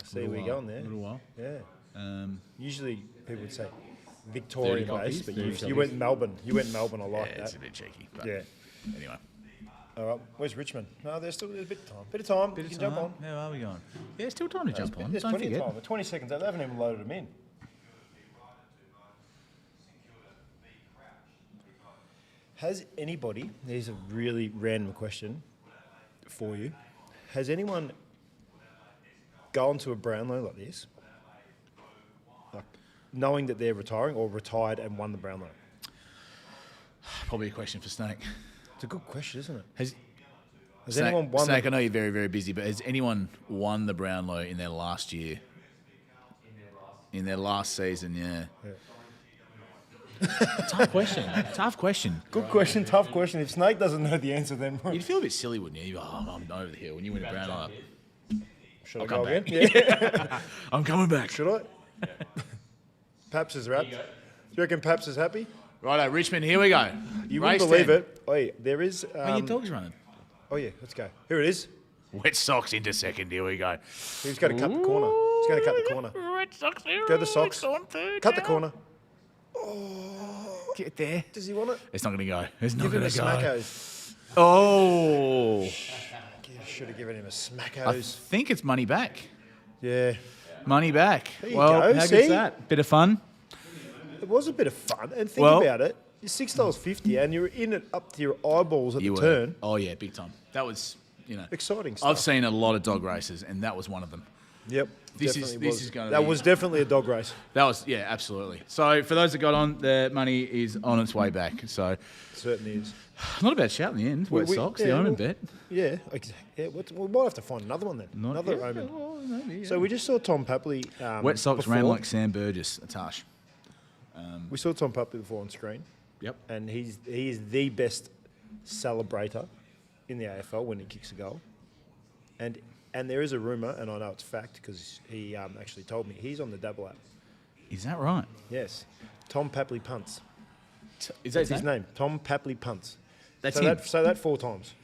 See where you're going there. A little while. Yeah. Usually people would say Victorian 30 based, but copies, 30 you went Melbourne. You went Melbourne. I Yeah, like it's that. a bit cheeky. But Yeah. Anyway. All right. Where's Richmond? No, there's still a bit of time. Bit of time. You can jump on. How are we going? Yeah, still time to jump on. There's Don't plenty forget. of time. 20 seconds out. They haven't even loaded them in. Has anybody, here's a really random question for you. Has anyone gone to a Brownlow like this, like knowing that they're retiring or retired and won the Brownlow? Probably a question for Snake. It's a good question, isn't it? Has Has anyone won Snake, the, I know you're very, very busy, but has anyone won the Brownlow in their last year? In their last season, yeah. Tough question. Tough question. Good question, tough question. If Snake doesn't know the answer, then You'd feel a bit silly, wouldn't you? Oh, I'm over the hill. When you win a Brownlow, should I I'll go come again? Yeah. I'm coming back. Should I? Paps is wrapped. Do you reckon Paps is happy? Righto, Richmond, here we go. You Race wouldn't believe 10. it. Oh, yeah, there is. Oh, your dog's running. Oh, yeah, let's go. Here it is. Wet socks into second. Here we go. He's going to cut the corner. He's going to cut the corner. Red socks here. Go the socks. It's on third Cut the now. corner. Get there. Does he want it? It's not going to go. It's not Give him going a to go. smackos. Oh. Should have given him a I smackos. think it's money back. Yeah. Money back. There you well, go, how see? good's that? Bit of fun. It was a bit of fun. And think Well- about it. You're $6.50 and you're in it up to your eyeballs at You the were. turn. Oh, yeah, big time. That was, Exciting stuff. I've seen a lot of dog races, and that was one of them. Yep. This definitely is was. gonna That be- was definitely a dog race. That was, yeah, absolutely. So for those that got on, the money is on its way back. So Certainly is. not a bad shout in the end. Wet socks, the Omen bet. Yeah, yeah. We might have to find another one then. Another yeah, Omen. well, maybe, yeah. So we just saw Tom Papley. Wet socks ran before. like Sam Burgess, Atash. We saw Tom Papley before on screen, Yep. and he is the best celebrator in the AFL when he kicks a goal. And there is a rumour, and I know it's fact because he actually told me, he's on the Dabble app. Is that right? Yes. Tom Papley punts. Is That's his name. Tom Papley punts. That's Say him. that, say that 4 times.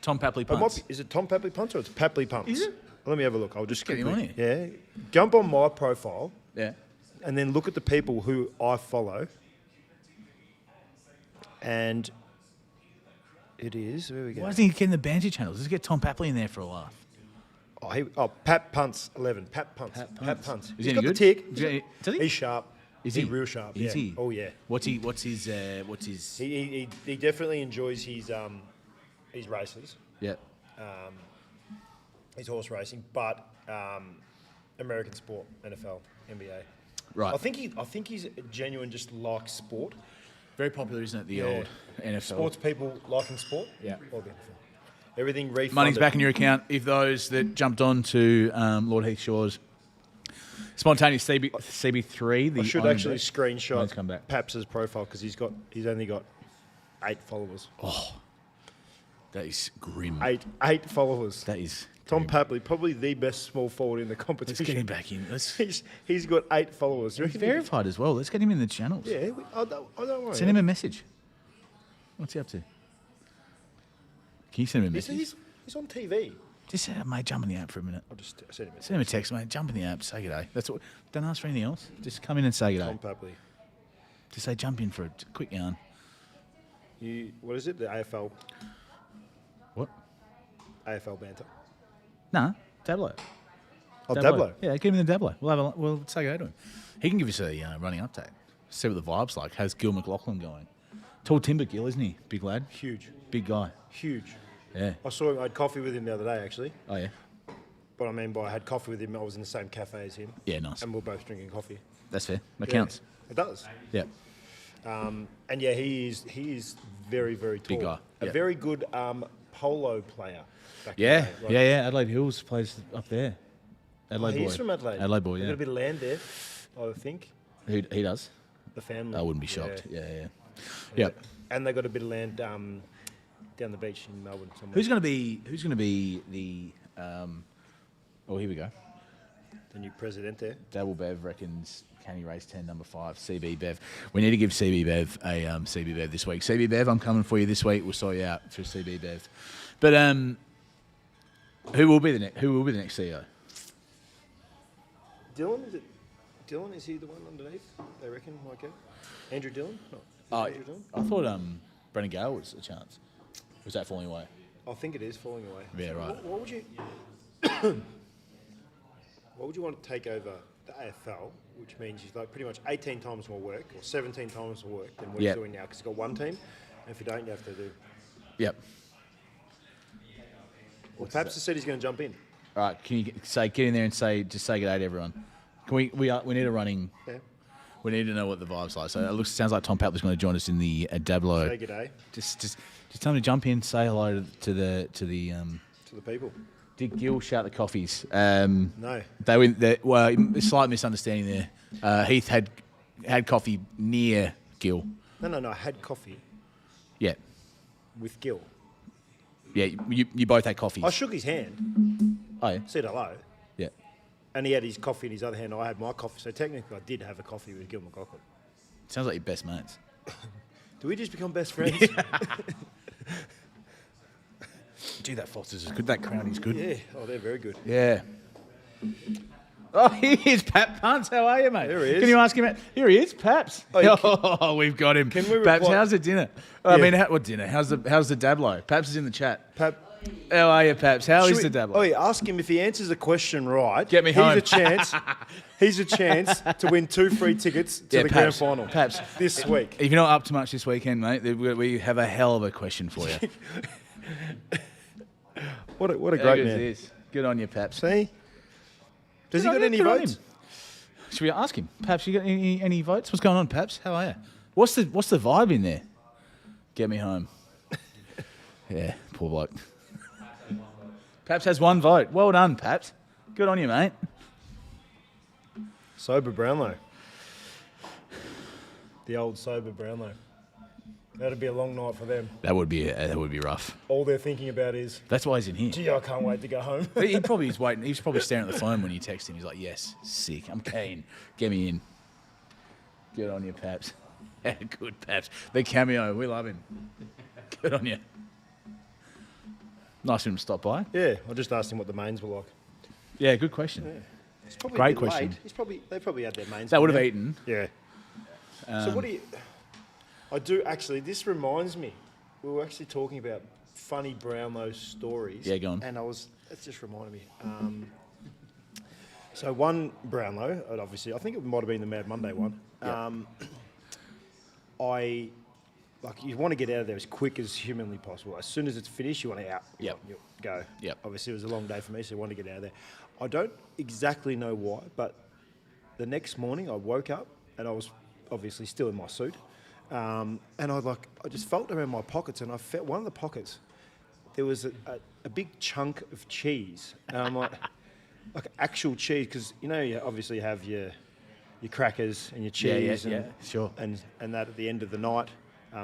Tom Papley It might punts. be- is it Tom Papley punts or it's Papley punts? Is it? Let me have a look. I'll just Get him quickly- on here. Yeah. Jump on my profile Yeah. and then look at the people who I follow. And it is, where we go. Why isn't he getting the banter channels? Let's get Tom Papley in there for a laugh. Pap punts 11. Pap punts. Pap punts. Is He's he got any the good? tick. Does he? He's sharp. Is He's he? real sharp? Is yeah. he? Oh yeah. What's his? He definitely enjoys his races, Yeah. his horse racing, but American sport, NFL, NBA. Right. I think he's genuine, just likes sport. Very popular, isn't it? The Yeah. old NFL. Sports people liking sport. Yeah. All the NFL. Everything refunded. Money's back in your account if those that jumped on to Lord Heath Shaw's spontaneous CB3. The I should Iron actually Bet. screenshot Let's come back. Paps's profile because he's only got 8 followers. That is grim. Eight followers. That is. Tom grim. Papley, probably the best small forward in the Let's competition. get him back in. He's got 8 followers. You He's reckon he- verified as well. Let's get him in the channels. Yeah, I don't worry. Send him a message. What's he up to? Can you send him a He's, message? he's on TV. Just say, mate, jump in the app for a minute. I'll just send him a Send him a text, mate. Jump in the app. Say g'day. That's what. Don't ask for anything else. Just come in and say Tom g'day. Papley. Just say jump in for a quick yarn. What is it? The AFL What? banter. Nah, Dablow. Oh, Dablow. Yeah, get him in the Dablow. We'll say go to him. He can give us a running update. See what the vibe's like. How's Gil McLaughlin going? Tall timber Gil, isn't he? Big lad. Huge. Big guy. Huge. Yeah. I saw him. I had coffee with him the other day, actually. Oh yeah. But I mean by I had coffee with him, I was in the same cafe as him. Yeah, nice. And we we're both drinking coffee. That's fair. That Yeah, counts. It does. Yeah. And yeah, he is very, very tall. Big guy, A yeah. very good polo player. Back in Yeah. the day. Like, Yeah. Adelaide Hills plays up there. Adelaide boy. He's from Adelaide. Adelaide boy. They've Yeah. got a bit of land there, I think. He does. The family. I wouldn't be shocked. Yeah. Yeah. And they got a bit of land down the beach in Melbourne somewhere. Who's going to be the? Oh, here we go. the new president there? Dabble Bev reckons can he race 10 number 5 CB Bev. We need to give CB Bev a CB Bev this week. CB Bev, I'm coming for you this week. We'll sort you out for CB Bev. But who will be the next CEO? Dylan, is it? Dylan, is he the one underneath? They reckon might go. Andrew Dillon? No. Oh, Andrew Dillon? I thought Brendan Gale was a chance. Was that falling away? I think it is falling away. Yeah, right. What would you? What would you want to take over the AFL, which means he's like pretty much 18 times more work or 17 times more work than what Yep. he's doing now because he's got one team, and if you don't, you have to do. Yep. Well, Paps has said he's going to jump in. All right, can you get in there and say good day to everyone? Can we need a running. Yeah. We need to know what the vibe's like. So it sounds like Tom Papley's going to join us in the Dablow. Say good day Just tell him to jump in, say hello to the. to the people. Did Gil shout the coffees? No. Well, a slight misunderstanding there. Heath had coffee near Gil. No. I had coffee Yeah, with Gil. yeah. You both had coffees. I shook his hand, Oh yeah, said hello, yeah. and he had his coffee in his other hand. I had my coffee, so technically I did have a coffee with Gil McLaughlin. Sounds like your best mates. Do we just become best friends? Gee, that Foster's is good. That Crowney's good. Yeah. Oh, they're very good. Yeah. Oh, here's Pap Punts. How are you, mate? There he is. Can you ask him? Here he is, Paps. Oh, Oh, we've got him. Can we Paps, reply- how's the dinner? I Yeah. mean, what dinner? How's the Dablow? Paps is in the chat. Pap, How are you, Paps? How is should the we- Dablow? Oh, yeah, ask him if he answers the question right. Get me home. He's a chance to win 2 free tickets to Yeah, the grand Paps, final. Paps. This week. If you're not up to much this weekend, mate, we have a hell of a question for you. What a How great good is man. this? Good on you, Paps. See? Does he Good got on any him, good on votes? him. Should we ask him? Paps, you got any votes? What's going on, Paps? How are you? What's the vibe in there? Get me home. Yeah, poor bloke. Paps has 1 vote. Well done, Paps. Good on you, mate. Sober Brownlow. The old sober Brownlow. That'd be a long night for them. That would be rough. All they're thinking about is, That's why he's in here. gee, I can't wait to go home. He probably is waiting. He's probably staring at the phone when you text him. He's like, "Yes, sick. I'm keen. Get me in. Good on you, Paps. Good Paps. The cameo. We love him. Good on you. Nice of him to stop by. Yeah, I just asked him what the mains were like. Yeah, good question. Yeah. It's probably Great a bit question. late. They probably had their mains. That would have by now. eaten. Yeah. So what do you? I do actually. This reminds me. We were actually talking about funny Brownlow stories. Yeah, go on. And it's just reminded me. So one Brownlow, and obviously, I think it might have been the Mad Monday one. You want to get out of there as quick as humanly possible. As soon as it's finished, you want to out. Yep. You go. Yep. Obviously, it was a long day for me, so I wanted to get out of there. I don't exactly know why, but the next morning I woke up and I was obviously still in my suit, and I just felt around my pockets, and I felt one of the pockets there was a big chunk of cheese, and I'm like actual cheese, because you obviously have your crackers and your cheese, sure, and that at the end of the night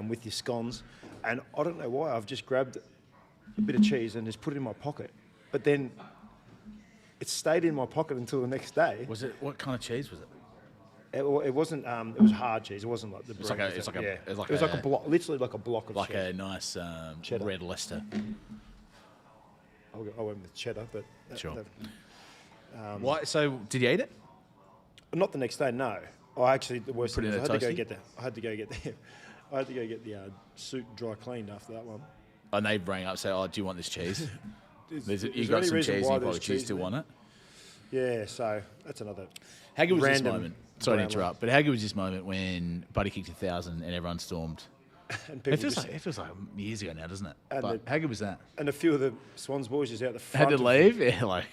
with your scones, and I don't know why I've just grabbed a bit of cheese and just put it in my pocket, but then it stayed in my pocket until the next day. Was it, what kind of cheese was it? It wasn't. It was hard cheese. It wasn't like the. It was like a block, literally like a block of. Like cheddar. a nice Cheddar. red Leicester. I went with cheddar, but Sure. Why? So did you eat it? not the next day. No, I actually the worst Put thing it was in I a had to go toasty? get the. I had to go get the suit dry cleaned after that one. And they rang up and said, "Oh, do you want this cheese? You Is got there any some reason cheese, why and you there's probably choose cheese to there? want it." Yeah, so that's another. How good was this Random moment? Sorry to Brownlow. interrupt, but how good was this moment when Buddy kicked 1,000 and everyone stormed? And It people feels just, like years ago now, doesn't it? And But the- how good was that? and a few of the Swans boys just out the front. Had to of- leave? Yeah, like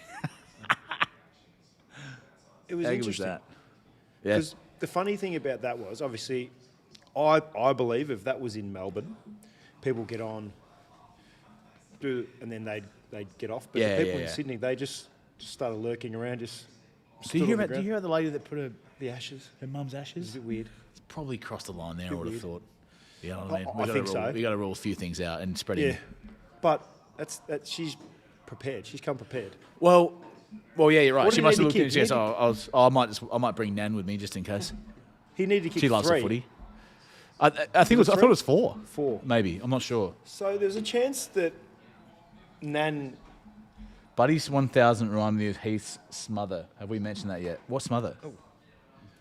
It was how good was interesting. that? Yeah, Because the funny thing about that was, obviously, I believe if that was in Melbourne, people get on, and then they'd get off. But Yeah, the people yeah, in yeah. Sydney, they just started lurking around, just. Do you stood hear on the about? Do you ground. hear about the lady that put The ashes? her mum's It was ashes? a bit weird. It's probably crossed the line there. I would have weird. thought. You know what I mean? I think so. We got to rule a few things out and spread in. Yeah, but she's prepared. She's come prepared. Well, yeah, you're right. What She did must he have need looked to at it. kick? She goes, I might bring Nan with me just in case. He needed to kick She loves the 3. footy. I think I thought it was 4. 4. Maybe. I'm not sure. So there's a chance that Nan. Buddy's 1,000 reminded me of Heath's smother. Have we mentioned that yet? What smother? Oh.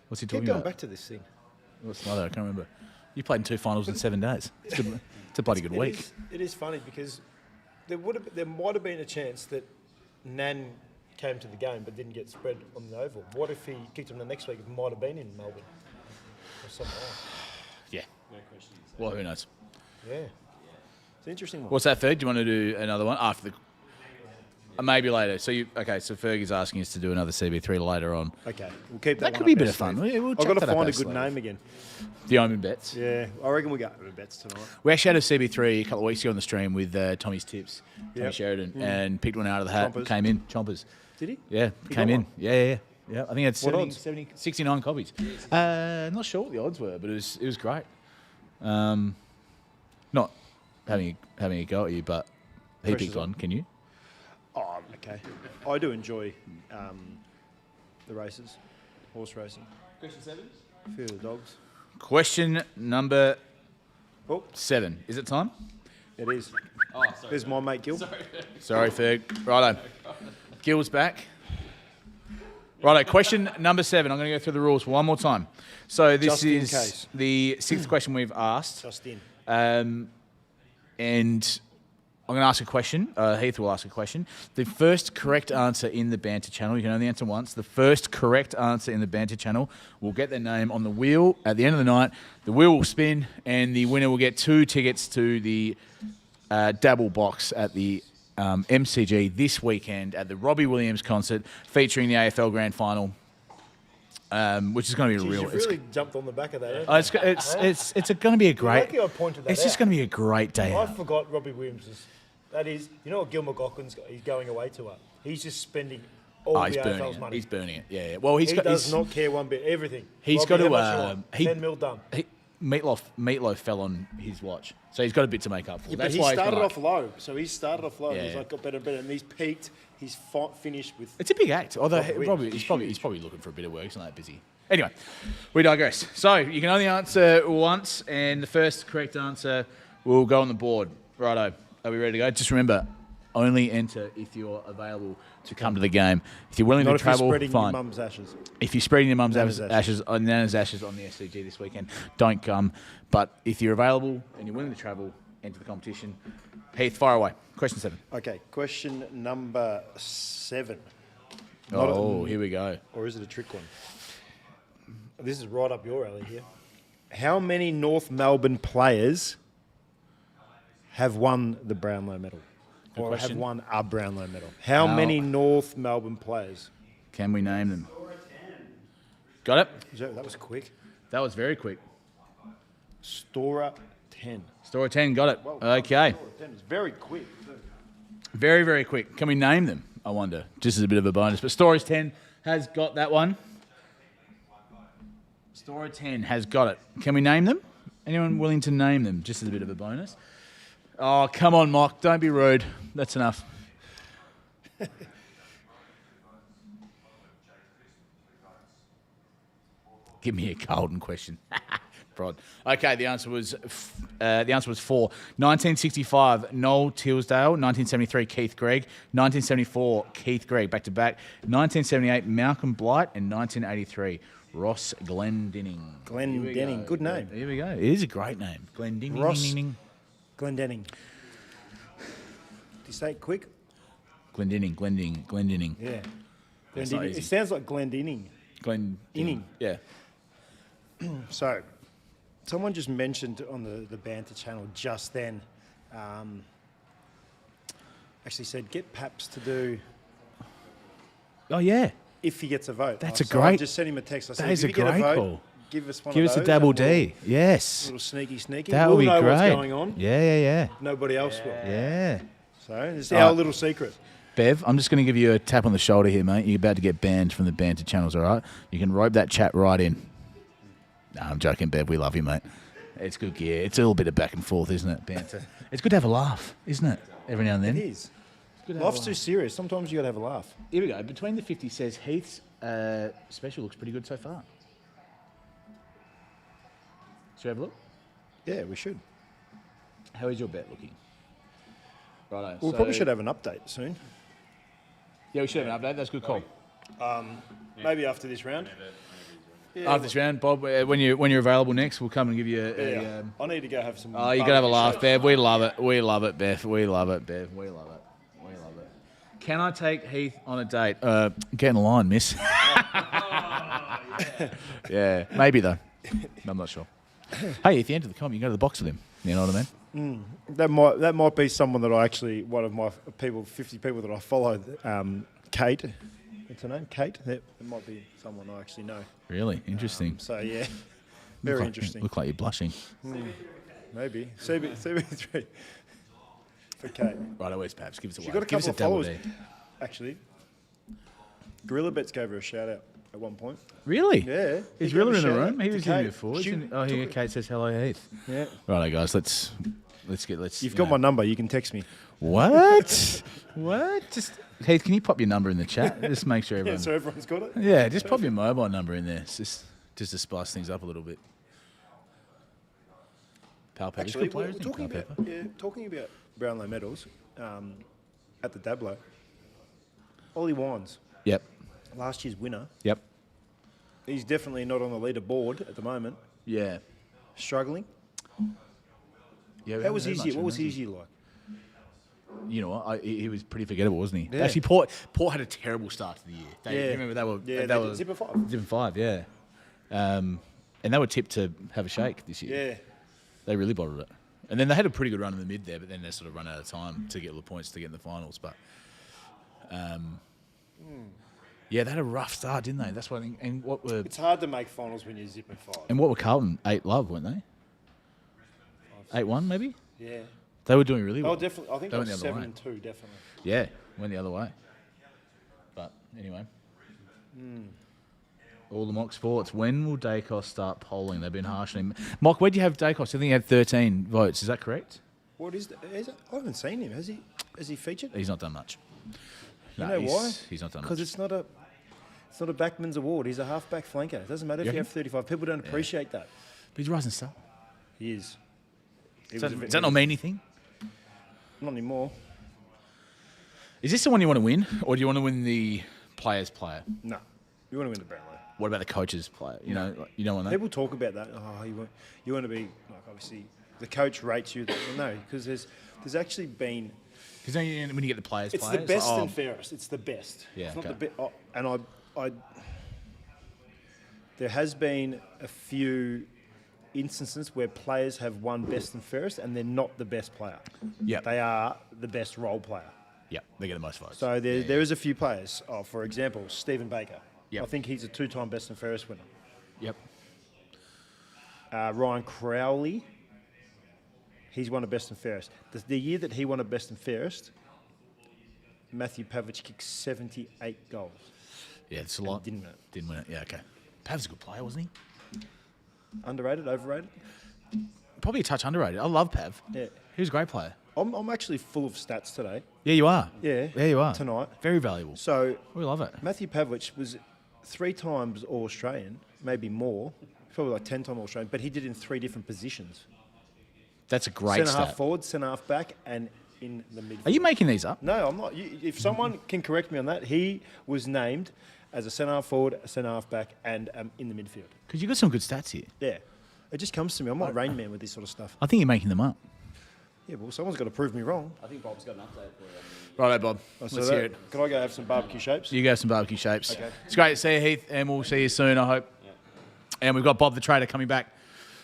What's he Keep talking going about? back to this thing. What smother? I can't remember. You played in 2 finals in 7 days. It's good. It's a bloody good week. It is funny because there might have been a chance that Nan came to the game but didn't get spread on the oval. What if he kicked him the next week? It might have been in Melbourne or something else. Yeah. Well, who knows? Yeah, it's an interesting one. What's that, Ferg? Do you want to do another one after the? Maybe later. So so Fergie's asking us to do another CB3 later on. Okay, we'll keep that. That one could be a up bit our of fun. sleeve. We'll I've chuck got to that up find our a good sleeve. name again. The Omen Bets. Yeah, I reckon we got bets tonight. We actually had a CB3 a couple of weeks ago on the stream with Tommy's Tips, Tommy Yep. Sheridan, and picked one out of the hat. Chompers. Came in. Chompers. Did he? Yeah, He came got in. one? Yeah. I think it's What 70, odds? 69 copies. Not sure what the odds were, but it was great. Not having a go at you, but he Pressure's picked on. one. Can you? Oh, okay. I do enjoy the races, horse racing. Question 7? A few of the dogs. Question number Oh, 7. Is it time? it is. Oh, sorry. There's my mate Gil. Sorry, Ferg. Righto. Gil's back. Righto, question number 7. I'm going to go through the rules one more time. So this Just in is case. the 6th question we've asked. Just in. And I'm going to ask a question. Heath will ask a question. The first correct answer in the banter channel, you can only answer once. The first correct answer in the banter channel will get their name on the wheel at the end of the night. The wheel will spin, and the winner will get 2 tickets to the Dabble box at the MCG this weekend at the Robbie Williams concert featuring the AFL Grand Final, which is going to be Jeez, real. you've really jumped on the back of that. It's going to be a great. lucky I pointed that It's just out. going to be a great day. I out. forgot Robbie Williams is. That is, you know what Gil McLaughlin's got? He's going away to her. He's just spending all Oh, the he's burning AFL's it. money. He's burning it. Yeah. Well, he does not care one bit. Everything. He's Robbie, got to, how much you want? he- 10 mil done. Meatloaf fell on his watch, so he's got a bit to make up for. Yeah, That's but he why started he's off low. So he started off low. Yeah. He's like got better and better, and he's peaked. He's finished with. It's a big act. Although he's probably looking for a bit of work. He's not that busy. Anyway, we digress. So you can only answer once, and the first correct answer will go on the board. Righto. Are we ready to go? Just remember, only enter if you're available to come to the game. If you're willing Not to if you're travel, spreading fine. your mum's ashes. If you're spreading your mum's Nana's ashes on Nana's ashes on the SCG this weekend, don't come. But if you're available and you're willing to travel, enter the competition. Heath, fire away. Question 7. Okay, question number 7. Here we go. Or is it a trick one? This is right up your alley here. How many North Melbourne players have won the Brownlow medal? Good Or question. have won a Brownlow medal? How many North Melbourne players? Can we name them? Got it? That was quick. That was very quick. Stora 10. Story 10, got it. Okay. Stora 10 is very quick. Very, very quick. Can we name them? I wonder. Just as a bit of a bonus. But Stories 10 has got that one. Story 10 has got it. Can we name them? Anyone willing to name them? Just as a bit of a bonus. Oh, come on, Mock. Don't be rude. That's enough. Give me a Carlton question. Prod. Okay, the answer was 4. 1965, Noel Tilsdale. 1973, Keith Gregg. 1974, Keith Gregg, back to back. 1978, Malcolm Blight, and 1983, Ross Glendinning. Glendinning, good name. Here we go. It is a great name. Glendinning. Ross Glendinning. Did you say it quick? Glendinning. Yeah. That's not Glendinning. easy. It sounds like Glendinning. Glendinning. Yeah. So, someone just mentioned on the Banter channel just then, actually said, get Paps to do Oh, yeah. if he gets a vote. That's a So I great- just sent him a text. I said, that is if a you get a great vote, call. give us one Give of us those. a Dabble and D. Yes. Little sneaky. That we'll would be know great. what's going on. Yeah. Nobody else will. Yeah. So, it's All our right. little secret. Bev, I'm just going to give you a tap on the shoulder here, mate. You're about to get banned from the Banter channels, all right? You can rope that chat right in. No, I'm joking, Bev. We love you, mate. It's good gear. It's a little bit of back and forth, isn't it, Banter? It's good to have a laugh, isn't it? Every now and then. It is. Good to have a Life's too laugh. serious. Sometimes you got to have a laugh. Here we go. Between the 50 says Heath's special looks pretty good so far. Should we have a look? Yeah, we should. How is your bet looking? Righto. We probably should have an update soon. Yeah, we should have an update. That's a good call. Maybe after this round. After this round, Bob, when you're available next, we'll come and give you a I need to go have some. oh, you can have a laugh, Bev. We love it. We love it, Bev. We love it, Bev. We love it. We love it. Can I take Heath on a date? Get in the line, miss. Yeah, maybe though. I'm not sure. Hey, if you enter the com, you can go to the box with him. You know what I mean? That might be someone that I actually, one of my 50 people that I follow. Kate, what's her name? Kate. That might be someone I actually know. Really interesting. So yeah, very interesting. Look like you're blushing. Maybe CB3 for Kate. Right, where's Paps? Give us a She wave. got a Give us couple a of double followers. D. Actually, Gorilla Bets gave her a shout out at one point. Really? Yeah. Is he gave Rilla a in the shout room? out He to was in Kate. before. She Oh, here took it. Kate says hello, Heath. Yeah. Righto, guys. Let's. You've you got know. my number. You can text me. What? What? Just Heath, can you pop your number in the chat? Just make sure Yeah, everyone. so everyone's got it. Yeah, just pop your mobile number in there. It's just to spice things up a little bit. Pal Pepper's Actually, good player, we're isn't he, talking Pal about Pepper? talking about Brownlow medals at the Dablow. Ollie Wines, Yep. last year's winner. Yep. He's definitely not on the leaderboard at the moment. Yeah. Struggling. Yeah. we How was haven't his heard year? much What was from him, his year like? You know what? He was pretty forgettable, wasn't he? Yeah. Actually, Port had a terrible start to the year. You remember they were Yeah, they were Zipper 5. Zipper 5, yeah. And they were tipped to have a shake this year. Yeah. They really bottled it. And then they had a pretty good run in the mid there, but then they sort of run out of time to get the points to get in the finals. But yeah, they had a rough start, didn't they? That's what I think. And what were It's hard to make finals when you're Zipper 5. and what were Carlton? 8 love, weren't they? 8-1 maybe? Yeah. They were doing really Oh, well. definitely. I think They it went was the other 7 way. and 2, definitely. Yeah, went the other way. But anyway. All the mock sports. When will Dacos start polling? They've been harsh on him. Mock, where do you have Dacos? I think he had 13 votes. Is that correct? What is it? I haven't seen him. Has he featured? He's not done much. You know why? He's not done much. Because it's not a backman's award. He's a half-back flanker. It doesn't matter if you have 35. People don't appreciate that. But he's a rising star. He is. Does that not mean anything? Not anymore. Is this the one you want to win, or do you want to win the player's player? No. You want to win the Brownlow. What about the coach's player? You know, you don't want that. People talk about that. Oh, you want to be like, obviously the coach rates you. Well, no, because there's actually been. Because when you get the player's It's player, the best like, and fairest. It's the best. Yeah, It's not okay. the best. Oh, and I. There has been a few instances where players have won best and fairest, and they're not the best player. Yeah. They are the best role player. Yeah, they get the most votes. So there is a few players. Oh, for example, Stephen Baker. Yep. I think he's a 2-time best and fairest winner. Yep. Ryan Crowley. He's won a best and fairest. The year that he won a best and fairest, Matthew Pavich kicked 78 goals. Yeah, it's a lot. Didn't win it. Didn't win it. Yeah, okay. Pav's a good player, wasn't he? Underrated, overrated? Probably a touch underrated. I love Pav. Yeah. He was a great player. I'm actually full of stats today. Yeah, you are. Yeah. Yeah, you are. Tonight. Very valuable. So We love it. Matthew Pavlich was 3 times All-Australian, maybe more, probably like 10 times All-Australian, but he did it in 3 different positions. That's a great Centre half stat. forward, centre half back, and in the midfield. Are you making these up? No, I'm not. If someone can correct me on that, he was named as a centre half forward, a centre half back, and in the midfield. Because you've got some good stats here. Yeah. It just comes to me. I'm not Rain Man with this sort of stuff. I think you're making them up. Yeah, well, someone's got to prove me wrong. I think Bob's got an update for you. Righto, Bob. So Let's hear it. Can I go have some barbecue shapes? You go have some barbecue shapes. Okay. It's great to see you, Heath, and we'll see you soon, I hope. And we've got Bob the Trader coming back.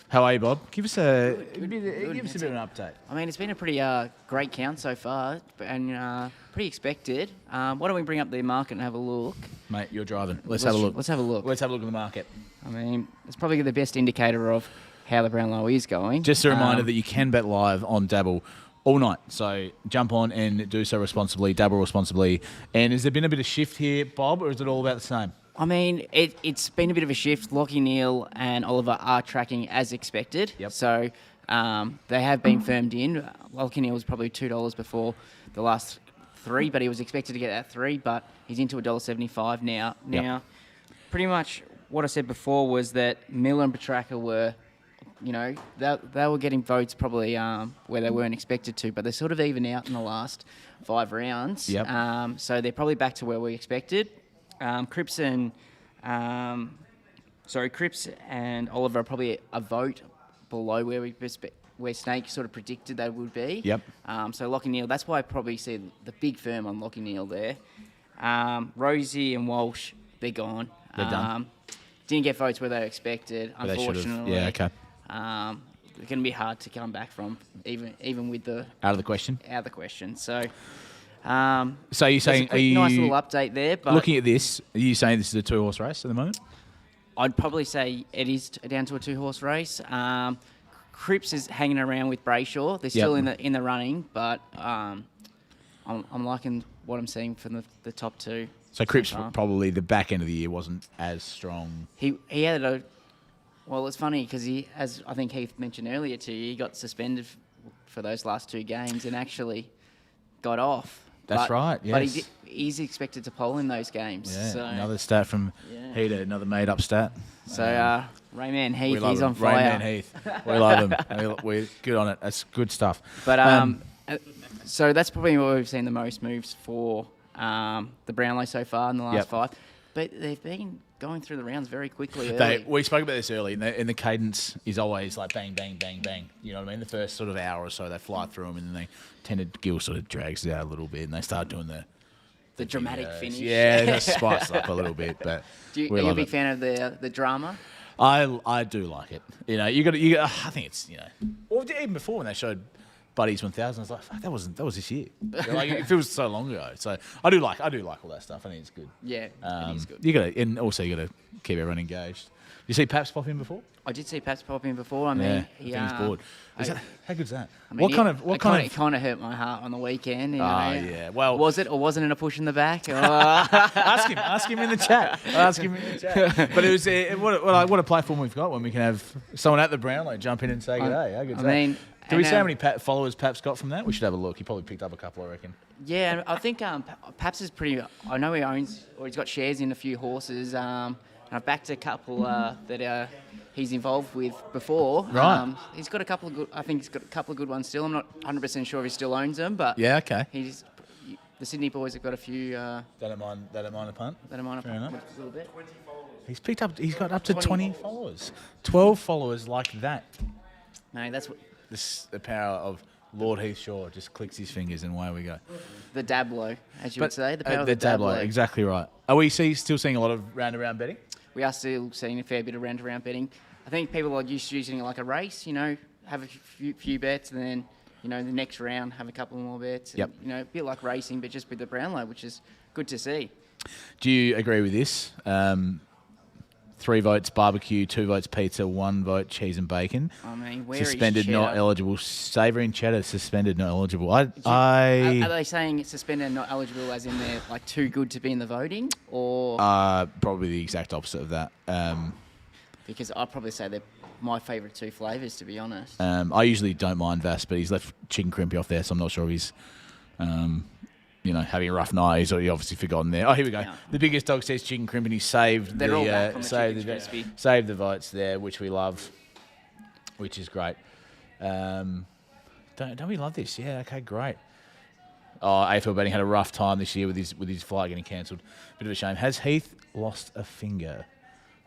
How are you, Bob? Give us a bit of an update. I mean, it's been a pretty great count so far, and pretty expected. Why don't we bring up the market and have a look? Mate, you're driving. Let's have a look. Let's have a look. Let's have a look at the market. I mean, it's probably the best indicator of how the Brownlow is going. Just a reminder that you can bet live on Dabble all night. So jump on and do so responsibly, dabble responsibly. And has there been a bit of shift here, Bob, or is it all about the same? I mean, it's been a bit of a shift. Lockie Neal and Oliver are tracking as expected. Yep. So they have been firmed in. Lockie Neal was probably $2 before the last 3, but he was expected to get that 3, but he's into $1.75 now. Yep. Now, pretty much what I said before was that Miller and Petrarca were, you know, they were getting votes probably where they weren't expected to, but they sort of even out in the last 5 rounds. Yep. So they're probably back to where we expected. Cripps and Oliver are probably a vote below where Snake sort of predicted they would be. Yep. So Lockie Neal, that's why I probably see the big firm on Lockie Neal there. Rosie and Walsh, they're gone. They're done. Didn't get votes where they were expected, But they should've. unfortunately. Yeah, okay. They're going to be hard to come back from, even with the Out of the question. out of the question. So. So you're saying, There's a quick, nice little update there, but looking at this, are you saying this is a 2-horse race at the moment? I'd probably say it is down to a 2-horse race. Cripps is hanging around with Brayshaw. They're still in the running, but I'm liking what I'm seeing from the top 2. So Cripps far. probably the back end of the year wasn't as strong. He had a. Well, it's funny because he, as I think Heath mentioned earlier to you, he got suspended for those last 2 games and actually got off. That's right, But yes. he's expected to poll in those games. Yeah, So, another stat from Heater, another made-up stat. So Rayman We Heath, love he's him. on fire. Rayman Heath. We love him. We're good on it. That's good stuff. But so that's probably where we've seen the most moves for the Brownlow so far in the last Yep. 5. But they've been going through the rounds very quickly. Early. We spoke about this early, and the cadence is always like bang, bang, bang, bang. You know what I mean? The first sort of hour or so, they fly through them, and then they tend to, Gil sort of drags it out a little bit, and they start doing the dramatic videos. finish. Yeah, they spice it up a little bit, but Are you we a love big it. fan of the drama? I do like it. You know, you got. I think it's I even before when they showed Buddies 1000. I was like, fuck, that was this year. Like, it feels so long ago. So I do like all that stuff. I think it's good. Yeah, it is good. You got to, and also you got to keep everyone engaged. You see Paps pop in before? I did see Paps pop in before. I mean, I think he's bored. How good's that? I mean, What kind It kind of hurt my heart on the weekend. You know? Yeah. Well, was it or wasn't it a push in the back? ask him in the chat. Ask him in the chat. But it was what a platform we've got when we can have someone at the Brownlow jump in and say good day. How good's that? mean, do we say how many followers Paps got from that? We should have a look. He probably picked up a couple, I reckon. Yeah, I think Paps is pretty. I know he's got shares in a few horses. And I've backed a couple that he's involved with before. Right. He's got a couple of good. I think he's got a couple of good ones still. I'm not 100% sure if he still owns them, but Yeah. Okay. The Sydney boys have got a few. They don't mind a punt. That are mine Fair enough. a little bit. He's got up to 20 followers. 12 followers like that. No, that's what The power of Lord Heath Shaw just clicks his fingers and away we go. the Dablow, as you would say. The power of the the Dablow. exactly right. Are we still seeing a lot of round-around betting? We are still seeing a fair bit of round-around betting. I think people are used to using it like a race, have a few bets and then, the next round have a couple more bets. And, Yep. A bit like racing, but just with the Brownlow, which is good to see. Do you agree with this? 3 votes barbecue, 2 votes pizza, 1 vote cheese and bacon. I mean, where is suspended, not cheddar? eligible. Savoury and cheddar, suspended, not eligible. Are they saying it's suspended and not eligible as in they're like too good to be in the voting? Or Probably the exact opposite of that. because I'd probably say they're my favourite 2 flavours, to be honest. I usually don't mind Vass, but he's left chicken crimpy off there, so I'm not sure if he's, having a rough night. He's obviously forgotten there. Oh, here we go. Yeah. The biggest dog says chicken crimpy. He saved They're all back on the saved chicken crispy. saved the votes there, which we love, which is great. Don't we love this? Yeah. Okay. Great. Oh, AFL betting had a rough time this year with his flight getting cancelled. Bit of a shame. Has Heath lost a finger?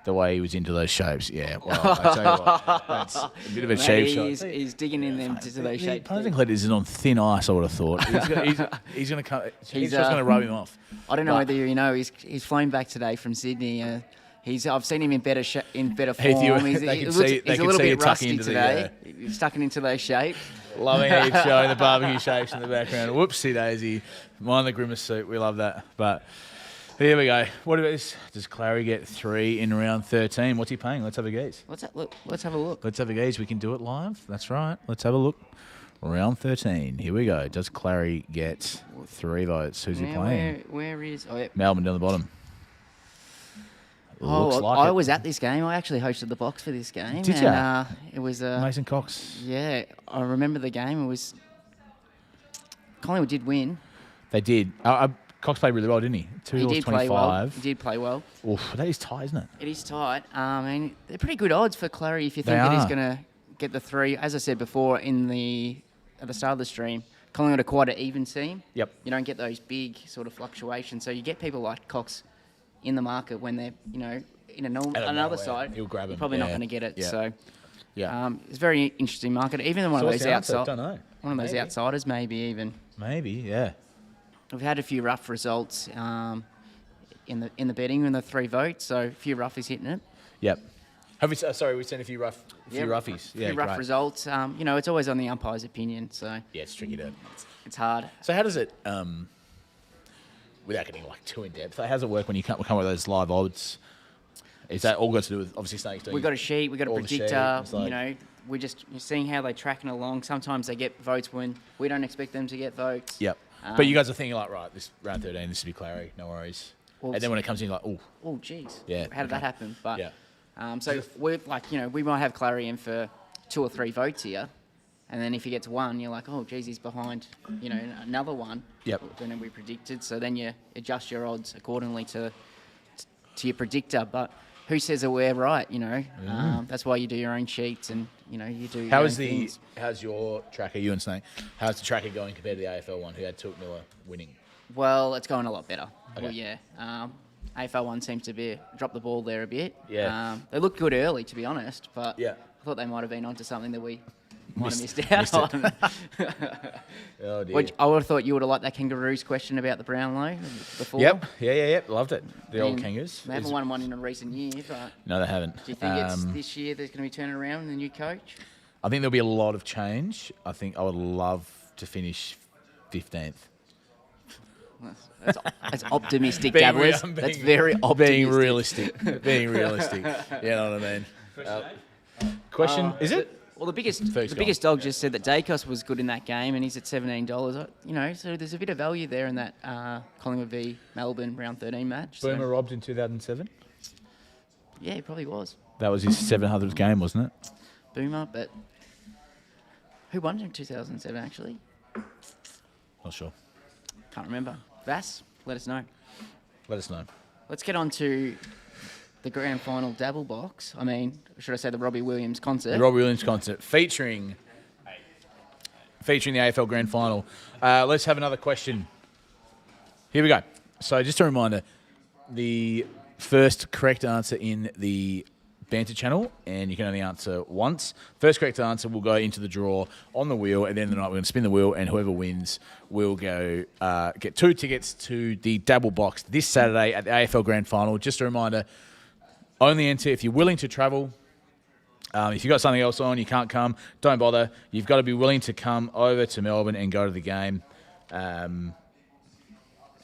The way he was into those shapes, yeah. Well, I tell you what, that's a bit of a cheap shot. He's digging in them to those shapes. Punting Cletters is on thin ice, I would have thought. He's going to come. He's just going to rub him off. I don't know whether you know. He's flown back today from Sydney. I've seen him in better form. He's a little bit rusty today. He's tucking into those shapes. Loving Heath showing the barbecue shapes in the background. Whoopsie daisy. Mind the grimace suit. We love that. But here we go. What about this? Does Clary get 3 in round 13? What's he paying? Let's have a gaze. Let's have a look. Let's have a gaze. We can do it live. That's right. Let's have a look. Round 13. Here we go. Does Clary get 3 votes? Who's he playing? Where is? Oh, yeah. Melbourne down the bottom. Looks like I it. was at this game. I actually hosted the box for this game. Did and, ya? It was. Mason Cox. Yeah, I remember the game. It was. Collingwood did win. They did. Cox played really well, didn't he? He did 25. play well. He did play well. Oof, that is tight, isn't it? It is tight. And they're pretty good odds for Clary if you think They that he's are. going to get the 3. As I said before at the start of the stream, Collingwood are quite an even team. Yep. You don't get those big sort of fluctuations. So you get people like Cox in the market when they're, in another nowhere, side. he'll grab 'em. You're probably not Yeah. going to get it. Yeah. So Yeah. it's a very interesting market. Even one So of what's those the answer? outside, Don't know. one of those Maybe. outsiders, maybe even. Maybe, yeah. We've had a few rough results in the betting in the 3 votes, so a few roughies hitting it. Yep. Have we? Sorry, we've seen a few roughies. A few rough results. It's always on the umpire's opinion, so Yeah, it's tricky to. it's hard. So how does it? Without getting too in depth, how does it work when you come with those live odds? Is that all got to do with obviously Snakes doing? We've got a sheet, we've got a all the sheet, predictor. it's like- We're just seeing how they're tracking along. Sometimes they get votes when we don't expect them to get votes. Yep. But you guys are thinking right, this round 13, this will be Clary, no worries. Well, And then when it comes in, you're like, oh, Oh, jeez. Yeah, How did that okay. happen? But yeah. so we're we might have Clary in for 2 or 3 votes here, and then if he gets 1, you're like, oh, geez, he's behind, another one. Yep. Than we predicted. So then you adjust your odds accordingly to your predictor. But who says that we're right? That's why you do your own sheets and you do. your own things. How's your tracker, you and Snake? How's the tracker going compared to the AFL one, who had Took Miller winning? Well, it's going a lot better. Okay. Well, yeah. AFL one seems to drop the ball there a bit. Yeah. They looked good early, to be honest, but Yeah. I thought they might have been onto something that we might have Missed missed out on. Oh dear. Which I would have thought you would have liked that Kangaroos question about the Brownlow before. Yep. Yeah. Loved it. The old And Kangaroos. They haven't won one in a recent year, but No, they haven't. do you think it's this year there's going to be turning around and the new coach? I think there'll be a lot of change. I think I would love to finish 15th. That's optimistic, Being Dabblers. real- That's being- very optimistic. Being realistic. You know what I mean? Question, is it? Well, the biggest Ferg's the gone. biggest dog just said that Dacos was good in that game, and he's at $17. You know, so there's a bit of value there in that Collingwood v Melbourne round 13 match. Boomer So, robbed in 2007. yeah, he probably was That was his 700th game, wasn't it? Boomer, but who won in 2007 actually? Not sure. Can't remember. Vass, let us know. Let us know. Let's get on to the grand final Dabble box. I mean, should I say the Robbie Williams concert? The Robbie Williams concert featuring the AFL Grand Final. Let's have another question. Here we go. So just a reminder, the first correct answer in the banter channel, and you can only answer once. First correct answer will go into the draw on the wheel, and then the night we're going to spin the wheel, and whoever wins will go get 2 tickets to the Dabble box this Saturday at the AFL Grand Final. Just a reminder, only enter if you're willing to travel. If you've got something else on, you can't come, don't bother. You've got to be willing to come over to Melbourne and go to the game. I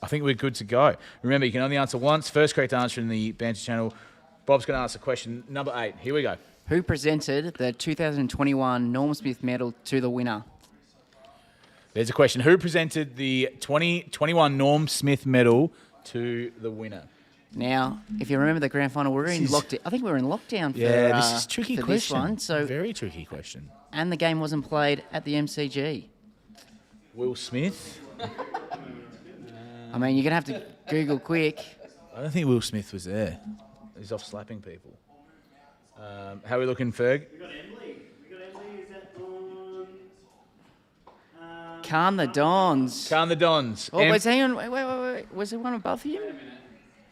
think we're good to go. Remember, you can only answer once. First correct answer in the banter channel. Bob's going to answer question number 8. Here we go. Who presented the 2021 Norm Smith medal to the winner? There's a question. Who presented the 2021 Norm Smith medal to the winner? Now, if you remember the grand final, we were in lockdown. I think we were in lockdown for, This is a tricky for question. this one. So, Very tricky question. and the game wasn't played at the MCG. Will Smith? I mean, you're going to have to Google quick. I don't think Will Smith was there. He's off slapping people. How are we looking, Ferg? We got Emily. Is that on? Calm the Dons. Calm the Dons. Oh, wait, hang on. Wait. Was there one above him?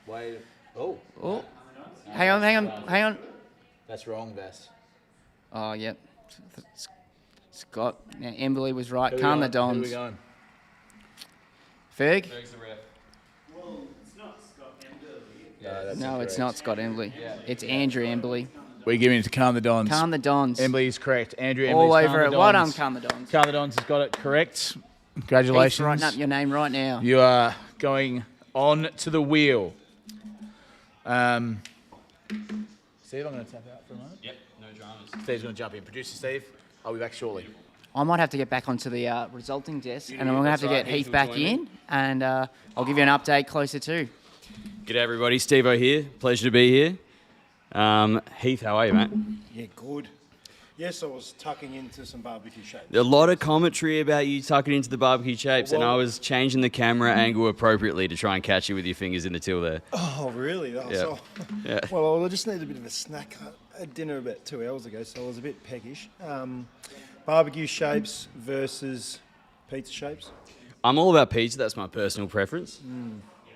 Wait. Oh. Oh. Hang on. That's wrong, Vass. Oh, yep. Scott. Now, Emily was right. Who Calm we the going? Who Dons. we going? Ferg? Well, it's not Scott Emberley. No, that's No, it's incorrect. not Scott Embley. It's Andrew Embley. We're giving it to Calm the Dons. Calm the Dons. Embley is correct. Andrew All Embley's over Calm it. the Well done, Dons. Calm the Dons. Calm the Dons has got it correct. He's Congratulations. writing up your name right now. You are going on to the wheel. Steve, I'm going to tap out for a moment. Yep, no dramas. Steve's going to jump in. Producer Steve, I'll be back shortly. I might have to get back onto the resulting desk, and I'm going to have to That's get right, Heath Heath will back join me. in, and I'll give you an update closer to. G'day everybody, Steve-O here. Pleasure to be here. Heath, how are you, mate? Yeah, good. Yes, I was tucking into some barbecue shapes. A lot of commentary about you tucking into the barbecue shapes, and Well- I was changing the camera angle appropriately to try and catch you with your fingers in the till there. Oh, really? Oh, Yeah. so- Yeah. Well, I just needed a bit of a snack. I had dinner about 2 hours ago, so I was a bit peckish. Barbecue shapes versus pizza shapes. I'm all about pizza, that's my personal preference.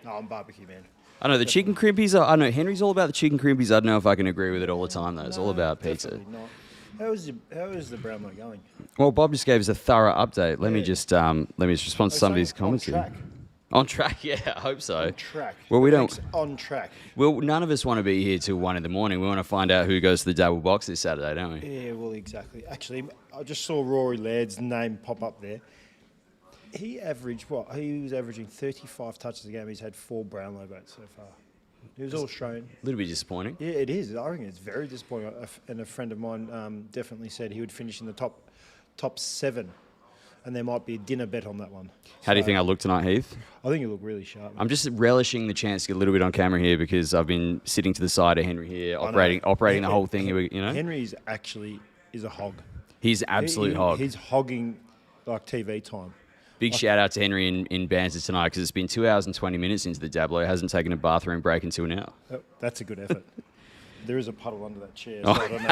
No, I'm barbecue, man. I know the chicken crimpies, I know Henry's all about the chicken crimpies. I don't know if I can agree with it all the time though. It's all about pizza. Definitely not. How is the Brownlow going? Well, Bob just gave us a thorough update. Let me Yeah. just respond to some of these comments on here. track. On track, yeah, I hope so. On track. Well, we don't. Next, on track. Well, none of us want to be here till 1 a.m. We want to find out who goes to the Dabble box this Saturday, don't we? Yeah, well, exactly. Actually, I just saw Rory Laird's name pop up there. He averaged what? He was averaging 35 touches a game. He's had 4 Brownlow votes so far. He was Australian. A little bit disappointing. Yeah, it is. I think it's very disappointing. And a friend of mine definitely said he would finish in the top 7, and there might be a dinner bet on that one. How do you So, think I look tonight, Heath? I think you look really sharp. I'm just relishing the chance to get a little bit on camera here because I've been sitting to the side of Henry here, operating the whole thing here. You know, Henry's actually is a hog. he's absolute hog. He's hogging like TV time. Big shout out to Henry in banter tonight because it's been 2 hours and 20 minutes into the Dablow. Hasn't taken a bathroom break until now. Oh, that's a good effort. There is a puddle under that chair, so I don't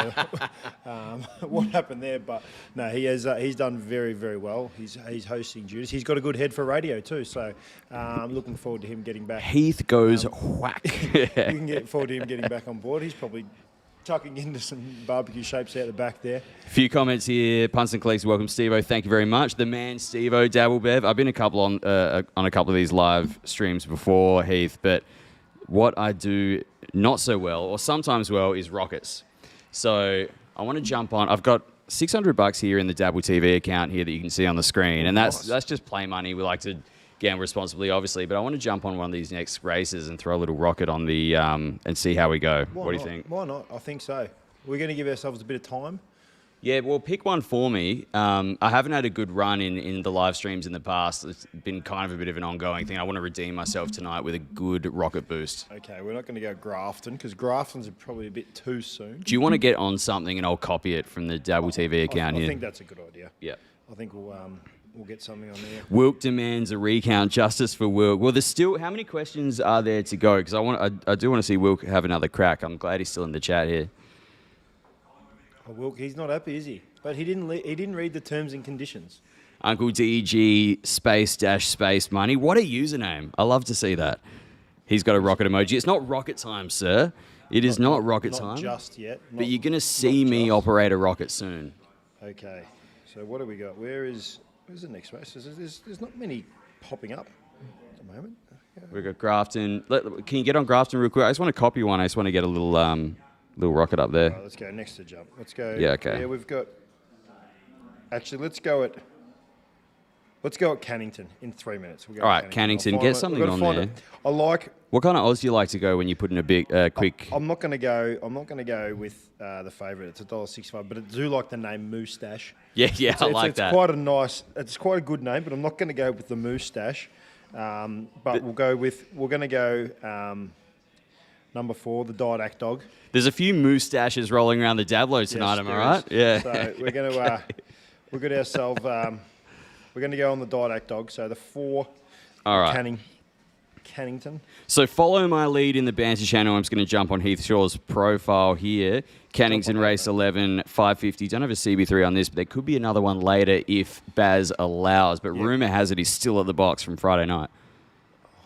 know what happened there. But no, he's done very, very well. He's hosting duties. He's got a good head for radio too, so I'm looking forward to him getting back. Heath goes whack. You can get forward to him getting back on board. He's probably tucking into some barbecue shapes out the back there. A few comments here. Punts and Cleeks, welcome, Steve-O. Thank you very much. The man, Steve-O, Dabble Bev. I've been on a couple of these live streams before, Heath, but what I do not so well, or sometimes well, is rockets. So I want to jump on. I've got $600 here in the Dabble TV account here that you can see on the screen, and that's just play money. We like to gamble responsibly, obviously, but I want to jump on one of these next races and throw a little rocket on the and see how we go. What do you think? Why not? I think so. We're going to give ourselves a bit of time. Yeah, well, pick one for me. I haven't had a good run in the live streams in the past. It's been kind of a bit of an ongoing thing. I want to redeem myself tonight with a good rocket boost. Okay, we're not going to go Grafton because Grafton's probably a bit too soon. Do you want to get on something and I'll copy it from the Dabble TV account here? I think that's a good idea. Yeah. I think we'll get something on there. Wilk demands a recount. Justice for Wilk. Well, there's still... How many questions are there to go? Because I do want to see Wilk have another crack. I'm glad he's still in the chat here. Oh, Wilk, he's not happy, is he? But he didn't read the terms and conditions. Uncle DG space money. What a username. I love to see that. He's got a rocket emoji. It's not rocket time, sir. It is not rocket time. Not just yet. But you're going to see me operate a rocket soon. Okay. So what do we got? Where's the next race? There's not many popping up at the moment. We've got Grafton. Can you get on Grafton real quick? I just want to copy one. I just want to get a little rocket up there. Right, let's go next to jump. Let's go. Yeah, okay. Yeah, we've got... Actually, let's go at Cannington in 3 minutes. We'll go All right, Cannington, get something on there. I like... What kind of odds do you like to go when you put in a big, quick... I'm not going to go with the favourite. It's $1.65, but I do like the name Moustache. Yeah, I like that. It's quite a good name, but I'm not going to go with the Moustache. But we're going to go number 4, the Didact Dog. There's a few moustaches rolling around the Dablow tonight, am I right? Yeah. So we're going to we've got ourselves. We're going to go on the Didact Dog. So the 4. All right. Cannington. So follow my lead in the banter channel. I'm just going to jump on Heath Shaw's profile here. Cannington race 11, 550. Don't have a CB3 on this, but there could be another one later if Baz allows. But rumour has it he's still at the box from Friday night.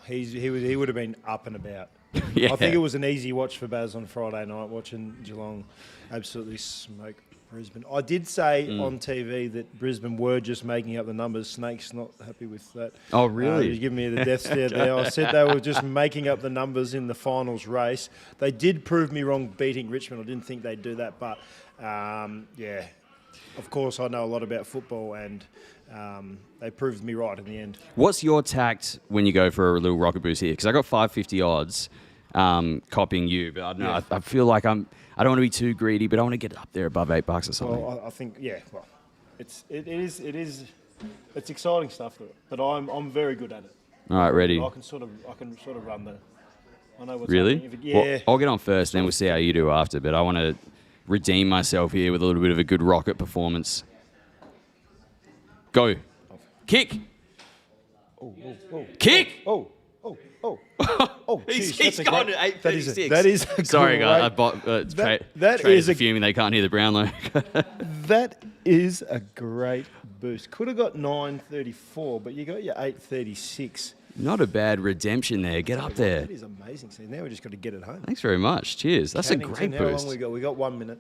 He would have been up and about. Yeah. I think it was an easy watch for Baz on Friday night, watching Geelong absolutely smoke Brisbane. I did say on TV that Brisbane were just making up the numbers. Snake's not happy with that. Oh, really? He was giving me the death stare there. I said they were just making up the numbers in the finals race. They did prove me wrong beating Richmond. I didn't think they'd do that, but yeah. Of course, I know a lot about football, and they proved me right in the end. What's your tact when you go for a little rocket boost here? Because I got 550 odds copying you, but I don't know. Yeah. I feel like I don't want to be too greedy, but I want to get up there above $8 or something. Well, I think well, it's exciting stuff, but I'm very good at it. All right, ready. I can sort of run the. I know what's Really? happening. Well, I'll get on first, then we'll see how you do after. But I want to redeem myself here with a little bit of a good rocket performance. Go. Kick. Oh. Kick. Oh. He's geez, gone to 8:36. That is a Sorry, great, guys. that Traders is a fuming. They can't hear the Brownlow. That is a great boost. Could have got 9:34, but you got your 8:36. Not a bad redemption there. Get up there. That is amazing. So now we just got to get it home. Thanks very much. Cheers. That's a great How long boost. we got? We got 1 minute.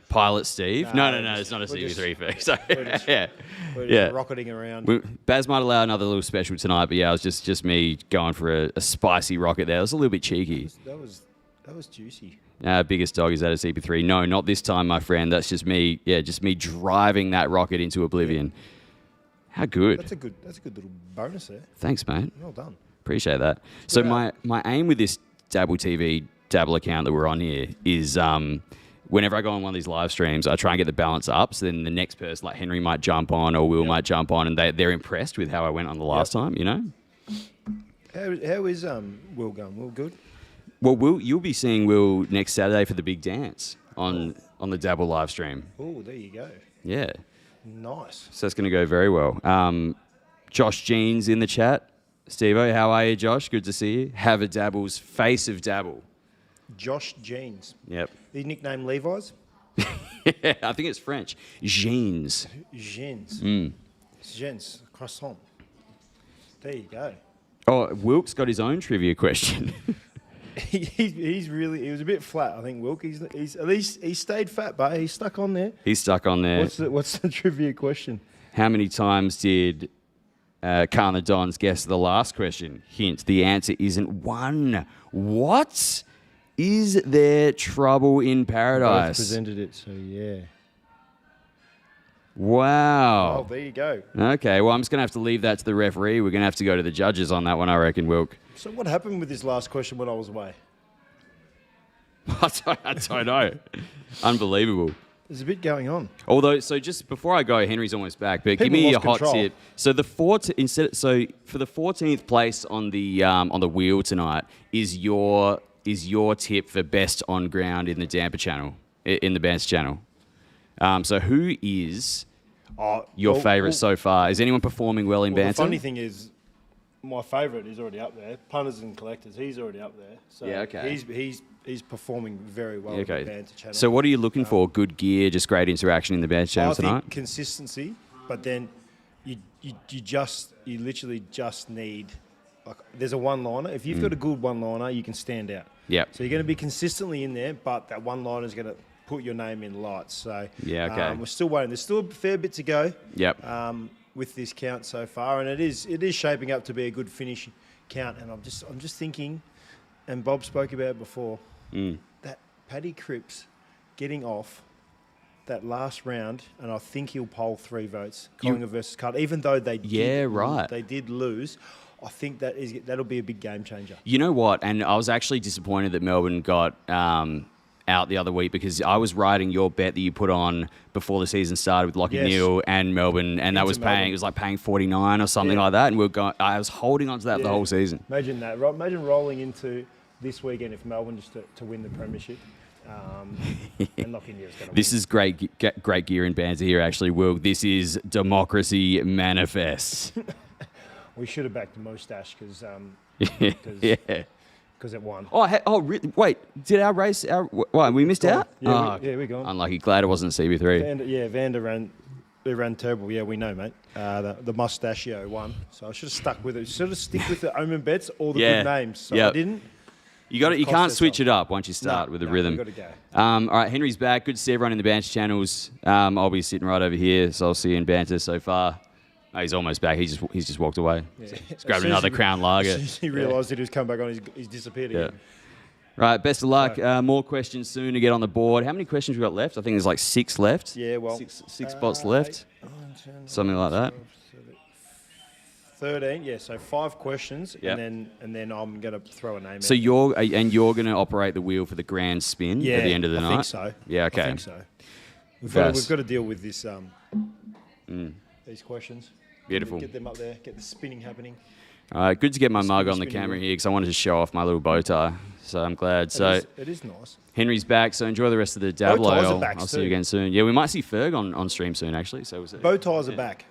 Pilot Steve? No, it's not a we're just- CB3 fix. Sorry. We're Yeah. just rocketing around. Baz might allow another little special tonight, but yeah, it was just me going for a spicy rocket there. It was a little bit cheeky. That was juicy. Biggest dog is at a CP3. No, not this time, my friend. That's just me. Yeah, just me driving that rocket into oblivion. How good. That's a good little bonus there. Thanks, mate. Well done. Appreciate that. So my aim with this Dabble TV Dabble account that we're on here is whenever I go on one of these live streams, I try and get the balance up. So then the next person, like Henry, might jump on or Will might jump on, and they're impressed with how I went on the last time. You know. How is Will going? Will good? Well, you'll be seeing Will next Saturday for the big dance on the Dabble live stream. Oh, there you go. Yeah. Nice. So that's going to go very well. Josh Jeans in the chat. Steve-O, how are you, Josh? Good to see you. Have a Dabble's face of Dabble. Josh Jeans. Yep. His nickname Levi's? Yeah, I think it's French. Jeans. Jeans. Jeans. Croissant. There you go. Oh, Wilk's got his own trivia question. He was a bit flat, I think, Wilk. He's at least he stayed fat, but he's stuck on there. He's stuck on there. What's the trivia question? How many times did Khan the Dons guess the last question? Hint, the answer isn't one. What? Is there trouble in Both paradise? presented it, so yeah. Wow. Oh, there you go. Okay, well, I'm just going to have to leave that to the referee. We're going to have to go to the judges on that one, I reckon, Wilk. So what happened with this last question when I was away? I don't know. Unbelievable. There's a bit going on. Although, so just before I go, Henry's almost back. But give People me a lost hot control. tip. So for the 14th place on the wheel tonight is your tip for best on ground in the Damper channel, in the Bands channel. So who is your favourite so far? Is anyone performing well in The Banter? funny thing is, my favourite is already up there. Punters and Collectors, he's already up there. So Yeah, okay. He's performing very well in the Banter channel. So what are you looking for? Good gear, just great interaction in the Banter channel I tonight? think consistency, but then you literally just need, like, there's a one-liner. If you've got a good one-liner, you can stand out. Yep. So you're going to be consistently in there, but that one-liner is going to put your name in lights. So Yeah, okay. we're still waiting. There's still a fair bit to go. Yep. With this count so far, and it is shaping up to be a good finish count. And I'm just thinking, and Bob spoke about it before, that Paddy Cripps getting off that last round, and I think he'll poll 3 votes. Collingwood versus Carlton, even though they did lose. I think that'll be a big game changer. You know what? And I was actually disappointed that Melbourne got out the other week because I was riding your bet that you put on before the season started with Lockie Neal and Melbourne, and that was paying. It was like paying 49 or something like that, and I was holding on to that the whole season. Imagine that. Imagine rolling into this weekend if Melbourne just to win the premiership. And Lockie Neal's going to This is great gear in Banter here, actually, Will. This is democracy manifest. We should have backed the Moustache because Yeah. it won. Really? Wait, did our race? What, we missed out? Yeah, we're gone. Unlucky. Glad it wasn't CB3. Vander ran terrible. Yeah, we know, mate. The Mustachio won. So I should have stuck with it. Should have stick with the Omen bets, all the good names. So I didn't. You can't switch it up once you start with the rhythm. We've got to go. All right, Henry's back. Good to see everyone in the Banter channels. I'll be sitting right over here, so I'll see you in Banter so far. Oh, he's almost back. He's just walked away. Yeah. He's grabbed another Crown Lager. As soon as he realised that he was coming back on, he's disappeared again. Right, best of luck. More questions soon to get on the board. How many questions we got left? I think there's like 6 left. Yeah, well, six spots left. 8, 9, 10, Something like that. 13, yeah. So 5 questions, Yep. and then I'm going to throw a name. So out. you're going to operate the wheel for the grand spin at the end of the night. I think so. Yeah, okay. I think so. We've got to deal with this. These questions. Beautiful. Get them up there. Get the spinning happening. All right, good to get my mug Spinny, on the spinny camera wheel. here because I wanted to show off my little bow tie. So I'm glad. So It is nice. Henry's back. So enjoy the rest of the Bow Dablow. ties are back I'll see you soon. again soon. Yeah, we might see Ferg on stream soon actually. So we'll see. Bow ties are back.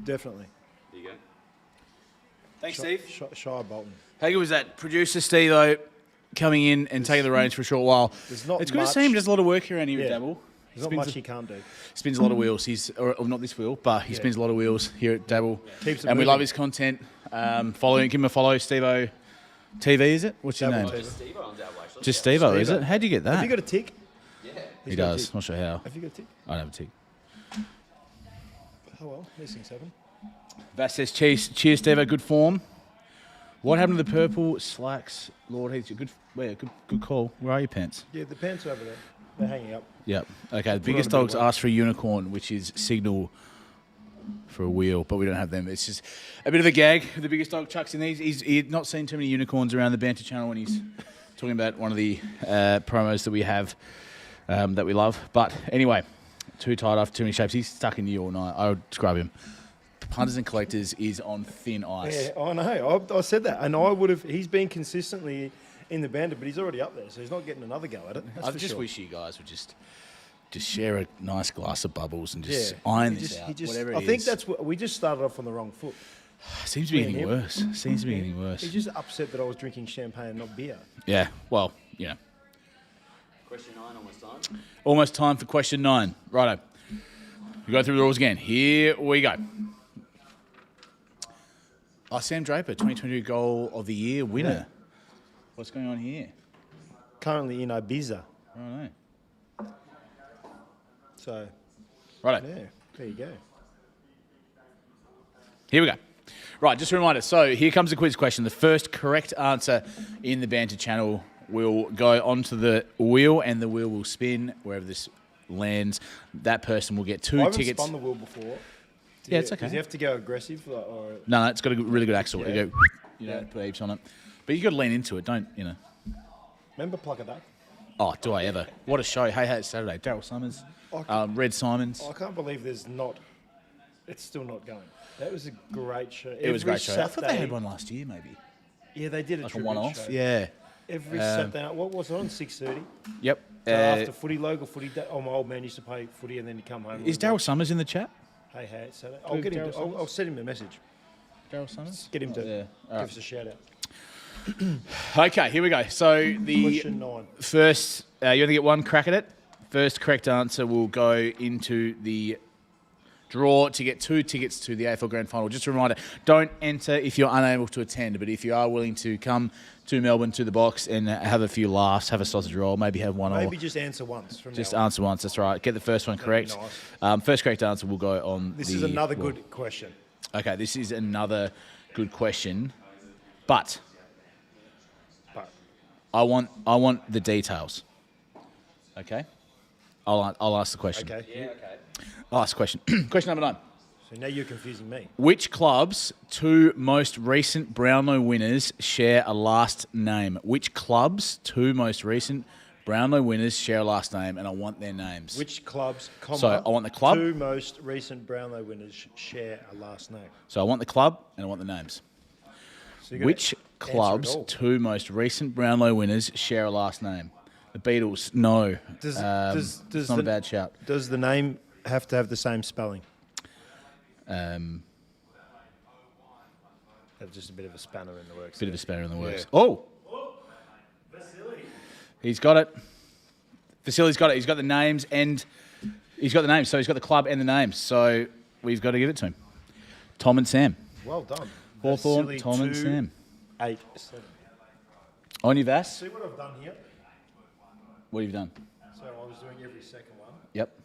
Definitely. There you go. Thanks, Steve. Shire Bolton. How good was that? Producer Steve coming in and taking the reins for a short while. There's not It's good to much- see him. Does a lot of work here around here at Yeah. Dabble. There's not much he can't do. Spins a lot of wheels. Or not this wheel, but he spins a lot of wheels here at Dabble. Keeps it And we moving. love his content. Give him a follow, Steve-O TV, is it? What's your Dabble name? TV. Just Steve-O, is Steve-O. it? How'd you get that? Have you got a tick? He does. Not sure how. Have you got a tick? I don't have a tick. Oh well, these things happen. Vass says, cheers, Steve-O. Good form. What happened to the purple slacks, Lord Heath? Good call. Where are your pants? Yeah, the pants are over there. They're hanging up. Yep. Okay, the biggest on a bit of dogs weight. asked for a unicorn, which is signal for a wheel, but we don't have them. It's just a bit of a gag. The biggest dog chucks in these. He's not seen too many unicorns around the Banter channel when he's talking about one of the promos that we have that we love. But anyway, too tight after too many shapes. He's stuck in you all night. I would scrub him. Punters and Collectors is on thin ice. Yeah, I know. I said that, and I would have. He's been consistently in the Bandit, but he's already up there, so he's not getting another go at it. That's I for just sure. wish you guys would just share a nice glass of bubbles and just iron this out. Whatever it is. I think that's what we just started off on the wrong foot. Seems to be me and getting him. worse. Seems to be getting worse. He's just upset that I was drinking champagne and not beer. Yeah. Well, Question 9 almost time. Almost time for question 9. Righto. We go through the rules again. Here we go. Sam Draper, 2022 Goal of the Year winner. What's going on here? Currently in Ibiza, I don't know. so Righto. yeah, there you go. Here we go. Right, just a reminder. So here comes the quiz question. The first correct answer in the Banter channel will go onto the wheel, and the wheel will spin wherever this lands, that person will get I two haven't tickets. spun the wheel before. Yeah, it's okay. Does he have to go aggressive? Or No, it's got a really good axle. Yeah. You go, you know, put heaps on it. But you got to lean into it, don't you know? remember Pluck a Duck? Oh, do I ever? What a show! Hey, it's Saturday. Daryl Summers, Red Simons. I can't believe it's still not going. That was a great show. It was a great show. I thought they had one last year, maybe. Yeah, they did a Like a tribute one-off. show. Yeah. Every Saturday night. What was it on? 6:30. Yep. So after footy, local footy. My old man used to play footy, and then he'd come home. Is Daryl Summers in the chat? Hey, it's Saturday. I'll get him. I'll send him a message. Daryl Summers? Get him to Yeah. give us a shout out. Okay, here we go. So the Question 9. first, you want to get one crack at it? First correct answer will go into the draw to get 2 tickets to the AFL Grand Final. Just a reminder, don't enter if you're unable to attend, but if you are willing to come to Melbourne to the box and have a few laughs, have a sausage roll, maybe have one Maybe or just answer once from just now on. answer once. That's right. Get the first one That'd be correct. First correct answer will go on. This the is another wall. good question. Okay, this is another good question, but But I want the details. Okay, I'll ask the question. okay. I'll ask the question. Question number 9. So now you're confusing me. Which club's 2 most recent Brownlow winners share a last name? Which club's 2 most recent Brownlow winners share a last name, and I want their names. Which clubs, comma, So I want the club. 2 most recent Brownlow winners share a last name. So I want the club and I want the names. So you're gonna Which answer it club's all. 2 most recent Brownlow winners share a last name? The Beatles, no. Does It's not a bad shout. Does the name have to have the same spelling? That's just a bit of a spanner in the works. Bit of a spanner in the works. Yeah. Oh! He's got it. Vasily's got it. He's got the names and he's got the names. So he's got the club and the names. So we've got to give it to him. Tom and Sam. Well done. Hawthorn, Vasily, Tom and 2, Sam. 8, 7. On your Vass, See what I've done here? what have you done? So I was doing every second one. Yep.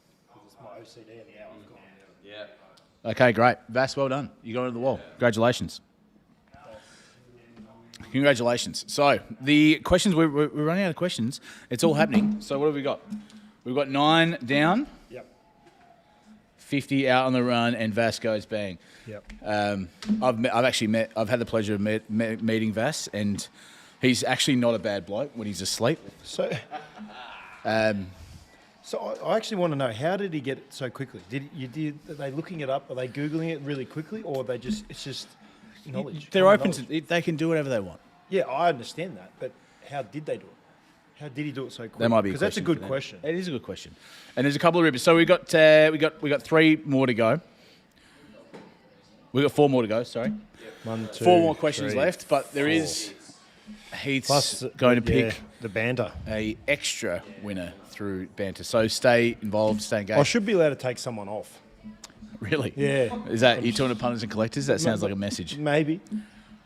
It's my OCD and now I've gone. Okay, great. Vass, well done. You got it on the wall. Congratulations. Congratulations. So the questions, we're running out of questions. It's all happening. So what have we got? We've got 9 down, Yep. 50 out on the run, and Vass goes bang. Yep. I've had the pleasure of meeting Vass, and he's actually not a bad bloke when he's asleep. So, so I actually want to know, how did he get it so quickly? Are they looking it up? Are they Googling it really quickly? Or it's just knowledge? They're common open knowledge? to, they can do whatever they want. Yeah, I understand that. But how did they do it? How did he do it so quickly? That might be Because that's a good for them. question. It is a good question, and there's a couple of ribbons. So we got 3 more to go. We got 4 more to go. Sorry, 1, 2, 4 more questions 3, left, but there 4. is Heath's Plus, going to yeah, pick the banter. a extra winner through banter. So stay involved, stay engaged. I should be allowed to take someone off. Really? Yeah. Is that you talking to punters and collectors? That sounds like a message. Maybe.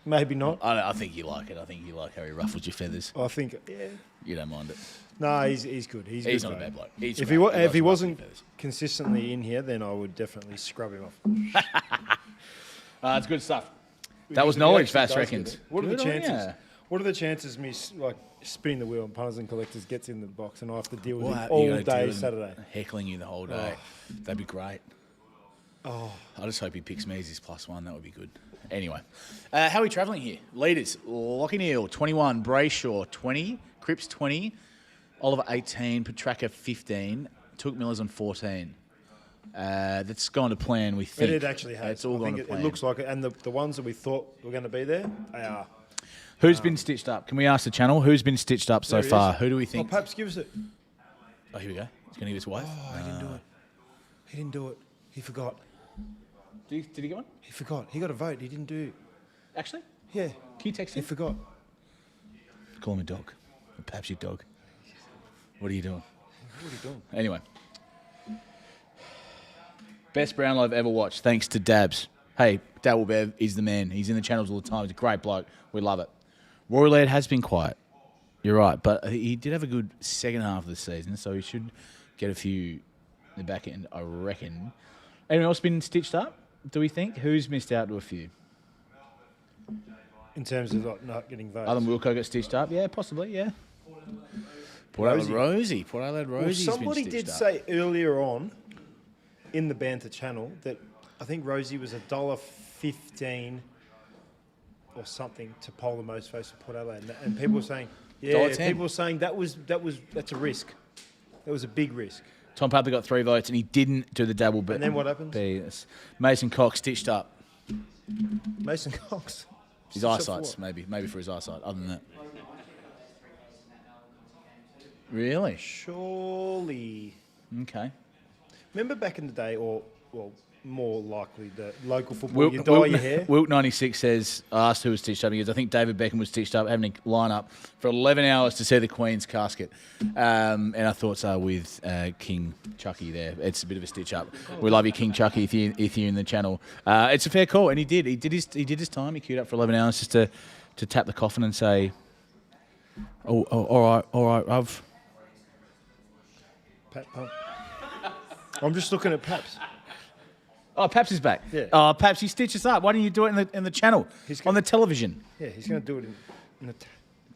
Maybe not. I think you like it. I think you like how he ruffles your feathers. I think, yeah. You don't mind it. No, he's good. He's He's good, not a mate. bad bloke. He's If great. he likes if he ruffling wasn't feathers. consistently in here, then I would definitely scrub him off. It's good stuff. That was knowledge, Vass reckons. What are the Good on chances? ya. What are the chances me spinning the wheel and punters and collectors gets in the box and I have to deal with What him happened? You all gotta deal day with him Saturday? heckling you the whole day. That'd be great. Oh, I just hope he picks me as his +1. That would be good. Anyway, how are we travelling here? Leaders: Lochineel 21, Brayshaw 20, Cripps 20, Oliver 18, Petraka 15, Took Millers on 14. That's gone to plan. We think It actually has. It's all I gone think to plan. it looks like it. And the ones that we thought were going to be there, they are. Who's been stitched up? Can we ask the channel who's been stitched up so There he far? is. Who do we Oh, think? perhaps give us it. Oh, here we go. He's going to give us wife. Oh, he didn't do it. He didn't do it. He forgot. Did he get one? He forgot. He got a vote. He didn't do. Actually, Yeah. can you text He him? forgot. Call him a dog. Or perhaps your dog. What are you doing? What are you doing? Anyway. Best Brownlow I've ever watched, thanks to Dabs. Hey, Dabble Bev is the man. He's in the channels all the time. He's a great bloke. We love it. Rory Laird has been quiet. You're right. But he did have a good second half of the season, so he should get a few in the back end, I reckon. Anyone else been stitched up, do we think? Who's missed out to a few? In terms of not getting votes. Other than Wilco got stitched up? Yeah, possibly, yeah. Port Adelaide Rosie. Port Adelaide Well, Rosie's somebody been did stitched up. say earlier on in the banter channel that I think Rosie was $1.15 or something to poll the most votes for Port Adelaide, and people were saying, $1.10. people were saying that's a risk. That was a big risk. Tom Papa got 3 votes and he didn't do the Dabble bet. And then what happened? Mason Cox stitched up. Mason Cox. His eyesight's maybe for his eyesight. Other than that, really? Surely. Okay. Remember back in the day, or well, more likely the local football, you dye your hair. Wilk96 says, I asked who was stitched up. He goes, I think David Beckham was stitched up, having to line up for 11 hours to see the Queen's casket. And our thoughts are with King Chucky there. It's a bit of a stitch up. We love you, King Chucky, if you're in the channel. It's a fair call, and he did his time. He queued up for 11 hours just to tap the coffin and say, oh all right, Rav. Pat Pump. I'm just looking at Paps. Oh, Paps is back. Yeah. Oh, Paps, he stitched us up. Why don't you do it in the channel, on the television? Yeah, he's going to do it in the...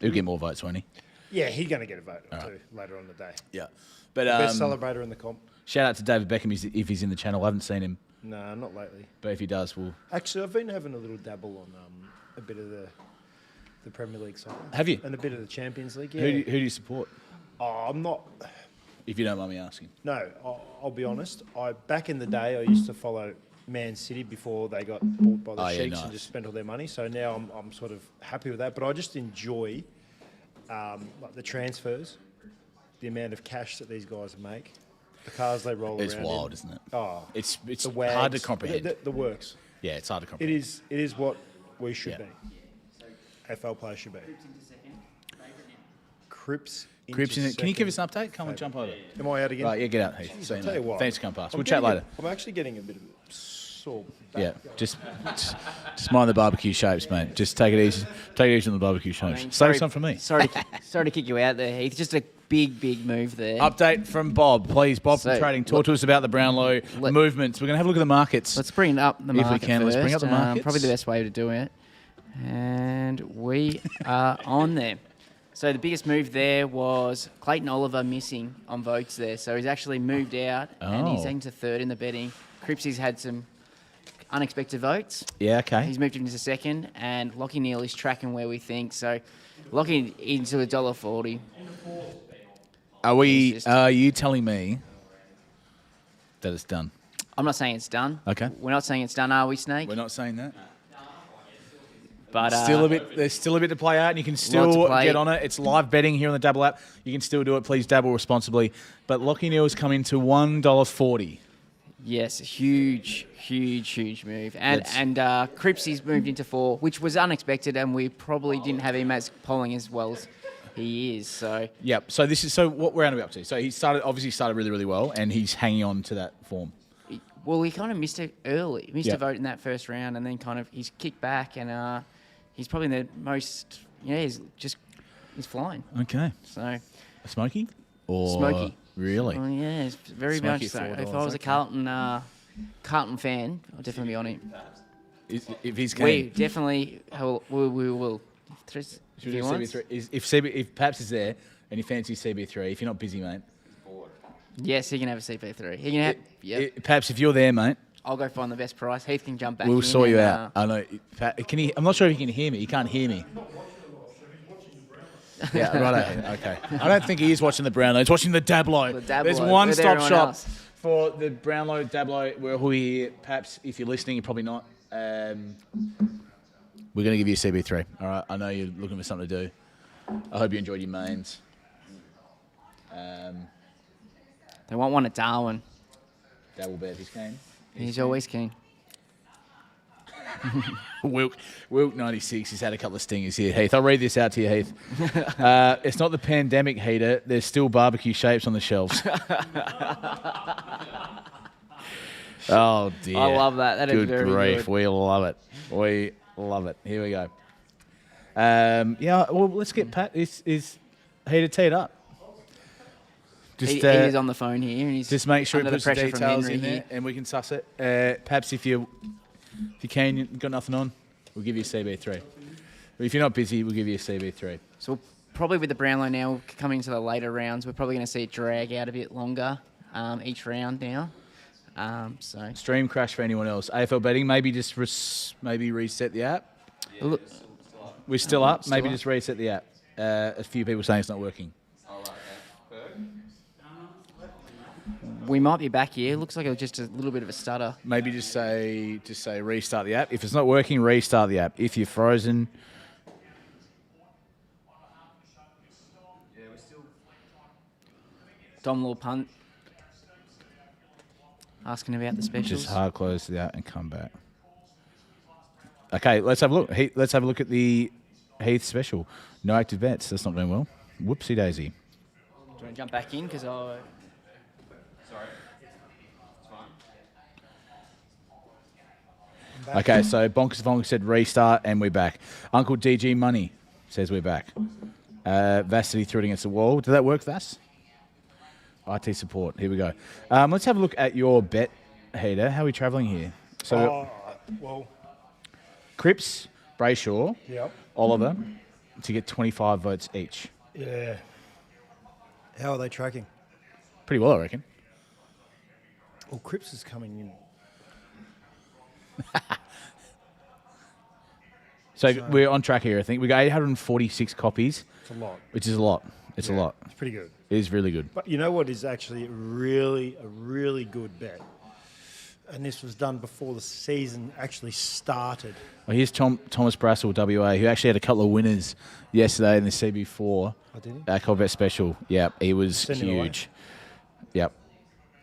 He'll get more votes, won't he? Yeah, he's going to get a vote or two later on in the day. Yeah. But Best celebrator in the comp. shout out to David Beckham if he's in the channel. I haven't seen him, No, not lately. but if he does, we'll... Actually, I've been having a little dabble on a bit of the Premier League side. Have you? And a bit of the Champions League, yeah. Who do you support, Oh, I'm not... if you don't mind me asking? No, I'll be honest. Back in the day, I used to follow Man City before they got bought by the Sheiks and just spent all their money. So now I'm sort of happy with that. But I just enjoy like the transfers, the amount of cash that these guys make, the cars they roll around. It's wild, isn't it? Oh, It's the hard to wags, comprehend. The works. Yeah, it's hard to It comprehend. is what we should Yeah. be. FL players should be. Crips. Crips in it. Can you give us an update? Come and jump over. Am I out again? Right, yeah, get out, Heath. See you, Tell you mate. what. Thanks for coming past. I'm We'll chat getting later. I'm actually getting a bit of a sore back. Yeah, just mind the barbecue shapes, mate. Just take it easy. Take it easy on the barbecue shapes. Save some for me. Sorry to kick you out there, Heath. Just a big move there. Update from Bob, please. Bob from So, Trading. Talk to us about the Brownlow movements. We're going to have a look at the markets. Let's bring up the If we market can, first. let's bring up the markets. Probably the best way to do it. And we are on there. So the biggest move there was Clayton Oliver missing on votes there. So he's actually moved out and he's Oh. into third in the betting. Cripsy's had some unexpected votes. Yeah, okay. He's moved into second, and Lockie Neal is tracking where we think. So Lockie into $1.40. Are you telling me that it's done? I'm not saying it's done. Okay. We're not saying it's done, are we, Snake? We're not saying that. But There's still a bit to play out, and you can Lot still to play. get on it. It's live betting here on the Dabble app. You can still do it. Please dabble responsibly. But Lockie Neal's come into $1.40. Yes, huge move. And Cripsy's moved into 4, which was unexpected, and we probably didn't have him as polling as well as he is. So Yep. So what we're up to. So he obviously started really, really well, and he's hanging on to that form. well, he kind of missed it early. Missed Yeah. a vote in that first round, and then he's kicked back, and he's probably the most. Yeah, he's flying. Okay. So Smoky? Or Smoky. Really? well, yeah, it's very Smoky much so. $4, If I was a okay. Carlton fan, I'd definitely be on him. If he's We keen. definitely we will. If Should we he do wants. CB3? If Paps is there and you fancy CB3, if you're not busy, mate. Yes, he can have a CP3. He can have. Yep. Paps, if you're there, mate, I'll go find the best price. Heath can jump back. we'll in sort you and, out. I know. Can he? I'm not sure if he can hear me. He can't hear me. Yeah, right. Okay. I don't think he is watching the Brownlow. He's watching the Dablow. The Dablow, There's with one-stop everyone shop else. for the Brownlow, Dablow. We're all here. Perhaps if you're listening, you're probably not. We're going to give you a CB3. All right. I know you're looking for something to do. I hope you enjoyed your mains. They want one at Darwin. Dabble bet if he's keen. He's always keen. Wilk 96. He's had a couple of stingers here. Heath, I'll read this out to you, Heath. It's not the pandemic heater. There's still barbecue shapes on the shelves. Oh dear. I love that. That is Good very grief. good. We love it. We love it. Here we go. Yeah. Well, let's get Pat. Is heater teed up? He is on the phone here, and he's Just make sure he under puts the the pressure from details Henry in there, here. and we can suss it. Perhaps if you can, you've got nothing on, we'll give you a CB3. But if you're not busy, we'll give you a CB3. So we'll probably with the Brownlow now coming to the later rounds, we're probably going to see it drag out a bit longer each round now. So Stream crash for anyone else. AFL betting, maybe just maybe reset the app. look, We're still up. Still Maybe up. just reset the app. A few people saying it's not working. we might be back here. Looks like it was just a little bit of a stutter. Maybe just say restart the app. If it's not working, restart the app. If you're frozen, Dom Law punt. Asking about the specials. just hard close the app and come back. Okay, let's have a look. Let's have a look at the Heath special. No active bets. That's not going well. Whoopsie daisy. Do you want to jump back in? Because I... Okay, so Bonkers Vonk said restart and we're back. Uncle DG Money says we're back. Vassity threw it against the wall. Did that work, Vass? RT support. Here we go. Let's have a look at your bet, Heater. How are we travelling here? So, Well, Cripps, Brayshaw, yep. Oliver to get 25 votes each. Yeah. How are they tracking? Pretty well, I reckon. Well, Cripps is coming in. So we're on track here, I think. We got 846 copies, It's a lot. which is a lot. It's a lot. It's pretty good. It is really good. But you know what is actually a really good bet? And this was done before the season actually started. Well, here's Thomas Brassel, WA, who actually had a couple of winners yesterday in the CB4. Oh, did he? Colbert Special. Yep, he was Send him away. huge. Yep.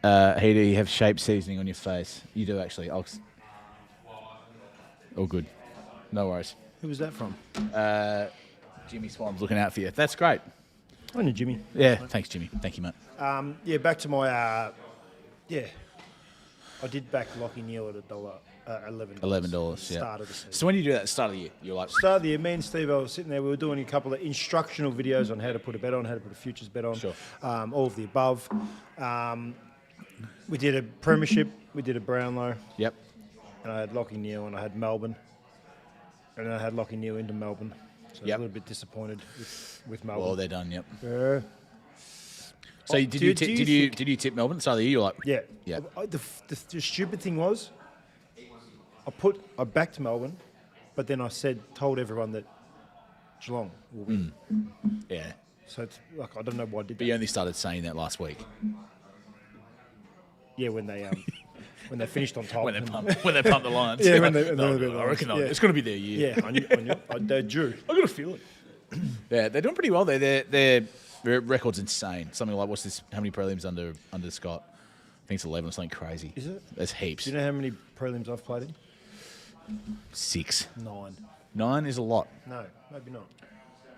Heater, you have shape seasoning on your face. You do, actually. All good. No worries. Who was that from? Jimmy Swan's looking out for you. That's great. I knew Jimmy. Yeah, thanks, Jimmy. Thank you, mate. Yeah, back to my, I did back Lockie Neal at $11. $11, yeah. Start of the season. So when you do that at the start of the year, you're like, Start of the year, me and Steve, I was sitting there, we were doing a couple of instructional videos on how to put a bet on, how to put a futures bet on, Sure. all of the above. We did a premiership, we did a Brownlow, yep. and I had Lockie Neal and I had Melbourne. And then I had Lockie Neal into Melbourne. So I was Yep. a little bit disappointed with Melbourne. Well, they're done, yep. Yeah. So Oh, did you do you tip Melbourne at the start of the year? You're like, Yeah. Yeah. The stupid thing was, I backed Melbourne, but then I told everyone that Geelong will win. yeah. So it's like I don't know why I did But that. you only started saying that last week. Yeah, when they finished on top. When they and- pumped the Lions. Yeah, You're when like, they- no, when they- no, I reckon yeah. it's going to be their year. Yeah, I knew. They're due. I got a feeling. Yeah, they're doing pretty well. Their record's insane. Something like, what's this? How many prelims under Scott? I think it's 11 or something crazy. Is it? There's heaps. Do you know how many prelims I've played in? 6. 9. 9 is a lot. No, maybe not.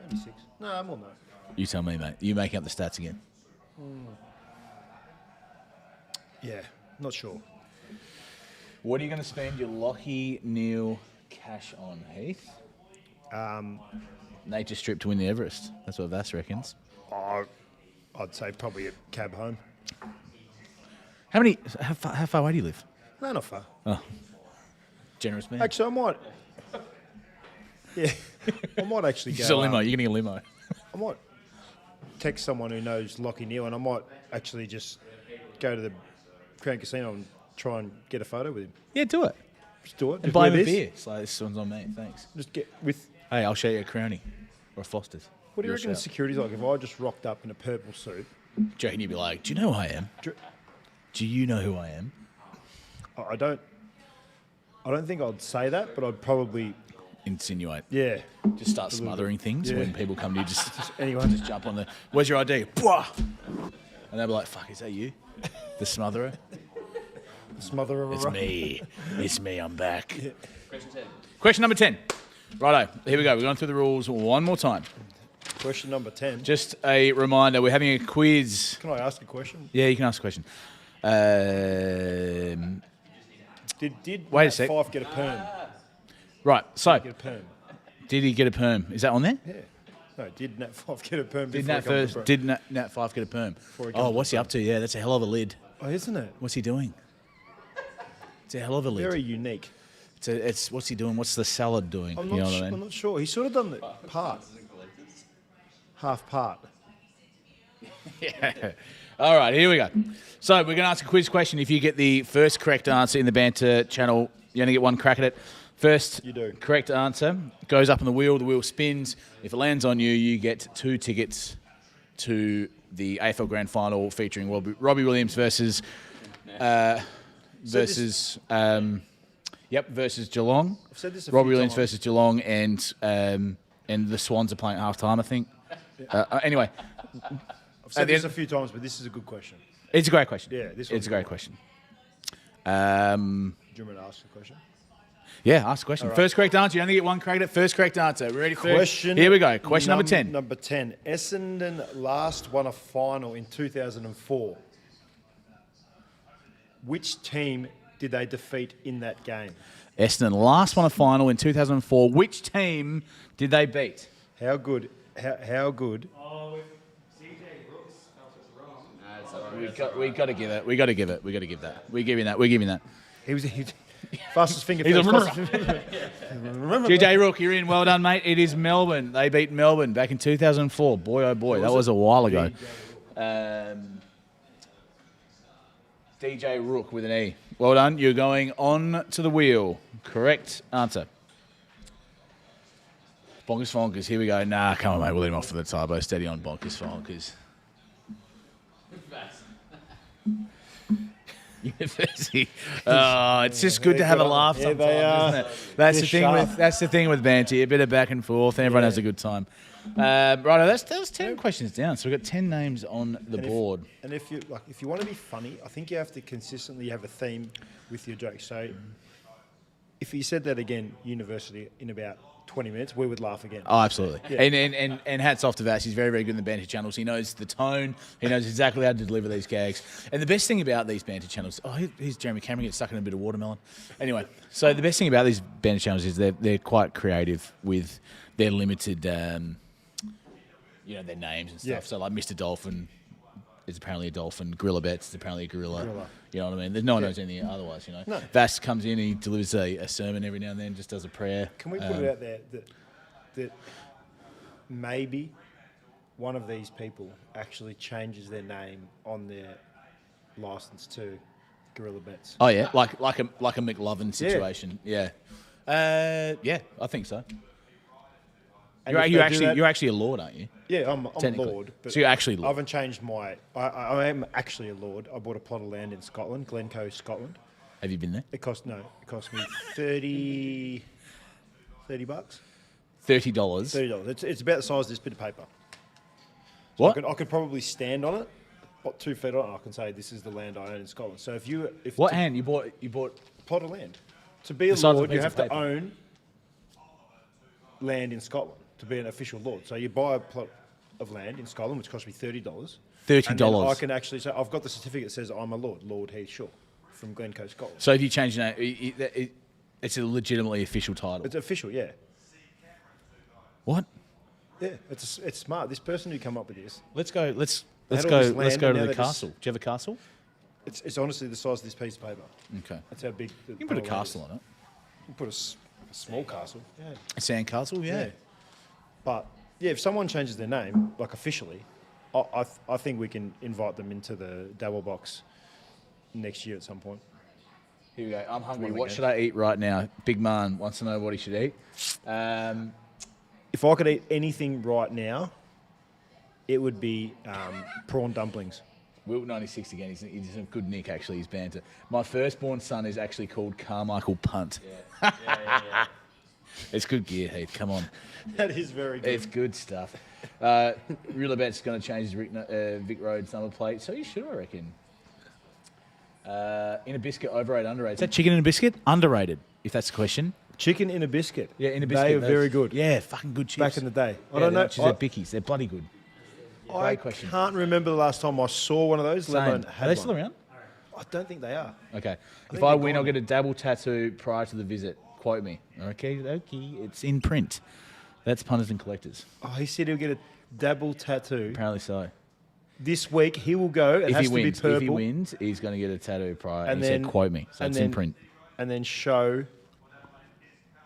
Maybe 6. No, more than that. You tell me, mate. You making up the stats again? Yeah, not sure. What are you going to spend your Lockie Neal cash on, Heath? Nature strip to win the Everest. That's what Vass reckons. I'd say probably a cab home. How far away do you live? No, not far. Generous man. Actually, I might. Yeah, I might actually go. Just a limo. You're getting a limo. I might text someone who knows Lockie Neal, and I might actually just go to the Crown Casino and try and get a photo with him. Yeah, do it. Just do it. And Just buy wear him a this. beer. So this one's on me. Thanks. Just get with. Hey, I'll show you a Crownie or a Foster's. What do you Your reckon the shout. security's like if I just rocked up in a purple suit? Do you reckon you'd be like, do you know who I am? Do you know who I am? I don't think I'd say that, but I'd probably, Insinuate. yeah. Just start smothering things Yeah. when people come to you. Just Anyone just jump on the. Where's your ID? Bwah! And they'll be like, "Fuck, is that you, the smotherer?" smother of a It's rock. me. It's me. I'm back. Question number 10. Righto. Here we go. We're going through the rules one more time. Question number 10. Just a reminder. We're having a quiz. Can I ask a question? Yeah, you can ask a question. Did Wait a Matt sec. Fyfe get a perm? Right. So, Get a perm? did he get a perm? Is that on there? Yeah. No, did Nat Fyfe get a perm? Did before he Nat come to first? pro? Did Nat Fyfe get a perm? he comes Oh, to what's he pro. up to? Yeah, that's a hell of a lid. Oh, isn't it? What's he doing? It's a hell of a lid. Very unique. It's what's he doing? What's the salad doing? I'm You not, know what I I'm mean? not sure. He's sort of done the part. half part. Yeah. All right, here we go. So we're going to ask a quiz question. If you get the first correct answer in the banter channel, you only get one crack at it. First You do. correct answer goes up on the wheel spins. If it lands on you, you get 2 tickets to the AFL Grand Final featuring Robbie Williams versus versus Geelong. I've said this a Robbie few Williams times. versus Geelong, and the Swans are playing at half time, I think. Anyway, I've said At the this end- a few times, but this is a good question. it's a great question. Yeah, this it's one's a a great good question. Do you want me to ask a question? Yeah, ask a question. All right. First correct answer. You only get one crack at it. First correct answer. We ready for it? Question. Here we go. Question number 10. Number 10. Essendon last won a final in 2004. Which team did they defeat in that game? Essendon last won a final in 2004. Which team did they beat? How good? How good? Oh, if CJ Brooks tells us wrong. We got to give it. We got to give it. We got to give that. We give you that. We give you that. He was fastest finger. He's a- fastest- GJ Rook, you're in. Well done, mate. It is Melbourne. They beat Melbourne back in 2004. Boy, oh boy, that was a while ago. DJ Rook with an E. Well done. You're going on to the wheel. Correct answer. Bonkers Fonkers. Here we go. Nah, come on, mate. We'll let him off for the Tybo. Steady on Bonkers Fonkers. University. Oh, it's just good to have a laugh Yeah, sometimes, they are. isn't it? That's They're the thing sharp. that's the thing with banter. A bit of back and forth, and everyone has a good time. Right, that's 10 questions down. So we've got 10 names on the board. And if you want to be funny, I think you have to consistently have a theme with your jokes. So if you said that again, university, in about 20 minutes, we would laugh again. Oh, absolutely. Yeah. And hats off to Vass. He's very, very good in the banter channels. He knows the tone. He knows exactly how to deliver these gags. And the best thing about these banter channels, here's Jeremy Cameron gets stuck in a bit of watermelon. Anyway, so the best thing about these banter channels is they're quite creative with their limited, their names and stuff. Yeah. So like Mr. Dolphin is apparently a dolphin. Gorilla Betts is apparently a gorilla. Gorilla. You know what I mean? There's no one knows anything otherwise, you know. No. Vass comes in, he delivers a sermon every now and then, just does a prayer. Can we put it out there that maybe one of these people actually changes their name on their license to Gorilla Betts? Oh yeah, like a McLovin situation. Yeah, yeah, I think so. And if they do that- You're actually a lord, aren't you? Yeah, I'm Technically. Lord. But So you're actually I Lord. haven't changed my... I am actually a Lord. I bought a plot of land in Scotland, Glencoe, Scotland. Have you been there? It cost me 30 bucks. $30. $30. It's about the size of this bit of paper. So What? I could probably stand on it, put 2 feet on it, and I can say this is the land I own in Scotland. So if What to- hand you bought? plot of land. To be a The size of a lord, you piece have of to paper. own land in Scotland to be an official lord. So you buy a plot of land in Scotland, which cost me $30. $30. And then I can actually say, I've got the certificate that says I'm a lord, Lord Heath Shaw, from Glencoe, Scotland. So if you change your name, it's a legitimately official title. It's official, yeah. What? Yeah, it's smart. This person who come up with this, Let's go. Let's They had go. all this Let's land go and to now the they just- castle. Do you have a castle? it's honestly the size of this piece of paper. Okay. That's how big. You can put a castle on it. You can put a small castle. Yeah. A sand castle, yeah. But yeah, if someone changes their name, like officially, I think we can invite them into the Dabble box next year at some point. Here we go. I'm hungry. Come on, What again. should I eat right now? Big man wants to know what he should eat. If I could eat anything right now, it would be prawn dumplings. Wilt 96 again. He's a good nick, actually. He's banter. My firstborn son is actually called Carmichael Punt. Yeah. It's good gear, Heath. Come on. That is very good. It's good stuff. Rilabet's going to change his Vic Road's number plate, so he should, I reckon. In a biscuit, overrated, underrated. Is that chicken in a biscuit? Underrated, if that's the question. Chicken in a biscuit. Yeah, in a biscuit. They are very good. Yeah, fucking good chips. Back in the day. Yeah, I don't know. They're Bickies. They're bloody good. I Great question. can't remember the last time I saw one of those. Let alone Same. had Are they one. still around? I don't think they are. Okay. If think I they're win, gone. I'll get a Dabble tattoo prior to the visit. Quote me. Okay. It's in print. That's punters and collectors. Oh, he said he'll get a Dabble tattoo. Apparently so. This week he will go. It If has he to wins, be purple. if he wins, he's going to get a tattoo prior. And And he said, then- quote me. So and it's in then- print. And then show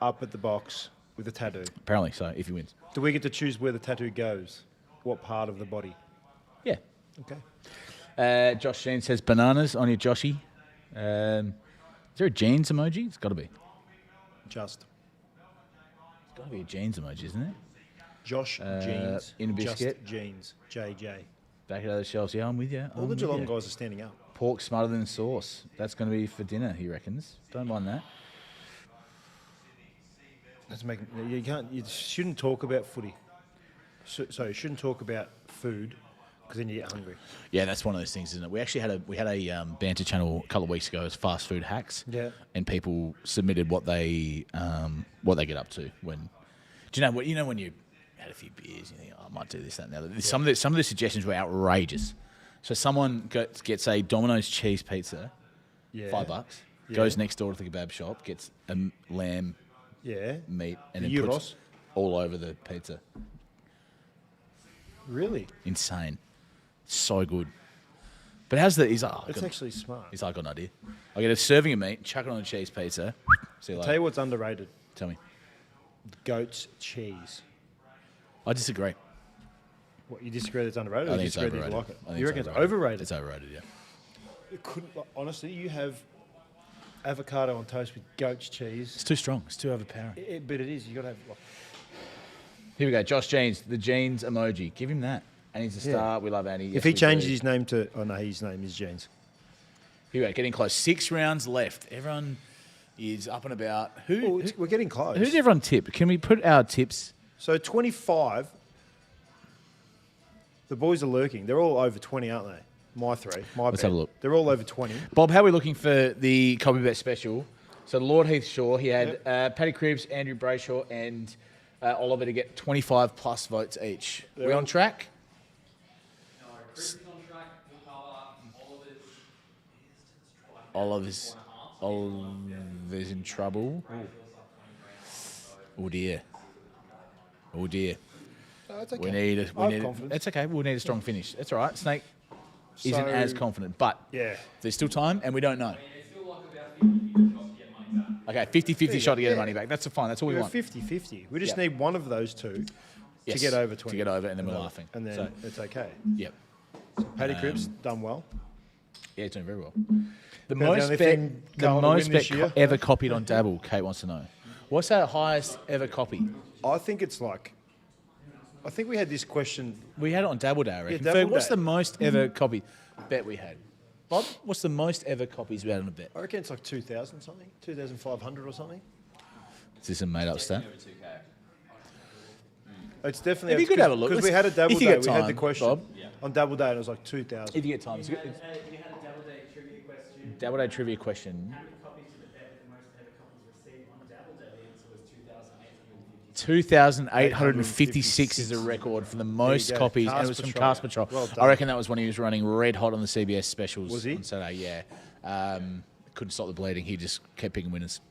up at the box with a tattoo. Apparently so, if he wins. Do we get to choose where the tattoo goes? what part of the body? Yeah. Okay. Josh Jean says bananas on your Joshy. Is there a jeans emoji? It's got to be. Just. It's got to be a jeans emoji, isn't it? Josh Jeans. in a biscuit. Just Jeans. JJ. Back out of the shelves. Yeah, I'm with you. All the Geelong guys are standing up. Pork smothered in sauce. That's going to be for dinner, he reckons. Don't mind that. That's making you can't. You shouldn't talk about footy. So you shouldn't talk about food because then you get hungry. Yeah, that's one of those things, isn't it? We actually had a banter channel a couple of weeks ago. It was fast food hacks. Yeah. And people submitted what they get up to when. Do you know what? You know when you had a few beers, you think, oh, I might do this, that, and the other. Yeah. Some of the suggestions were outrageous. So someone gets a Domino's cheese pizza, $5, goes next door to the kebab shop, gets a lamb meat, and then puts all over the pizza. Really? Insane. So good. But how's that? He's like, It's actually smart. He's like, I got an idea. I get a serving of meat, chuck it on a cheese pizza. See you later. Tell you what's underrated. Tell me. Goat's cheese. I disagree. What, you disagree that it's underrated? I Or think you it's disagree overrated. that you like it? I think You reckon it's overrated? It's overrated, yeah. It couldn't, honestly, you have avocado on toast with goat's cheese. It's too strong. It's too overpowering. But it is. You got to have. Here we go. Josh Jeans, the jeans emoji. Give him that. And he's a star. We love Annie. If he changes his name to, oh no, his name is Jeans. Here we go. Getting close. 6 rounds left. Everyone is up and about. We're getting close. Who's everyone tip? Can we put our tips? So 25. The boys are lurking. They're all over 20, aren't they? My three. Let's have a look. They're all over 20. Bob, how are we looking for the Copy Bet special? So Lord Heath Shaw, he had Paddy Cribs, Andrew Brayshaw, and Oliver to get 25 plus votes each. We on track? No, Cribs is on track. We'll cover Oliver's in trouble. Oh dear. Oh dear. No, it's okay. We need I'm confident. It's okay. We'll need a strong finish. That's all right. Snake isn't as confident, but there's still time, and we don't know. It's still like about 50 shots to get money back. Okay, 50-50 shot to get the money back. That's fine. That's all we want. 50-50. We just need one of those two to get over 20. To get over, and then we're laughing. And then it's okay. Yep. Paddy Cribs, done well. Yeah, it's doing very well. The most bet ever copied on Dabble, Kate wants to know. What's our highest ever copy? I think it's like, I think we had this question. We had it on Dabble Day, I reckon. Dabble What's Day. the most ever copy bet we had? Bob, what's the most ever copies we had on a bet? I reckon it's like 2,000 something, 2,500 or something. Is this a made-up stat? It's definitely. If you could have a look. Because we had a Dabble If you Day, get we had the time, question Bob. on Dabble Day, and it was like 2,000. If you get time. You had a Dabble Day trivia question. Dabble Day trivia question. How many copies of the bet with the most ever copies received on Dabble Day? The answer was 2,850. 2,856 is a record for the most go. copies, Cast and it was from Patrol. Cast Patrol. Well done. I reckon that was when he was running red hot on the CBS specials. Was he? On Saturday, yeah. Couldn't stop the bleeding. He just kept picking winners.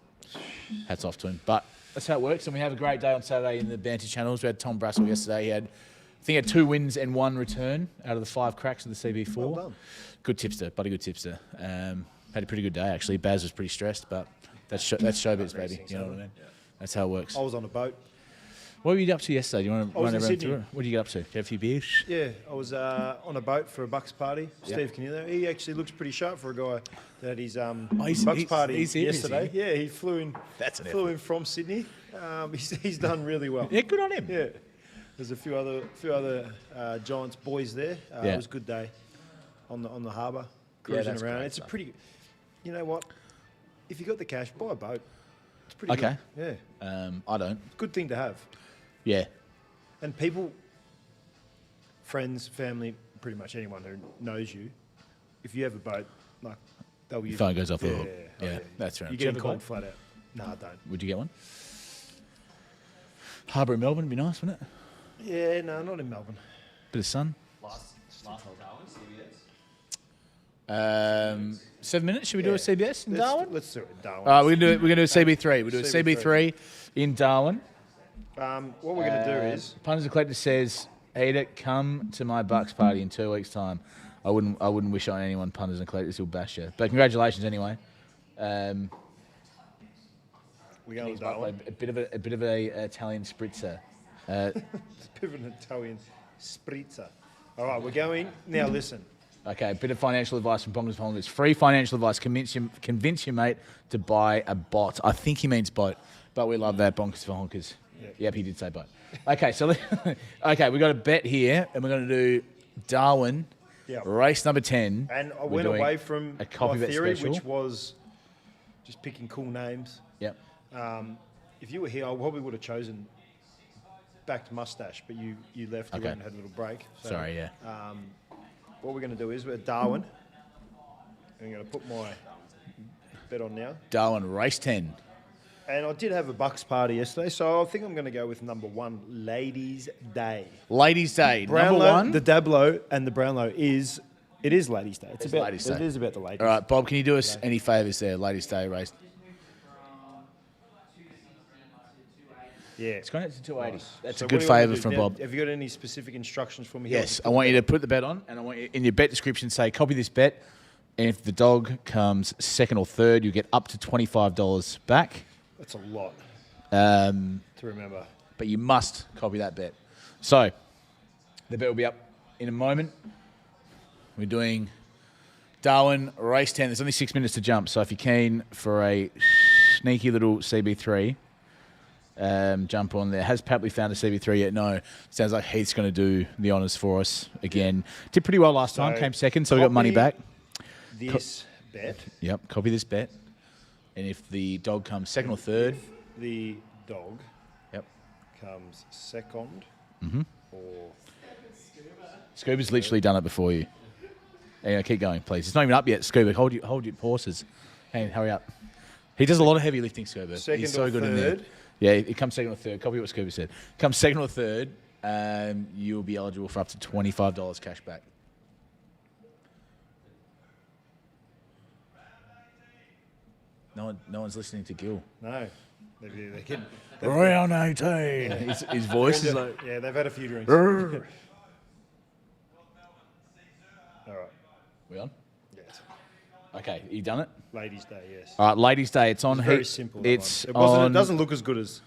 Hats off to him. But that's how it works, and we have a great day on Saturday in the Banter channels. We had Tom Brassel yesterday. He had, I think, he had 2 wins and 1 return out of the 5 cracks of the CB4. Well done. Good tipster, buddy. Good tipster. Had a pretty good day actually. Baz was pretty stressed, but that's showbiz, baby. You know what I mean? That's how it works. I was on a boat. What were you up to yesterday? Do you want to I was run in around Sydney. through it? What did you get up to? Did you have a few beers? Yeah, I was on a boat for a Bucks party. Yeah. Steve Canillo. He actually looks pretty sharp for a guy that had his he's- Bucks he's- party he's here, is yesterday. he? Yeah, he flew in. That's an flew in from Sydney. He's done really well. Yeah, good on him. Yeah, there's a few other Giants boys there. Yeah. It was a good day on the harbour, Yeah, cruising that's around. great It's stuff. a pretty. You know what? If you got the cash, buy a boat. It's pretty Okay. good. Yeah, I don't. good thing to have. Yeah. And people, friends, family, pretty much anyone who knows you, if you have a boat, like they'll be. Your phone goes off the Yeah, hook. oh, Yeah, that's right. You're Do you getting have a called boat? flat out. No, I don't. Would you get one? Harbour in Melbourne would be nice, wouldn't it? Yeah, no, not in Melbourne. Bit of sun. Last Darwin, CBS. 7 minutes. Should we do a CBS in Darwin? Let's do it in Darwin. All right, we're gonna do a CB3. We'll do a CB3 in Darwin. What we're going to do is. Punters and Collectors says, "Eat it. Come to my Bucks party in 2 weeks' time." I wouldn't wish on anyone. Punters and Collectors, he'll bash you. But congratulations anyway. We're going He's to Darwin. a bit of a Italian spritzer. It's a bit of an Italian spritzer. All right, we're going. Now listen. Okay, a bit of financial advice from Bonkers for Honkers. Free financial advice. Convince your mate to buy a bot. I think he means boat, but we love that, Bonkers for Honkers. Yep, he did say boat. Okay, so okay, we got a bet here, and we're going to do Darwin, race number 10. And I went away from a copy my bet theory, special. which was just picking cool names. Yep. If you were here, I probably would have chosen Backed Mustache, but you left. You Okay. went and had a little break. So, Sorry, yeah. What we're going to do is we're at Darwin. I'm going to put my bet on now. Darwin, race 10. And I did have a Bucks party yesterday, so I think I'm going to go with number 1, Ladies' Day. Ladies' Day, number Brownlow, 1. the Dablow and the Brownlow is Ladies' Day. It's Ladies' Day. It is about the ladies. All right, Bob, can you do us any favours there? Ladies' Day race. Yeah. It's going out to 280. That's So a what good do you want favour to do from now? Bob. Have you got any specific instructions for me? Yes, I want you to put the bet on, and I want you in your bet description say copy this bet, and if the dog comes second or third, you get up to $25 back. That's a lot To remember. But you must copy that bet. So the bet will be up in a moment. We're doing Darwin race 10. There's only 6 minutes to jump, so if you're keen for a sneaky little CB3. Jump on there. Has Papley found a CB3 yet? No. Sounds like Heath's going to do the honours for us again. Did pretty well last time. So Came second, so we got money back. This bet. Yep. Copy this bet. And if the dog comes second or third, The dog yep. comes second or... Scuba's literally done it before you. Anyway, keep going, please. It's not even up yet, Scuba. Hold your horses. Hey, hurry up. He does a lot of heavy lifting, Scuba. Second He's so or good in there. third? Yeah, it comes second or third. Copy what Scuba said. Comes second or third, you'll be eligible for up to $25 cash back. No one's listening to Gil. No. They can. Round 18. His voice is like... Yeah, they've had a few drinks. All right. We on? Yes. Okay, you done it? Ladies' Day, yes. All right, Ladies' Day. It's on. It's very simple. that It's one. It wasn't. on. It doesn't look as good as...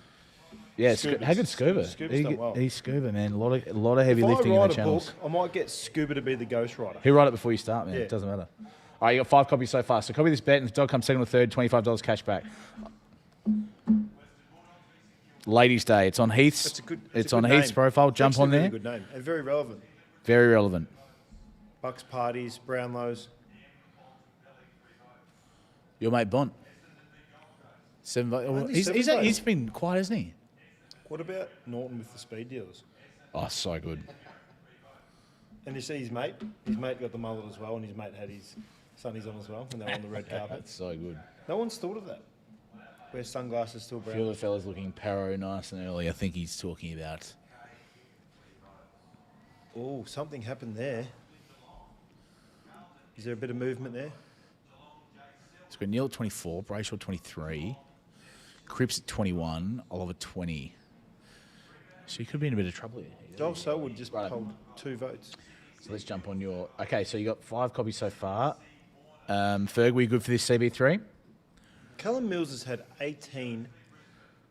Yeah, Scuba's- how good Scuba? Scuba's done well. He's Scuba, man. A lot of heavy If lifting I in write the a channels. book, I might get Scuba to be the ghostwriter. He'll write it before you start, man. Yeah. It doesn't matter. All right, you got 5 copies so far. So copy this bet, and if the dog comes second or third, $25 cash back. Ladies' Day. It's on Heath's. It's a good. It's a on good Heath's name. profile. It's Jump actually on a there. really good name and very relevant. Very relevant. Bucks parties, Brownlows. Your mate Bont. Only He's 7 votes. he's been quiet, hasn't he? What about Norton with the speed dealers? Oh, so good. And you see his mate? His mate got the mullet as well, and his mate had his sunnies on as well, and they were on the red carpet. That's so good. No one's thought of that. Wear sunglasses till A few brown. of the fellas looking paro nice and early. I think he's talking about. Oh, something happened there. Is there a bit of movement there? It's got Neil at 24, Brayshaw 23, Cripps at 21, Oliver 20. So you could be in a bit of trouble here. Joel Selwood just Right. hold 2 votes. So let's jump on your... Okay, so you got 5 copies so far. Ferg, were you good for this CB3? Callum Mills has had 18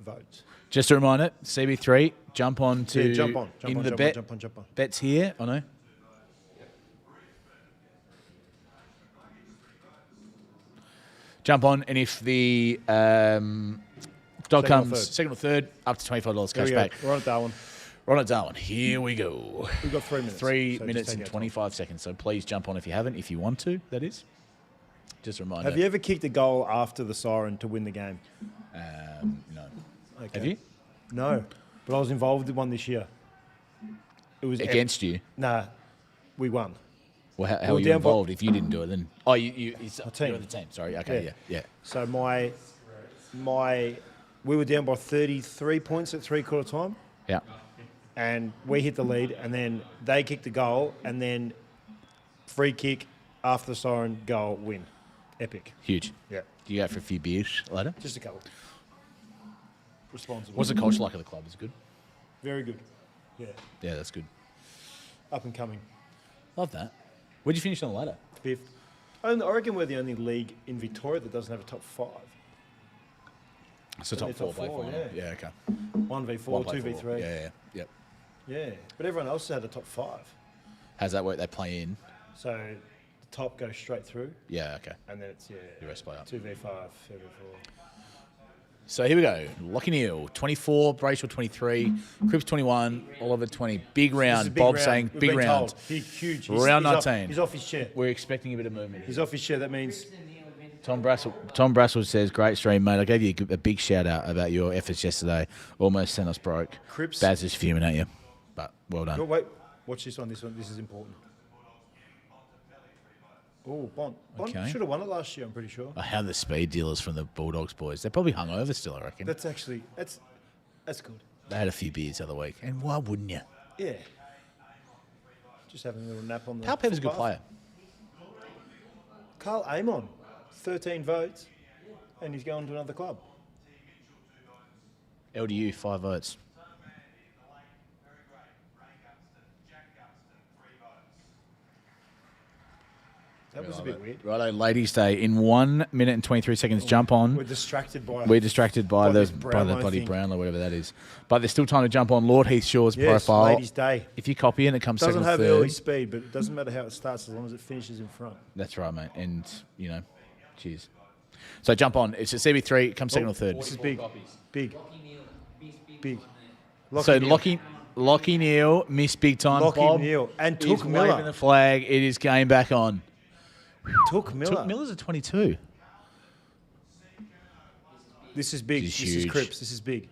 votes. Just a reminder, CB3, jump on to... Yeah, jump on. Jump in on, the jump bet. on, jump on, jump on. Bet's here, I know. Jump on, and if the dog Second or comes third. second or third, up to $25 Here cash we go. back. We're on at Darwin. We're on at Darwin. Here we go. We've got 3 minutes. 3 so just minutes take and our time. 25 seconds. So please jump on if you haven't, if you want to, that is. Just a reminder. Have you ever kicked a goal after the siren to win the game? No. Okay. Have you? No, but I was involved in one this year. It was Against you? Nah, we won. Well, how Well, are you down by- involved if you didn't do it then? Oh, you're team. on the team. Sorry. Okay, yeah. So we were down by 33 points at 3/4 time, Yeah. and we hit the lead, and then they kicked the goal, and then free kick after the siren, goal, win. Epic. Huge. Yeah. Do you go out for a few beers later? Just a couple. Responsible. What's the culture like at the club? Is it good? Very good. Yeah. Yeah, that's good. Up and coming. Love that. Where'd you finish on the ladder? 5th. And I reckon we're the only league in Victoria that doesn't have a top 5. So Only top 4 top play four, final. yeah. Yeah, okay. 1v4, One play 2v3. four. Yeah. Yep. Yeah, but everyone else had a top 5. How's that work? They play in. So the top goes straight through, Yeah, okay. and then it's The rest play up. 2v5, 2v4. So here we go. Lockie Neal, 24, Brayshaw 23, Cripps 21, Oliver 20. Big This is round. a Bob round. saying We've big been round. told. Big, huge. Round he's 19. He's off his chair. We're expecting a bit of movement. He's off his chair. That means Tom Brassel says, great stream, mate. I gave you a big shout out about your efforts yesterday. Almost sent us broke. Cripps. Baz is fuming at you. But well done. Oh, wait, watch this one. This is important. Oh, Bond Okay. should have won it last year. I'm pretty sure. How the speed dealers from the Bulldogs boys. They're probably hungover still, I reckon. That's actually that's good. They had a few beers the other week. And why wouldn't you? Yeah. Just having a little nap on the. Tal Pepper's a good footpath. player. Carl Amon, 13 votes, and he's going to another club. LDU, 5 votes. That was a bit weird. Righto, Ladies' Day. In 1 minute and 23 seconds, jump on. We're distracted by. We're distracted by this the Brownlow bloody thing. Brownlow, whatever that is. But there's still time to jump on Lord Heath Shaw's Yes, profile. Ladies' Day. If you copy it and it comes Doesn't second or have third. early speed, but it doesn't matter how it starts as long as it finishes in front. That's right, mate. And, cheers. So jump on. It's a CB3. It comes second or third. This is big. Big. Big. So Neal. Lockie Neal missed big time. Lockie Bob Neal. And is Took Miller. waving the flag. It is game back on. Took Miller. Took Miller's a 22. This is big. This is This is huge. Cripps. This is big.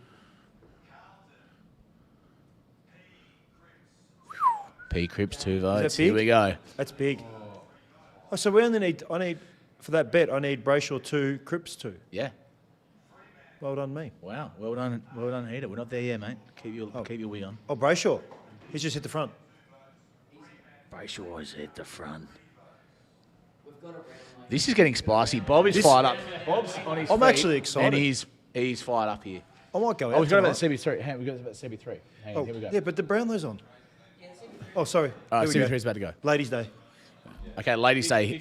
P. Cripps, 2 votes. big? Here we go. That's big. Oh, so we only need. I need for that bet. I need Brayshaw 2, Cripps 2. Yeah. Well done, me. Wow. Well done, Heater. We're not there yet, mate. Keep your wig on. Oh, Brayshaw. He's just hit the front. Brayshaw always at the front. This is getting spicy. Bob is fired up. Bob's on his I'm feet, actually excited. And he's fired up here. I might go out. Oh, we've got about tonight. CB3. Hang on, we've got about CB3. Hang on, here we go. Yeah, but the Brownlow's on. Oh, sorry. All right, Here we CB3 go. is about to go. Ladies' Day. Okay, Ladies' Day.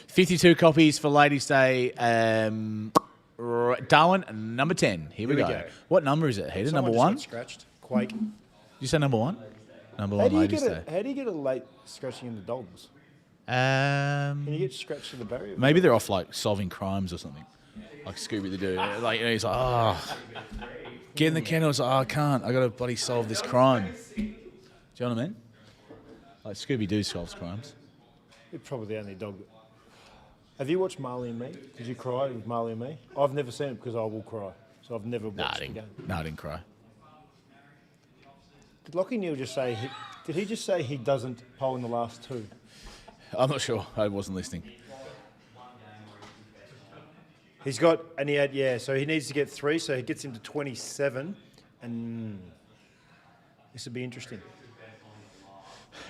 52 copies for Ladies' Day. Darwin, number 10. Here we we go. go. What number is it, Heater? Someone Number just 1? got scratched. Quake. Did you say number 1? Number How 1, do you Ladies' get Day. how do you get a late scratching in the dogs? Can you get scratched to the barrier? Maybe they're off like solving crimes or something, like Scooby the Doo. Like he's like, oh, get in the kennel. It's like, oh, I can't. I got to bloody solve this crime. Do you know what I mean? Like Scooby Doo solves crimes. You're probably the only dog. Have you watched Marley and Me? Did you cry with Marley and Me? I've never seen it because I will cry. So I've never watched it again. No, I didn't cry. Did Lockie Neal just say? Did he just say he doesn't poll in the last 2? I'm not sure. I wasn't listening. He's got, and he had, yeah. So he needs to get 3. So he gets him to 27, and this would be interesting.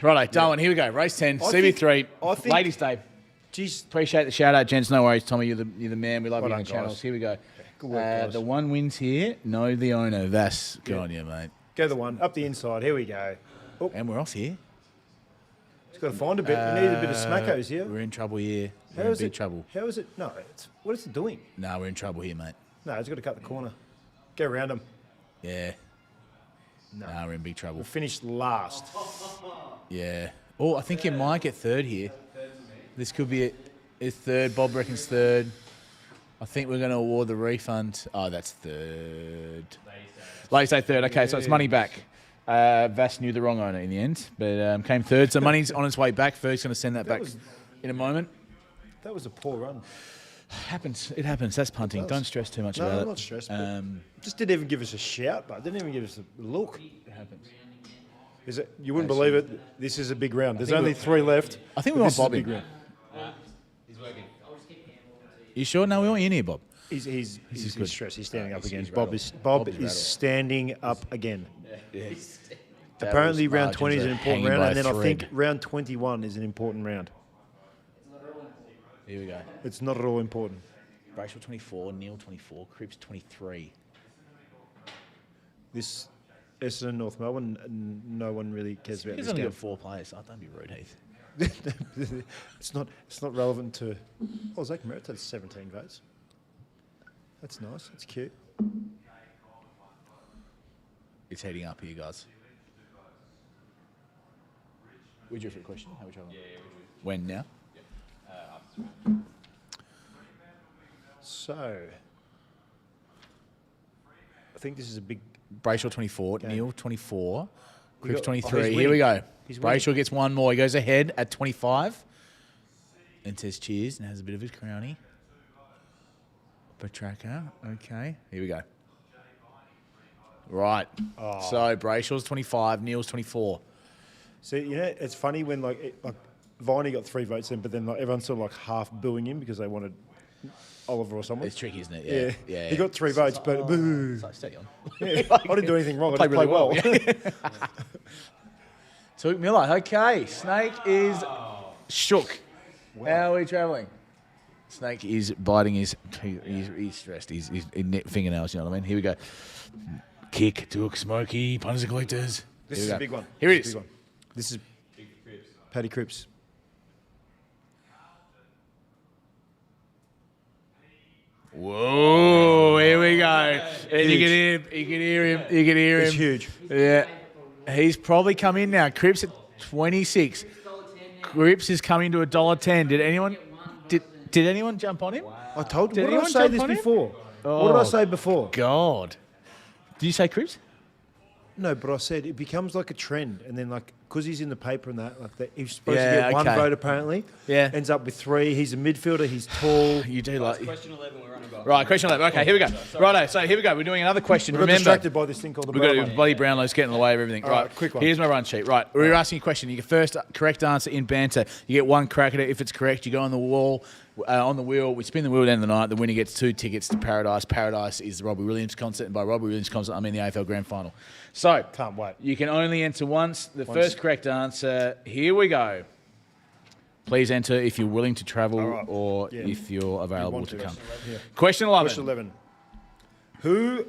Righto, Darwin. Here we go. Race 10, I CB3, think- Ladies' Day. Jeez, Appreciate the shout out, gents. No worries, Tommy. You're the man. We love Well you on done, the channels. guys. Here we go. Good work, guys. The one wins here. Know the owner. Vas. Good on you, mate. go the one up the inside. Here we go. And we're off here. He's got to find a bit. We need a bit of smackos here. We're in trouble here. How We're in is big it? trouble. How is it? No, what is it doing? No, we're in trouble here, mate. No, he's got to cut the corner. Go around him. Yeah. No. No, we're in big trouble. We finished last. Yeah. Oh, I think you might get third here. This could be a third. Bob reckons third. I think we're going to award the refund. Oh, that's third. Ladies say third. Okay, so it's money back. Vas knew the wrong owner in the end, but came third. So money's on its way back. Ferg's going to send that back in a moment. That was a poor run. Happens. It happens. That's punting. does. Don't stress too much No, about I'm it. not stressed. But Um, just didn't even give us a shout, but didn't even give us a look. it happens. Is it? You wouldn't believe it. This is a big round. There's think only we're- 3 left. I think but we want this is a Bob big in. round. You sure? No, we want you in here, Bob. He's good. stressed. He's standing up he's- again. he's Bob rattled. is Bob's rattled. standing up again. Yeah. Apparently, round Margins 20 is an are important hanging round, by and a then I think thread. round 21 is an important round. Here we go. It's not at all important. Brayshaw 24, Neil 24, Cripps 23. This Essendon, North Melbourne, no one really cares about He's this only game. got 4 players. Oh, don't be rude, Heath. It's not relevant to. Oh, Zach Merritt had 17 votes. That's nice. That's cute. It's heading up here, guys. Would you for a question? How are we traveling? Yeah, when now? So, I think this is a big. Brayshaw 24, Okay. Neil 24, Cripps got- 23. he's Here we winning. go. He's winning. Brayshaw gets one more. He goes ahead at 25 and says cheers and has a bit of his crownie. Petraka. Okay. Here we go. Right. So Brayshaw's 25, Neil's 24. So it's funny when like Viney got 3 votes in, but then like everyone's sort of like half booing him because they wanted Oliver or someone. It's tricky, isn't it? Yeah. He got 3 votes, but boo. So steady on. Yeah. I didn't do anything wrong. I just Played played really well. well. Took Miller. Okay. Snake is shook. How are we travelling? Snake is biting his. He's stressed. He's fingernails. You know what I mean? Here we go. Kick, Took, Smokey, punters and collectors. This Here we is go. a big one. Here it This is. a big one. This is Paddy Cripps. Whoa! Here we go. And you can hear him. You can hear him. You can hear him. It's huge. Yeah. He's probably come in now. Cripps at 26. Cripps is coming to $1.10. Did anyone? Did anyone jump on him? I told Did you. What did I anyone say jump this on him? before? Oh. What did I say before? God. Did you say Cripps? No, but I said it becomes like a trend, and then like because he's in the paper and that, like he's supposed Yeah, to get one okay. vote apparently. Yeah. Ends up with 3. He's a midfielder. He's tall. You do like. Question 11, we're running back. Right, question 11. Okay, here we go. Righto, so here we go. We're doing another question. We got Remember, distracted by this thing called the we've got Brownlow. bloody Brownlow's getting in the way of everything. All Right, right, quick one. Here's my run sheet. Right, we're asking a question. You get first correct answer in banter. You get 1 crack at it. If it's correct, you go on the wall, on the wheel. We spin the wheel at the end of the night. The winner gets 2 tickets to Paradise. Paradise is the Robbie Williams concert, and by Robbie Williams concert, I mean the AFL Grand Final. So, Can't wait. you can only enter once. The first correct answer. Here we go. Please enter if you're willing to travel All right. or Yeah. if you're available want to to. come. Yeah. Question 11. Question 11.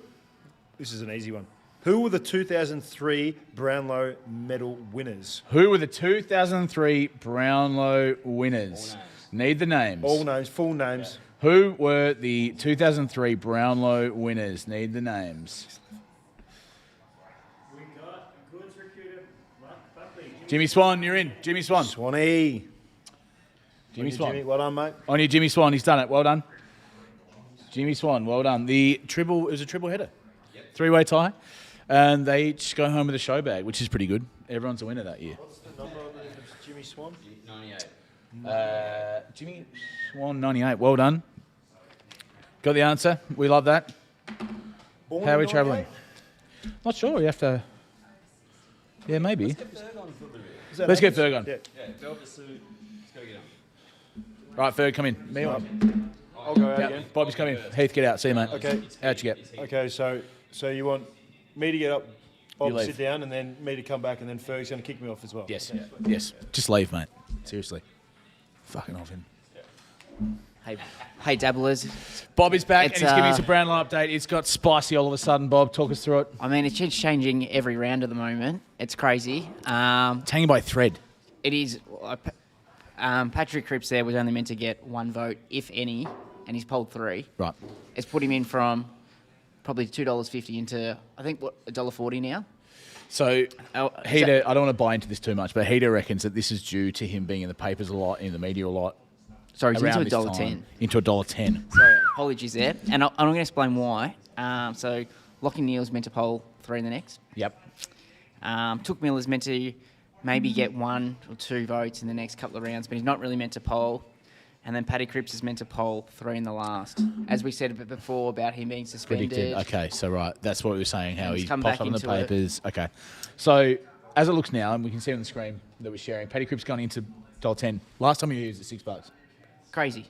This is an easy one. Who were the 2003 Brownlow medal winners? Who were the 2003 Brownlow winners? Need the names. All names, full names. Who were the 2003 Brownlow winners? Need the names. We got goods recruiter Buckley. Jimmy Swan, you're in. Jimmy Swan. Swanee. Jimmy Jimmy, Swan. well done, mate. On you, Jimmy Swan. He's done it. Well done. Jimmy Swan, well done. It was a triple header. Yep. 3-way tie. And they each go home with a show bag, which is pretty good. Everyone's a winner that year. What's the number on the Jimmy Swan? 98. Jimmy Swan, 98. Well done. Got the answer. We love that. Born How are we in travelling? 98? Not sure. You have to. Yeah, maybe. Is that Let's get Angus? Ferg on. Yeah. Yeah, Velvet suit. Let's go get him. Right, Ferg, come in. Me on. I'll go out Yeah, again. Bobby's coming. Heath, get out. See you, mate. Okay. How'd you get? Okay, so you want me to get up, Bob You to leave. sit down, and then me to come back, and then Ferg's going to kick me off as well. Yes. Yes. Just leave, mate. Seriously. Fucking off him. Hey, dabblers. Bob is back It's, and he's giving us a Brownlow update. It's got spicy all of a sudden, Bob. Talk us through it. I mean, it's just changing every round at the moment. It's crazy. It's hanging by a thread. It is. Patrick Cripps there was only meant to get 1 vote, if any, and he's polled 3. Right. It's put him in from probably $2.50 into, I think, $1.40 now. So, Oh, Heater, I don't want to buy into this too much, but Heater reckons that this is due to him being in the papers a lot, in the media a lot. Sorry, he's around into this $1.10. time. Into $1.10. Sorry, apologies there. And I'm going to explain why. So, Lockie Neal's meant to poll 3 in the next. Yep. Took Miller's meant to maybe get 1 or 2 votes in the next couple of rounds, but he's not really meant to poll. And then Paddy Cripps is meant to poll 3 in the last. As we said a bit before about him being suspended. Predicted. Okay, so right. That's what we were saying, how He's he come pops back up in the into it. papers. Okay. So, as it looks now, and we can see on the screen that we're sharing, Paddy Cripps going into $1.10. Last time he was at $6. Crazy.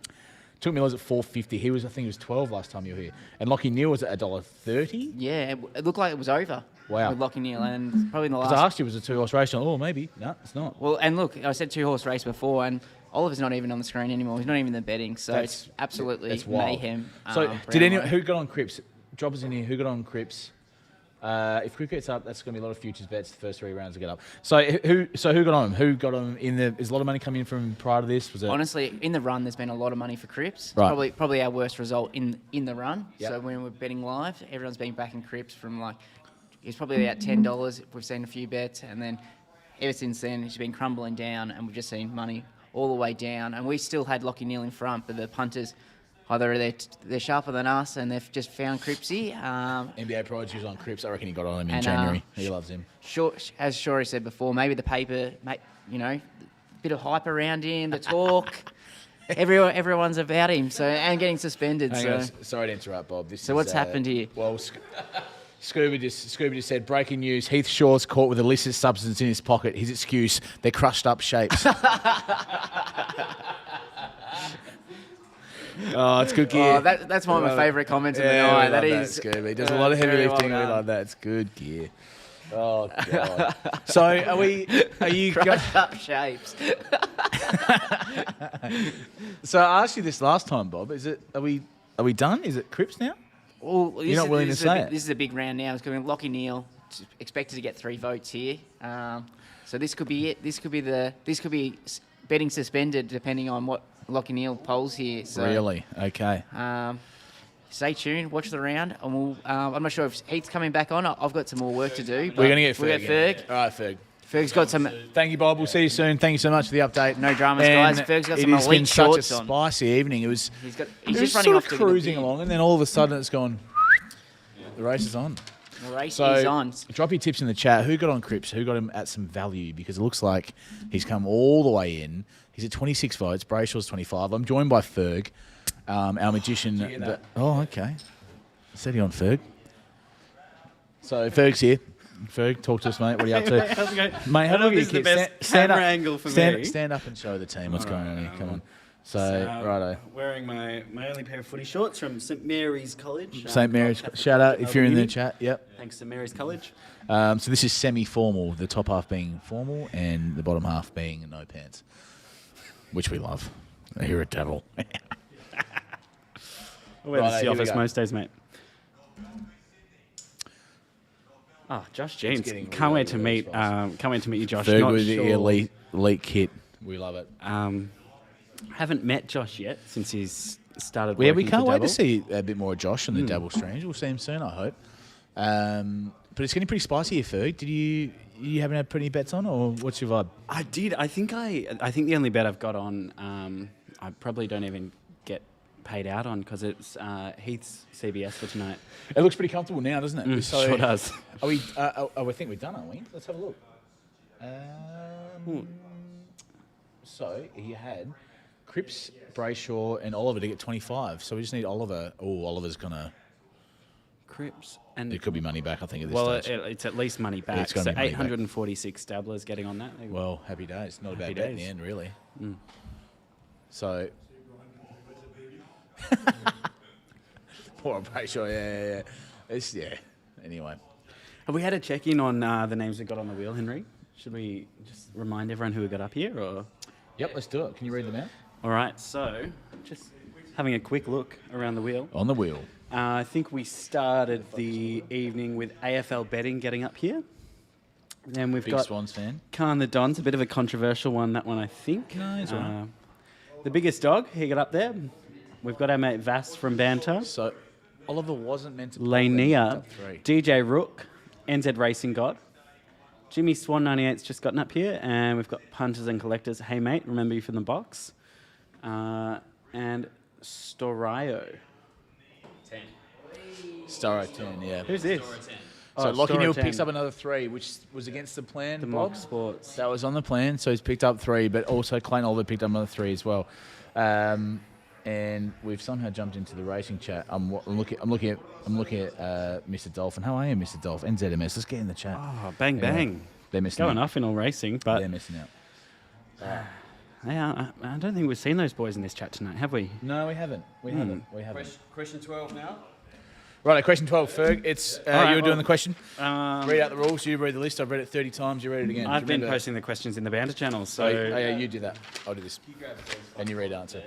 Took Miller's at $4.50. I think he was 12 last time you were here. And Lockie Neal was at $1.30. Yeah, it looked like it was over. Wow. With Lockie Neal, and probably in the Because I last. asked you, was it a 2-horse race? Oh, maybe. No, it's not. Well, and look, I said 2-horse race before, and Oliver's not even on the screen anymore. He's not even in the betting, so it's absolutely That's wild. mayhem. So, did Brownlow. anyone who got on Cripps? Drop us in here. Who got on Cripps? If Cripps gets up, that's going to be a lot of futures bets. The first 3 rounds to get up. So who got on him? Who got on in the? Is a lot of money coming in from prior to this? Was it? Honestly, in the run, there's been a lot of money for Cripps. It's Right. Probably our worst result in the run. Yep. So when we're betting live, everyone's been backing Cripps from like, he's probably about $10. We've seen a few bets, and then ever since then, it's been crumbling down, and we've just seen money all the way down. And we still had Lockie Neal in front, but the punters, either they're sharper than us, and they've just found Cripsy. NBA Prodigy was on Crips. I reckon he got on him in And, January. He loves him. As Shorey said before, maybe the paper, bit of hype around him, the talk. Everyone's about him, and getting suspended. Hang so. on, sorry to interrupt, Bob. So what's happened here? Well, Scuba just said, breaking news, Heath Shaw's caught with illicit substance in his pocket. His excuse, they're crushed up shapes. Oh, it's good gear. Oh, that's one of my favourite comments of the night. That is Scuba. He does a lot of heavy very lifting. well We done. love that. It's good gear. Oh, God. So are you... Crushed up shapes. So I asked you this last time, Bob. Are we done? Is it Crips now? Well, You're not willing to say it. This is a big round now. It's going to be Lockie Neal, expected to get 3 votes here. So this could be it. This could be betting suspended depending on what Lockie Neal polls here. So, Really? Okay. stay tuned. Watch the round, and we'll. I'm not sure if Heath's coming back on. I've got some more work to do. We're going to get Ferg. We got Ferg. All right, Ferg. Ferg's got some. Thank you, Bob. We'll see you soon. Thank you so much for the update. No dramas, And guys. Ferg's got it some has been elite such a shorts on. spicy evening. It was. He's It just was running sort off of to cruising the along, and then all of a sudden it's gone. The race is on. The race So is on. drop your tips in the chat. Who got on Crips? Who got him at some value? Because it looks like he's come all the way in. He's at 26 votes. Brayshaw's 25. I'm joined by Ferg, our magician. Oh, okay. Said he on Ferg. So Ferg's here. Ferg, talk to us, mate. What are you up to? How's it going? Mate, how I don't long know are if you this is the best camera angle for me. Stand up and show the team what's going on here. Come on. So, So, righto. Wearing my only pair of footy shorts from St Mary's College. St Mary's. Shout out if you're in the chat. Yep. Thanks to Mary's College. So this is semi-formal. The top half being formal and the bottom half being no pants, which we love here at Dabble. I wear Righto, this to the here we office go. most days, mate. Josh Jeans. getting Can't wait to really, really meet. spicy. Can't wait to meet you, Josh. Ferg Not with the sure- elite kit. We love it. Haven't met Josh yet since he's started. Yeah, we working can't for wait to Dabble. see a bit more of Josh on the Dabble Strange. We'll see him soon, I hope. But it's getting pretty spicy here, Ferg. Did you haven't had pretty bets on, or what's your vibe? I did. I think the only bet I've got on, I probably don't even get paid out on because it's Heath's CBS for tonight. It looks pretty comfortable now, doesn't it? Sure does. Are we? I think we're done, aren't we? Let's have a look. So he had Cripps, Brayshaw, and Oliver to get 25. So we just need Oliver. Oh, Oliver's gonna. Crips and It could be money back, I think, at this well, stage. it's at least money back. It's gonna So be money back. 846 dabblers getting on that. Well, happy days. Not a Happy bad bet in the days. end, really. So. Poor Brayshaw, yeah. Anyway. Have we had a check in on the names we got on the wheel, Henry? Should we just remind everyone who we got up here, or? Yep, let's do it. Can you read them out? All right, so just having a quick look around the wheel. On the wheel. I think we started the evening with AFL betting getting up here. Then we've Big got Swans fan. Khan the Don's a bit of a controversial one, that one, I think. No, he's all right. The biggest dog, he got up there. We've got our mate Vass from Banter. So Oliver wasn't meant to play. Lania, Top three. DJ Rook, NZ Racing God. Jimmy Swan 98's just gotten up here, and we've got punters and collectors. Hey mate, remember you from the box. And Storio. Star 10, yeah. Who's this? So Oh, Lockie Stora Neal 10. picks up another 3, which was against the plan. The Bob? Mock Sports. That was on the plan, so he's picked up 3, but also Clayton Oliver picked up another 3 as well. And we've somehow jumped into the racing chat. I'm looking at Mr. Dolphin. How are you, Mr. Dolphin? NZMS. Let's get in the chat. Oh, bang, Yeah. bang. They're missing Going out. off in all racing, but They're missing out. yeah, I don't think we've seen those boys in this chat tonight, have we? No, we haven't. We haven't. Question 12 now. Right, question 12, Ferg. It's right, you were doing well, the question. Read out the rules. You read the list. I've read it 30 times. You read it again. I've Do you been remember? posting the questions in the Banter channel, so Oh, yeah, you do that. I'll do this. And you read answer.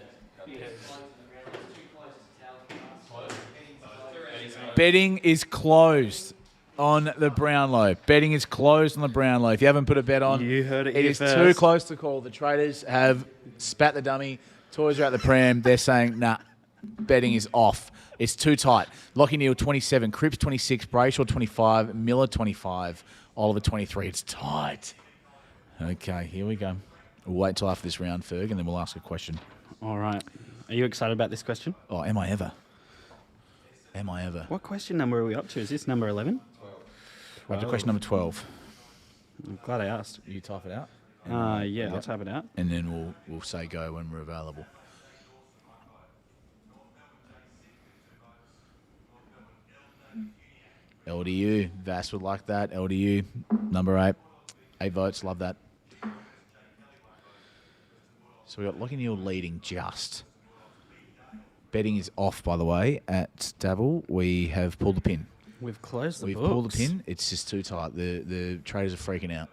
Betting is closed on the Brownlow. Betting is closed on the Brownlow. If you haven't put a bet on, You heard it it here is first. too close to call. The traders have spat the dummy. Toys are out the pram. They're saying, nah, betting is off. It's too tight. Lockie Neal, 27. Cripps, 26. Brayshaw, 25. Miller, 25. Oliver, 23. It's tight. Okay, here we go. We'll wait till after this round, Ferg, and then we'll ask a question. All right. Are you excited about this question? Oh, am I ever? Am I ever? What question number are we up to? Is this number 11? We're up to question number 12. I'm glad I asked. You type it out. Yeah, I'll type it out. And then we'll say go when we're available. LDU. Vass would like that. LDU. Number 8. 8 votes. Love that. So we got Lockie Neal leading just. Betting is off, by the way, at Dabble. We have pulled the pin. We've closed the We've books. pulled the pin. It's just too tight. The traders are freaking out.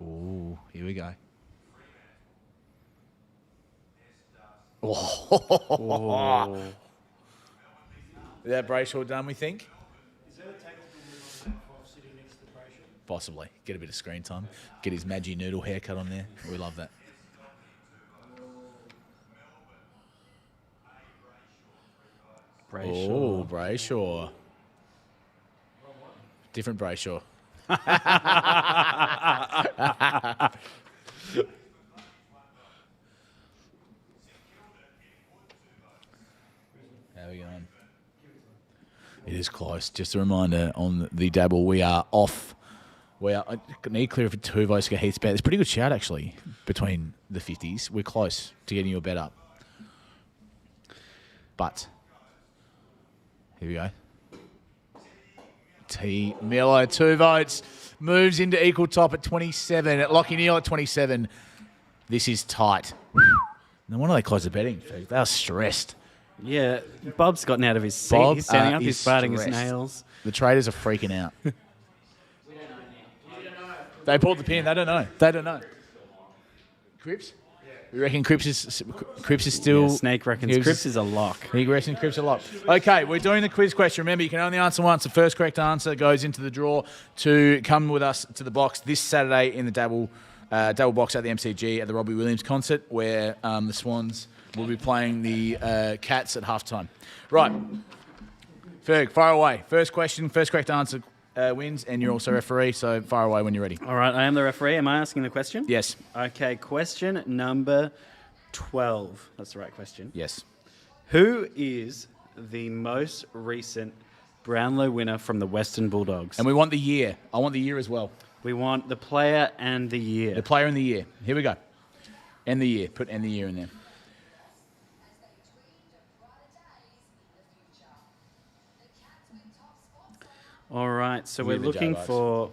Ooh, here we go. Oh. Is that Brayshaw done, we think? Is that a tactical move on sitting next to Brayshaw? Possibly. Get a bit of screen time. Get his Maggi noodle haircut on there. We love that. Brayshaw. Oh, Brayshaw. Different Brayshaw. How are we going? It is close. Just a reminder on the Dabble, we are off. I need clear for 2 votes to get Heath's bet. It's a pretty good shout, actually, between the 50s. We're close to getting you a bet up. But here we go. T. Miller, 2 votes. Moves into equal top at 27. At Lockie Neal at 27. This is tight. No wonder they closed the betting. They were stressed. Yeah, Bob's gotten out of his seat. Bob, He's standing up. is He's biting his stressed. nails. The traders are freaking out. They pulled the pin. They don't know. They don't know. Cripps? We reckon Cripps is still... Yeah, Snake reckons Cripps is a lock. He reckons Cripps a lock. Okay, we're doing the quiz question. Remember, you can only answer once. The first correct answer goes into the draw to come with us to the box this Saturday in the Dabble box at the MCG at the Robbie Williams concert, where the Swans will be playing the Cats at halftime. Right. Ferg, fire away. First question, first correct answer wins, and you're also referee, so fire away when you're ready. All right, I am the referee. Am I asking the question? Yes. Okay, question number 12. That's the right question. Yes. Who is the most recent Brownlow winner from the Western Bulldogs? And we want the year. I want the year as well. We want the player and the year. The player and the year. Here we go. End the year. Put end the year in there. All right, so we're Leave the looking J-Lives. for...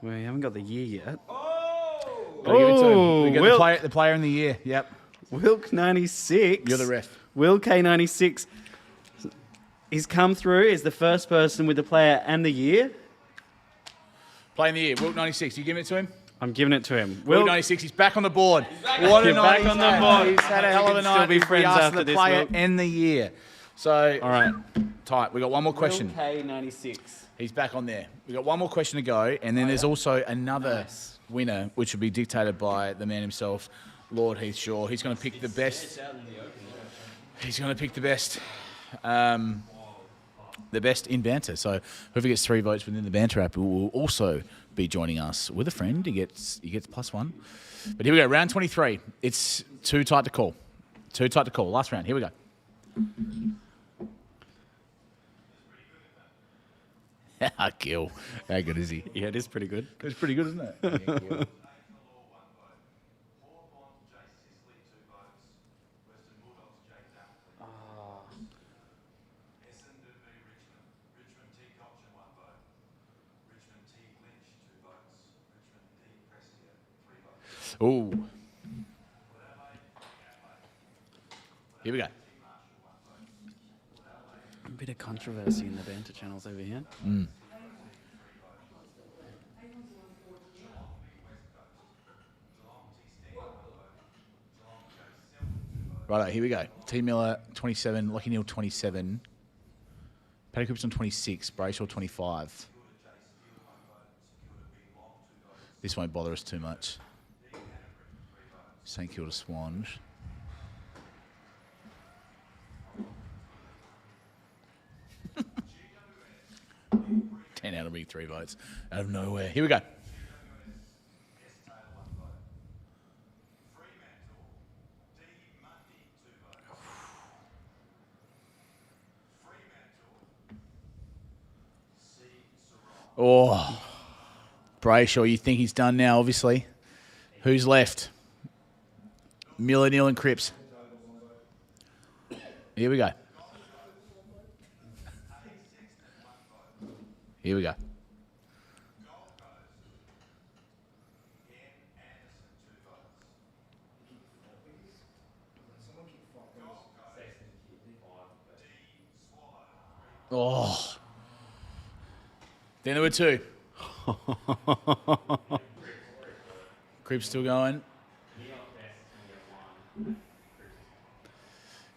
We haven't got the year yet. Gotta give it to him. We got Wilk. the player in the year. Yep. Wilk 96. You're the ref. Wilk K96. He's come through as the first person with the player and the year. Play in the year. Wilk 96. You giving it to him? I'm giving it to him. Wilk 96. He's back on the board. What a You're night back he's on the had. board. He's had a hell of a We can still night. be We friends asked after the this, player Wilk. and the year. So, All right. tight. We got one more question. Wilk K96. He's back on there. We got one more question to go, and then there's also another winner, which will be dictated by the man himself, Lord Heath Shaw. He's going to pick the best. He's going to pick the best. The best in banter. So whoever gets 3 votes within the banter app will also be joining us with a friend. He gets +1. But here we go. Round 23. It's too tight to call. Too tight to call. Last round. Here we go. Kill. How good is he? Yeah, it is pretty good. It's pretty good, isn't it? Ooh. Here we go. A bit of controversy in the banter channels over here. Righto, here we go. T. Miller, 27. Lockie Neal, 27. Paddy Cripps on 26. Brayshaw, 25. This won't bother us too much. St Kilda Swans. 3 votes out of nowhere. Here we go. Oh, Brayshaw, you think he's done now, obviously. Who's left? Miller, Neal, and Cripps. Here we go. Here we go. Oh. Then there were 2. Cripps still going.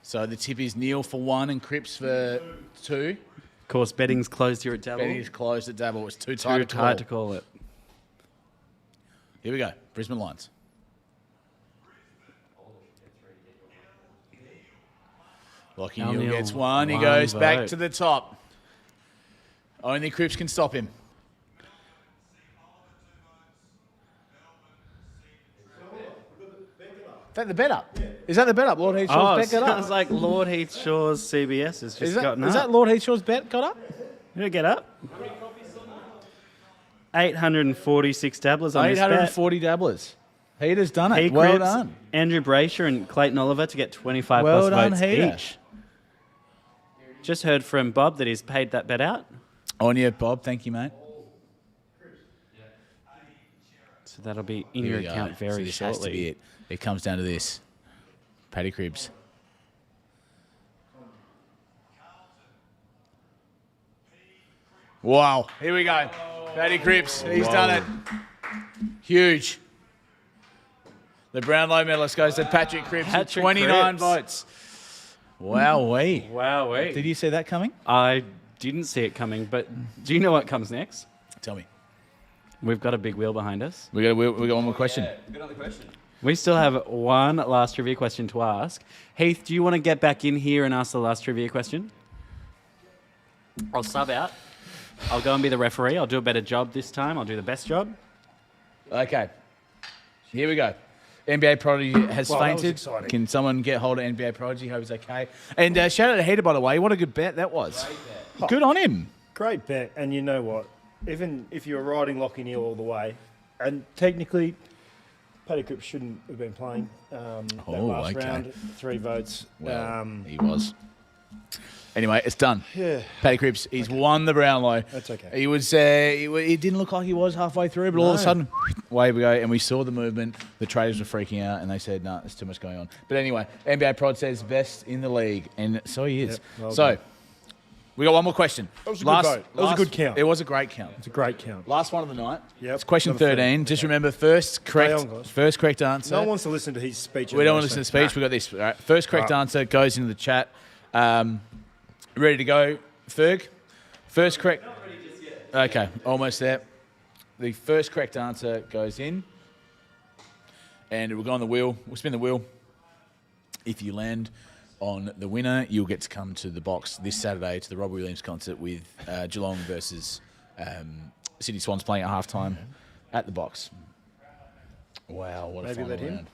So the tip is Neal for 1 and Cripps for 2. Of course, betting's closed here at Dabble. Betting is closed at Dabble. It's too tight to call it. Here we go. Brisbane Lions. Lockie Neal Neal, gets 1. He one goes back vote. to the top. Only Cripps can stop him. Is that the bet up? Is that the bet up? Lord Heath Shaw's bet got up? Sounds like Lord Heath Shaw's CBS has just gotten up. Is that Lord Heath Shaw's bet got up? Did it get up? 846 dabblers on this bet. 840 dabblers. Heater's done it. He Well Cripps, done. Andrew Brayshaw and Clayton Oliver to get 25 Well plus done, votes Heater. each. Just heard from Bob that he's paid that bet out. On you, Bob. Thank you, mate. So that'll be in Here your we go. account So very this has to shortly. be it. It comes down to this. Paddy Cribs. Wow. Here we go. Paddy Cripps. He's done it. Huge. The Brownlow medalist goes to Patrick Cripps with Patrick 29 Cripps. votes. Wow-wee. Wowee. Did you see that coming? I didn't see it coming, but do you know what comes next? Tell me. We've got a big wheel behind us. We got one more question. Good another question. We still have one last trivia question to ask. Heath, do you want to get back in here and ask the last trivia question? I'll sub out. I'll go and be the referee. I'll do a better job this time. I'll do the best job. Okay. Here we go. NBA Prodigy has Wow, that was fainted. exciting. Can someone get hold of NBA Prodigy? Hope he's okay. And shout out to Heater, by the way. What a good bet that was. Good on him. Great bet, and you know what? Even if you were riding Lockie Neal all the way, and technically, Paddy Cripps shouldn't have been playing that last okay. round. 3 votes. Well, he was. Anyway, it's done. Yeah, Paddy Cripps, he's won the Brownlow. that's okay. He was. He didn't look like he was halfway through, but all of a No. sudden, away we go, and we saw the movement. The traders were freaking out, and they said, "No, there's too much going on." But anyway, NBA Prod says best in the league, and so he is. Yep, well so, done. we got one more question. That was a good vote. That was a good count. It was a great count. It's a great count. Last one of the night. Yep. It's question Number 13. Just remember, first Play on, correct guys. answer. No one wants to listen to his speech. We don't want anyway, to listen to so- speech. We got this. All right. First correct answer goes into the chat. Ready to go, Ferg? First correct. Okay, almost there. The first correct answer goes in, and it will go on the wheel. We'll spin the wheel. If you land on the winner, you'll get to come to the box this Saturday to the Robbie Williams concert with Geelong versus Sydney Swans playing at halftime at the box. Wow, what a Maybe final let him.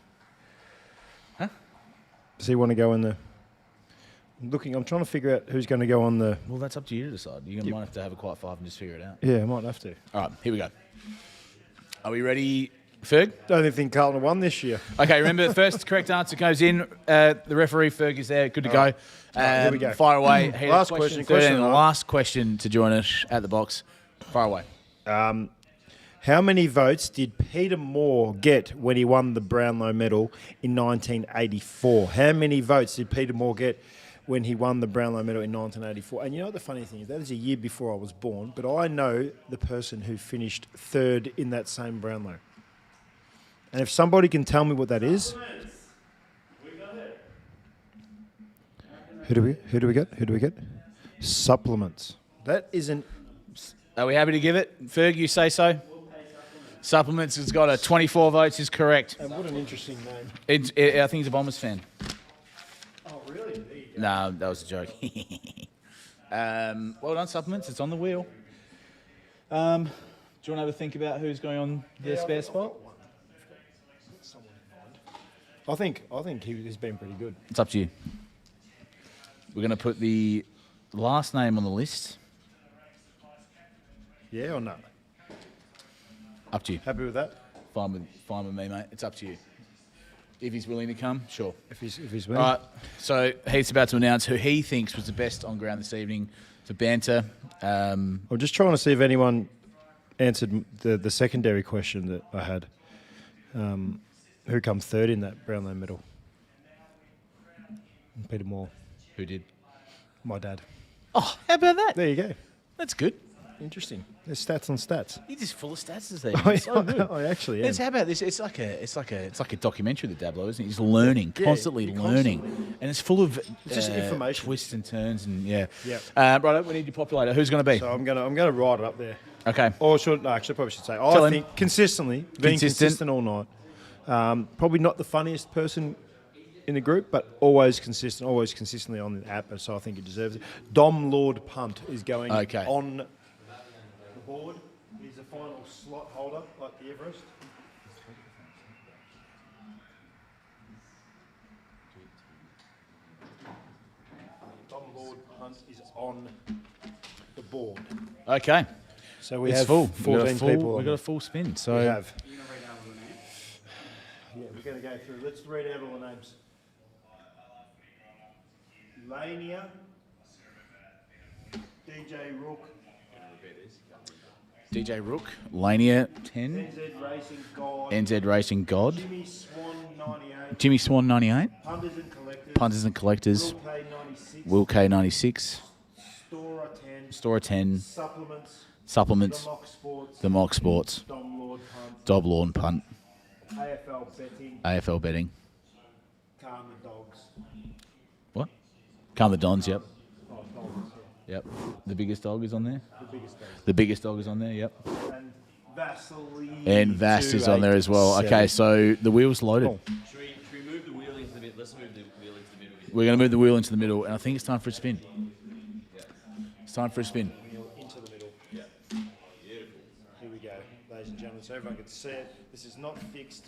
round. Does he want to go in the? I'm trying to figure out who's going to go on the. Well, that's up to you to decide. You might have to have a quiet 5 and just figure it out. Yeah, I might have to. All right, here we go. Are we ready, Ferg? Don't even think Carlton won this year. Okay, remember the first correct answer goes in. The referee, Ferg, is there. Good to go. right, here we go. Fire away. Hey, Last question, 13, question the mark. last question to join us at the box. Fire away. How many votes did Peter Moore get when he won the Brownlow medal in 1984? How many votes did Peter Moore get when he won the Brownlow medal in 1984? And you know what the funny thing is? That is a year before I was born, but I know the person who finished 3rd in that same Brownlow. And if somebody can tell me what that is... Who do we get? Supplements. That isn't... Are we happy to give it? Ferg, you say so? Supplements has got a 24 votes is correct. And what an interesting name. I think he's a Bombers fan. Oh, really? There you go. No, that was a joke. Well done, Supplements. It's on the wheel. Do you want to have a think about who's going on the spare spot? I think he's been pretty good. It's up to you. We're going to put the last name on the list. Yeah or no? Up to you. Happy with that? Fine with me, mate. It's up to you. If he's willing to come, sure. If he's All willing. right. So Heath's about to announce who he thinks was the best on ground this evening for banter. I'm just trying to see if anyone answered the secondary question that I had. Who comes third in that Brownlow medal? Peter Moore. Who did? My dad. Oh, how about that? There you go. That's good. Interesting. There's stats on stats. You're just full of stats this evening. It's so good. I actually am. How about this? It's like a documentary, the Dablow, isn't it? He's learning, constantly learning, and it's full of just information, twists and turns, and yeah. Yep. Right, we need your populator. Who's going to be? So I'm gonna write it up there. Okay. Or should no, actually I probably should say Tell I him. think consistently being consistent all night. Probably not the funniest person in the group, but always consistently on the app, so I think he deserves it. Dom Lord Punt is going on the board. He's the final slot holder, like the Everest. Dom Lord Punt is on the board. Okay. So we It's have full. 14 people. We've got a full spin. So We have. Yeah, we're going to go through. Let's read out all the names. Lania, DJ Rook, DJ Rook, Lania 10, NZ Racing God, NZ Racing God, Jimmy Swan 98, Jimmy Swan 98, Punters and Collectors, Punters and Collectors, Will K 96, Will K 96, Stora 10, Stora 10, Supplements, Supplements, The Mock The Mock Sports, Sports, Dom Lord Punt, Dob Lawn Punt, AFL Betting, AFL Betting. Calm the Dogs. What? Calm the Dons, yep. Oh, Dogs, Yep. The biggest dog is on there. the biggest dogs. The biggest dog is on there, yep. And Vasily. And Vast is on there as well. Okay, so the wheel's loaded. Cool. Should we move the wheel into the middle? Let's move the wheel into the middle. We're going to move the wheel into the middle, and I think it's time for a spin. It's time for a spin. Into the middle. Yeah. Beautiful. Here we go, ladies and gentlemen. So everyone can see it. This is not fixed.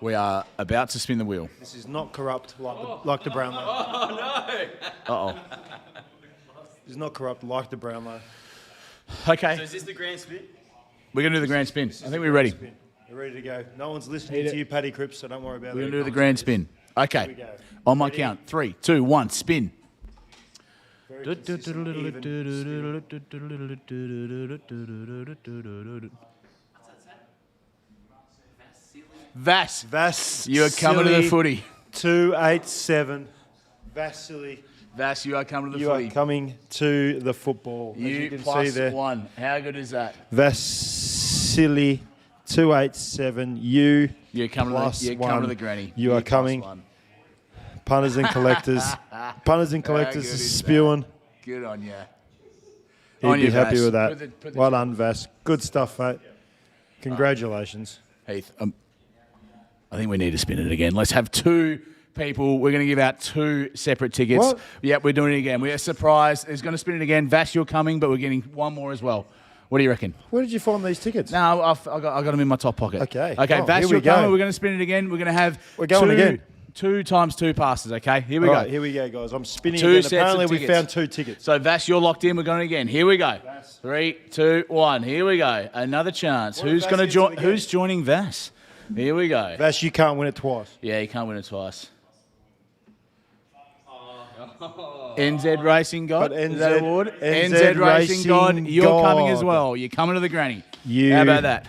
We are about to spin the wheel. This is not corrupt like the Brownlow. Uh-oh. This is not corrupt like the Brownlow. Okay, So is this the grand spin? we're going to do the grand spin. I think we're ready. We're ready to go. No one's listening to you, Paddy Cripps, so don't worry about it. We're going to do the grand spin. Here Okay, we go. on my Ready? count. 3, 2, 1, spin. Very consistent, even spin. Vass, Vass, you are coming to the footy. 287. Vasily, Vass, you are coming to the you footy. are coming to the football. As you can plus see there. 1. How good is that? Vasily, 287. You You're coming, plus you're one. coming to the granny. You are plus coming. 1. Punters and collectors. Punters and collectors good is is spewing. Good on you. He'd On be you, happy Vass. with that. Put the Well done, Vass. Good stuff, mate. Congratulations. Heath, I think we need to spin it again. Let's have 2 people. We're going to give out 2 separate tickets. What? Yep, we're doing it again. We're surprised. It's going to spin it again. Vass, you're coming, but we're getting 1 more as well. What do you reckon? Where did you find these tickets? No, I got them in my top pocket. Okay. Okay, Oh, Vass, here we you're coming. go. We're going to spin it again. We're going to have We're going again. 2 times 2 passes, okay? Here we All go. right, here we go, guys. I'm spinning 2 again. sets Apparently, of we tickets. found 2 tickets. So, Vass, you're locked in. We're going again. Here we go. 3, 2, 1. Here we go. Another chance. What if Who's Vass going to gets join? it again? Who's joining Vass? Here we go. Vass, you can't win it twice. Yeah, you can't win it twice. NZ Racing God, But is that NZ award? NZ Racing God, Racing you're coming as God. well. You're coming to the granny. You How about that?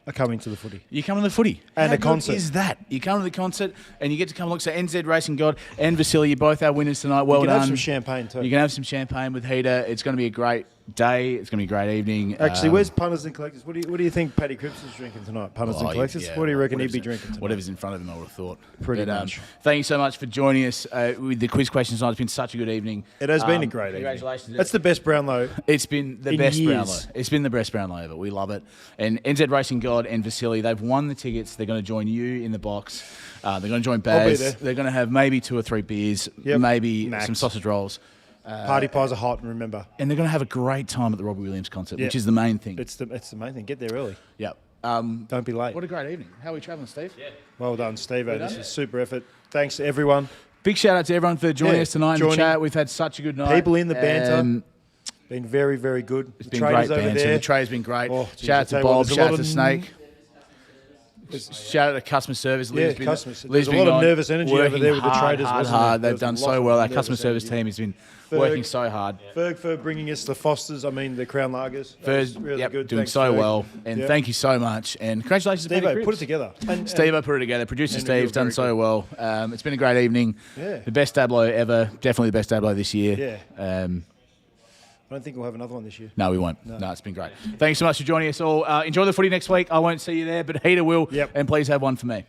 are coming to the footy. You come to the footy. And How a good concert. is that? You come to the concert and you get to come look. So NZ Racing God and Vasily, you're both our winners tonight. Well you can done. have some champagne too. You can have some champagne with Heater. It's going to be a great day. It's going to be a great evening. Actually, where's Punters and Collectors? What do you think Paddy Cripps is drinking tonight? Punters and Collectors? yeah, What do you reckon he'd be whatever's- drinking tonight? Whatever's in front of him, I would have thought. Pretty But, much. Thank you so much for joining us with the quiz questions tonight. It's been such a good evening. It has been a great evening. Congratulations. That's the best Brownlow. It's been the in best years. Brownlow. It's been the best Brownlow ever. We love it. And NZ Racing God and Vasily, they've won the tickets. They're going to join you in the box. They're going to join I'll be Baz. there. They're going to have maybe 2 or 3 beers, Yep. maybe Max. some sausage rolls. Party pies are hot, remember. And they're going to have a great time at the Robbie Williams concert, Yeah. which is the main thing. It's the main thing. Get there early. Yeah. Don't be late. What a great evening. How are we travelling, Steve? Yeah. Well done, Steve. Well This done. is super effort. Thanks to everyone. Big shout out to everyone for joining us tonight in the joining. chat. We've had such a good night. People in the banter. Um, Been very, very good. It's been great banter. The trade's been great. Oh, geez, shout I out to tell you what, Bob. there's a Shout lot out to of Snake. Shout out to customer service. Yeah, Liv's been- customers. Liv's There's a been lot of on, nervous energy over working there with the hard, traders, hard, wasn't hard. there? They've There done was a lot so of well. Our nervous customer service energy. team has been Ferg. working so hard. Ferg for bringing us the Fosters. I mean, the Crown Lagers. That was Ferg's really good. doing Thanks, so Ferg. well. And Yep. thank you so much. And congratulations to Peter Steve-O, Cripps. put it together. And Steve-O put it together. Producer and you're Steve's done very so good. well. It's been a great evening. Yeah. The best Dablow ever. Definitely the best Dablow this year. Yeah. I don't think we'll have another one this year. No, we won't. No, it's been great. Thanks so much for joining us all. Enjoy the footy next week. I won't see you there, but Heater will. Yep. And please have one for me.